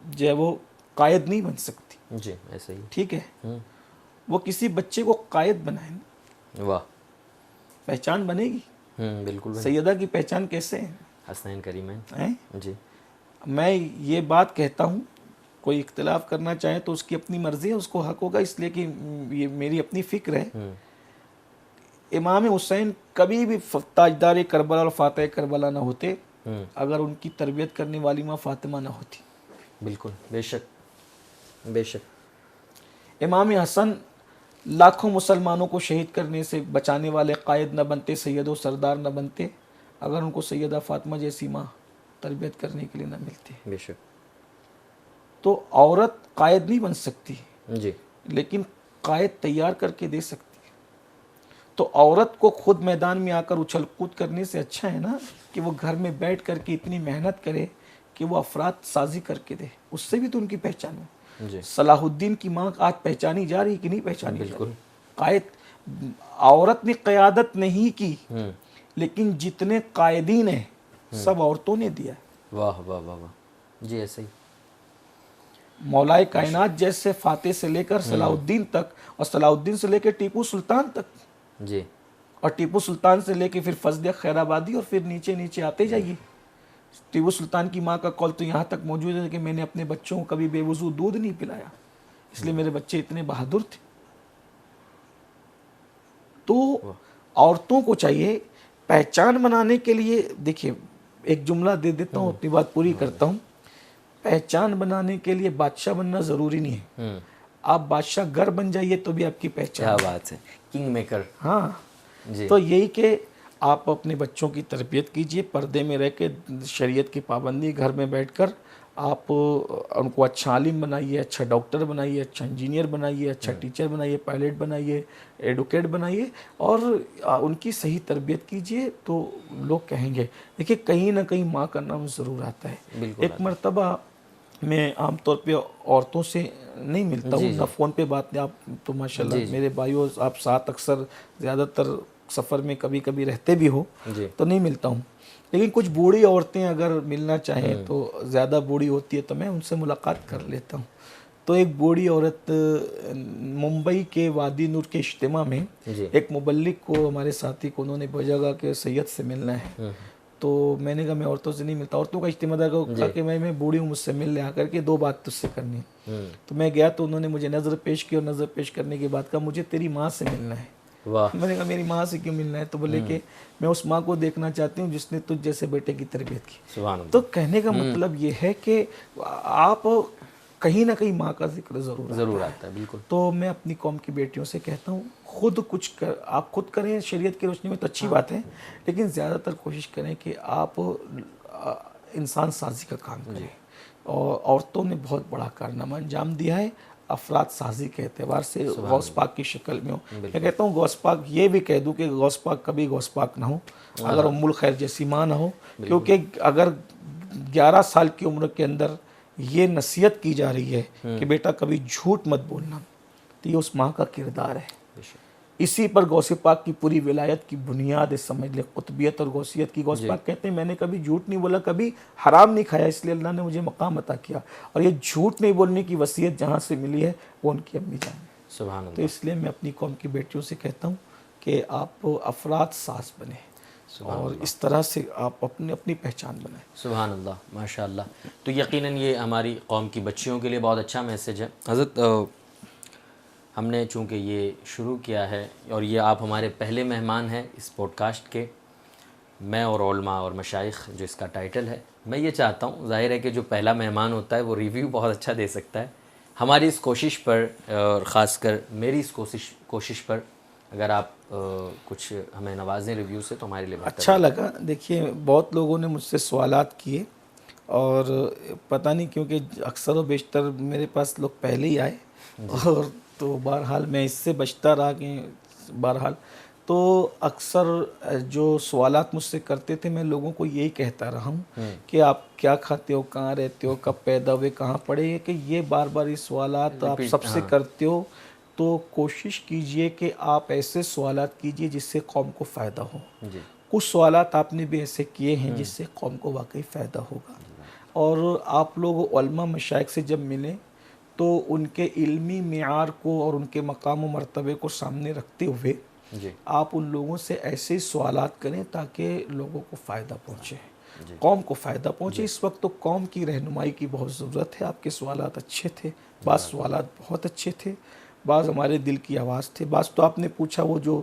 Speaker 1: जो है वो कायद नहीं बन सकती,
Speaker 2: जी, ऐसे ही।
Speaker 1: ठीक है? वो किसी बच्चे को कायद बनाए ना,
Speaker 2: वाह,
Speaker 1: पहचान बनेगी।
Speaker 2: बिल्कुल बनाए।
Speaker 1: सैयदा की पहचान कैसे है?
Speaker 2: हसनैन करीमैन।
Speaker 1: हैं?
Speaker 2: जी,
Speaker 1: मैं ये बात कहता हूँ, कोई इख्तिलाफ करना चाहे तो उसकी अपनी मर्जी है, उसको हक होगा, इसलिए कि ये मेरी अपनी फ़िक्र है। इमाम हुसैन कभी भी ताजदार करबला और फातह करबला ना होते अगर उनकी तरबियत करने वाली माँ फातिमा ना होती।
Speaker 2: बिल्कुल, बेशक, बेशक।
Speaker 1: इमाम हसन लाखों मुसलमानों को शहीद करने से बचाने वाले कायद न बनते, सैयद व सरदार न बनते, अगर उनको सैयदा फातिमा जैसी माँ तरबियत करने के लिए न मिलती।
Speaker 2: बेशक।
Speaker 1: तो औरत कायद नहीं बन सकती
Speaker 2: जी,
Speaker 1: लेकिन कायद तैयार करके दे सकती है। तो औरत को खुद मैदान में आकर उछल कूद करने से अच्छा है ना कि वो घर में बैठ करके इतनी मेहनत करे कि वो अफराद साजी करके दे, उससे भी तो उनकी पहचान हो।
Speaker 2: जी,
Speaker 1: सलाहुद्दीन की माँ आज पहचानी जा रही कि नहीं पहचानी?
Speaker 2: बिल्कुल।
Speaker 1: कायद औरत ने क़यादत नहीं की, लेकिन जितने कायदीन हैं सब औरतों ने दिया।
Speaker 2: वाह वाह वाह वाह, जी, ऐसे ही।
Speaker 1: मौलाए कायनात जैसे फातेह से लेकर सलाहुद्दीन तक, और सलाहुद्दीन से लेकर टीपू सुल्तान तक,
Speaker 2: जी,
Speaker 1: और टीपू सुल्तान से लेकर फिर फजल खैराबादी, और फिर नीचे नीचे आते जाइए। टीपू सुल्तान की माँ का कौल तो यहाँ तक मौजूद है कि मैंने अपने बच्चों को कभी बेवजू दूध नहीं पिलाया, इसलिए मेरे बच्चे इतने बहादुर थे। तो औरतों को चाहिए पहचान बनाने के लिए, देखिए एक जुमला दे देता हूँ, अपनी बात पूरी करता हूँ। पहचान बनाने के लिए बादशाह बनना ज़रूरी नहीं है, आप बादशाह घर बन जाइए तो भी आपकी पहचान।
Speaker 2: क्या बात है, किंग मेकर।
Speaker 1: हाँ
Speaker 2: जी,
Speaker 1: तो यही कि आप अपने बच्चों की तरबियत कीजिए, पर्दे में रह के, शरीयत की पाबंदी, घर में बैठकर आप उनको अच्छा आलिम बनाइए, अच्छा डॉक्टर बनाइए, अच्छा इंजीनियर बनाइए, अच्छा टीचर बनाइए, पायलट बनाइए, एडवोकेट बनाइए और उनकी सही तरबियत कीजिए तो लोग कहेंगे। देखिए कहीं ना कहीं माँ का नाम ज़रूर आता है।
Speaker 2: बिल्कुल
Speaker 1: एक मर्तबा मैं आमतौर पे औरतों से नहीं मिलता हूँ ना, फ़ोन पे बात नहीं, आप तो माशाल्लाह मेरे भाइयों आप साथ अक्सर ज़्यादातर सफ़र में कभी कभी रहते भी हो तो नहीं मिलता हूँ, लेकिन कुछ बूढ़ी औरतें अगर मिलना चाहें तो ज़्यादा बूढ़ी होती है तो मैं उनसे मुलाकात कर लेता हूँ। तो एक बूढ़ी औरत मुंबई के वादी नूर के इज्तिमा में एक मुबल्लिग को, हमारे साथी को उन्होंने भेजा कि सैयद से मिलना है। तो मैंने कहा मैं औरतों से नहीं मिलता, औरतों का इज्तिमा को कहा कि मैं बूढ़ी हूँ, मुझसे मिल ले आकर के 2 बात तुझसे करनी है। तो मैं गया तो उन्होंने मुझे नज़र पेश की और नज़र पेश करने के बाद कहा मुझे तेरी माँ से मिलना है।
Speaker 2: वाह।
Speaker 1: मैंने कहा मेरी माँ से क्यों मिलना है? तो बोले कि मैं उस माँ को देखना चाहती हूँ जिसने तुझ जैसे बेटे की तरबियत की।
Speaker 2: सुभान अल्लाह।
Speaker 1: तो कहने का मतलब ये है कि आप कहीं ना कहीं माँ का जिक्र ज़रूर
Speaker 2: आता है। बिल्कुल।
Speaker 1: तो मैं अपनी कौम की बेटियों से कहता हूँ खुद कुछ कर, आप खुद करें शरीयत की रोशनी में तो अच्छी बात है, लेकिन ज़्यादातर कोशिश करें कि आप इंसान साजी का काम करें। और औरतों ने बहुत बड़ा कारनामा अंजाम दिया है अफराद साजी के एतबार से, गौस पाक की शक्ल में हो। मैं कहता हूँ गौस पाक, ये भी कह दूँ कि गौस पाक कभी गौस पाक ना हो अगर उम्मुल खैर जैसी माँ ना हो, क्योंकि अगर 11 साल की उम्र के अंदर ये नसीहत की जा रही है कि बेटा कभी झूठ मत बोलना, तो ये उस माँ का किरदार है। इसी पर गौसे पाक की पूरी विलायत की बुनियाद है, समझ ले, कुतबियत और गौसियत की। गौस पाक कहते हैं मैंने कभी झूठ नहीं बोला, कभी हराम नहीं खाया, इसलिए अल्लाह ने मुझे मकाम अता किया। और ये झूठ नहीं बोलने की वसीयत जहाँ से मिली है वो उनकी अम्मी जान है।
Speaker 2: सुभान अल्लाह।
Speaker 1: तो इसलिए मैं अपनी कौम की बेटियों से कहता हूँ कि आप अफराद साज बने और इस तरह से आप अपनी पहचान बनाएं।
Speaker 2: सुभान अल्लाह, माशाअल्लाह। तो यकीनन ये हमारी कौम की बच्चियों के लिए बहुत अच्छा मैसेज है। हज़रत हमने चूँकि ये शुरू किया है और ये आप हमारे पहले मेहमान हैं इस पॉडकास्ट के, मैं और उलमा और मशाइख जो इसका टाइटल है, मैं ये चाहता हूँ, ज़ाहिर है कि जो पहला मेहमान होता है वो रिव्यू बहुत अच्छा दे सकता है। हमारी इस कोशिश पर और ख़ासकर मेरी इस कोशिश पर अगर आप कुछ हमें नवाजें रिव्यू से तो हमारे लिए
Speaker 1: अच्छा लगा। देखिए बहुत लोगों ने मुझसे सवालात किए और पता नहीं क्योंकि अक्सर व बेशतर मेरे पास लोग पहले ही आए और तो बहरहाल मैं इससे बचता रहा कि बहरहाल तो अक्सर जो सवालात मुझसे करते थे मैं लोगों को यही कहता रहा हूँ कि आप क्या खाते हो, कहाँ रहते हो, कब पैदा हुए, कहाँ पढ़े, कि ये बार बार ये सवालात आप सबसे करते हो। तो कोशिश कीजिए कि आप ऐसे सवालात कीजिए जिससे कौम को फ़ायदा हो। कुछ सवालात आपने भी ऐसे किए हैं जिससे कौम को वाकई फ़ायदा होगा। और आप लोग उलमा मशाइख से जब मिलें तो उनके इल्मी मियार को और उनके मकाम व मर्तबे को सामने रखते हुए आप उन लोगों से ऐसे सवालात करें ताकि लोगों को फ़ायदा पहुँचे, कौम को फ़ायदा पहुँचे। इस वक्त तो कौम की रहनुमाई की बहुत ज़रूरत है। आपके सवालात अच्छे थे, बाज़ सवालात बहुत अच्छे थे, बाज़ हमारे दिल की आवाज़ थे, बाज़ तो आपने पूछा वो जो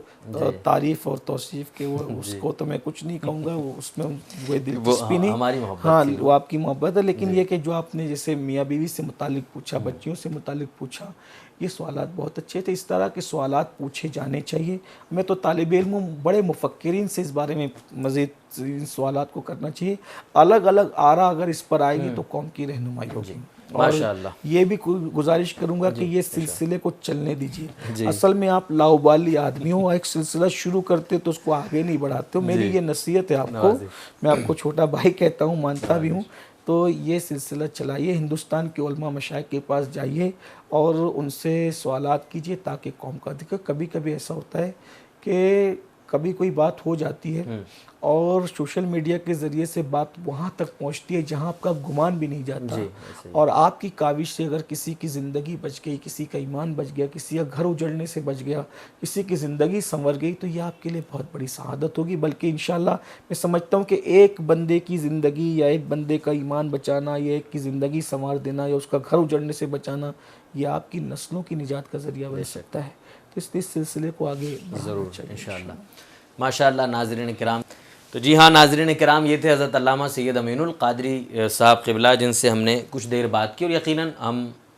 Speaker 1: तारीफ़ और तौसीफ़ के वो उसको तो मैं कुछ नहीं कहूँगा, वो उसमें वो दिलचस्पी नहीं, हाँ वो आपकी मोहब्बत है। लेकिन ये कि जो आपने जैसे मियाँ बीवी से मुतालिक पूछा, बच्चियों से मुतालिक पूछा, ये सवालात बहुत अच्छे थे। इस तरह के सवालात पूछे जाने चाहिए। मैं तो तालिब इल्म बड़े मुफक्किरीन से इस बारे में मज़ीद इन सवालात को करना चाहिए। अलग अलग आरा अगर इस पर आएगी तो कौम की रहनुमाई होगी। और ये भी गुजारिश करूंगा कि ये सिलसिले को चलने दीजिए। असल में आप लाउबाली आदमी हो, एक सिलसिला शुरू करते तो उसको आगे नहीं बढ़ाते हो। मेरी ये नसीहत है आपको, मैं आपको छोटा भाई कहता हूँ, मानता भी हूँ। तो ये सिलसिला चलाइए, हिंदुस्तान के उलमा मशाइख के पास जाइए और उनसे सवालात कीजिए ताकि कौम का देखो। कभी कभी ऐसा होता है कि कभी कोई बात हो जाती है और सोशल मीडिया के ज़रिए से बात वहाँ तक पहुँचती है जहाँ आपका गुमान भी नहीं जाता, और आपकी काविश से अगर किसी की ज़िंदगी बच गई, किसी का ईमान बच गया, किसी का घर उजड़ने से बच गया, किसी की ज़िंदगी संवर गई, तो यह आपके लिए बहुत बड़ी सआदत होगी। बल्कि इंशाअल्लाह मैं समझता हूँ कि एक बंदे की ज़िंदगी या एक बंदे का ईमान बचाना या एक की ज़िंदगी संवार देना या उसका घर उजड़ने से बचाना, यह आपकी नस्लों की निजात का ज़रिया बन सकता है। तो इस सिलसिले को आगे
Speaker 2: ज़रूर इंशाअल्लाह। माशाअल्लाह नाज़रीन किराम, तो जी हाँ नाज़रीन किराम, ये थे हज़रत अल्लामा सैयद अमीनुल क़ादरी साहब क़िबला, जिनसे हमने कुछ देर बात की। और यकीनन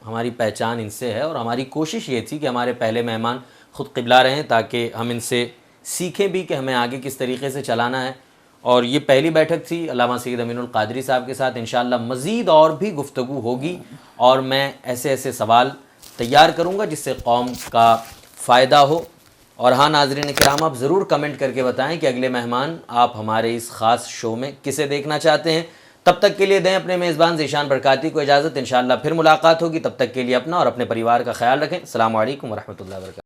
Speaker 2: हमारी पहचान इनसे है और हमारी कोशिश ये थी कि हमारे पहले मेहमान ख़ुद क़िबला रहें ताकि हम इनसे सीखें भी कि हमें आगे किस तरीके से चलाना है। और ये पहली बैठक थी अल्लामा सैयद अमीनुल क़ादरी साहब के साथ। इंशाअल्लाह मज़ीद और भी गुफ्तगू होगी और मैं ऐसे ऐसे सवाल तैयार करूँगा जिससे कौम का फ़ायदा हो। और हाँ नाज़रीन किराम, आप ज़रूर कमेंट करके बताएं कि अगले मेहमान आप हमारे इस ख़ास शो में किसे देखना चाहते हैं। तब तक के लिए दें अपने मेज़बान ज़ीशान बरकाती को इजाज़त। इंशाअल्लाह फिर मुलाकात होगी। तब तक के लिए अपना और अपने परिवार का ख्याल रखें। अस्सलामु अलैकुम व रहमतुल्लाहि व बरकातुहू।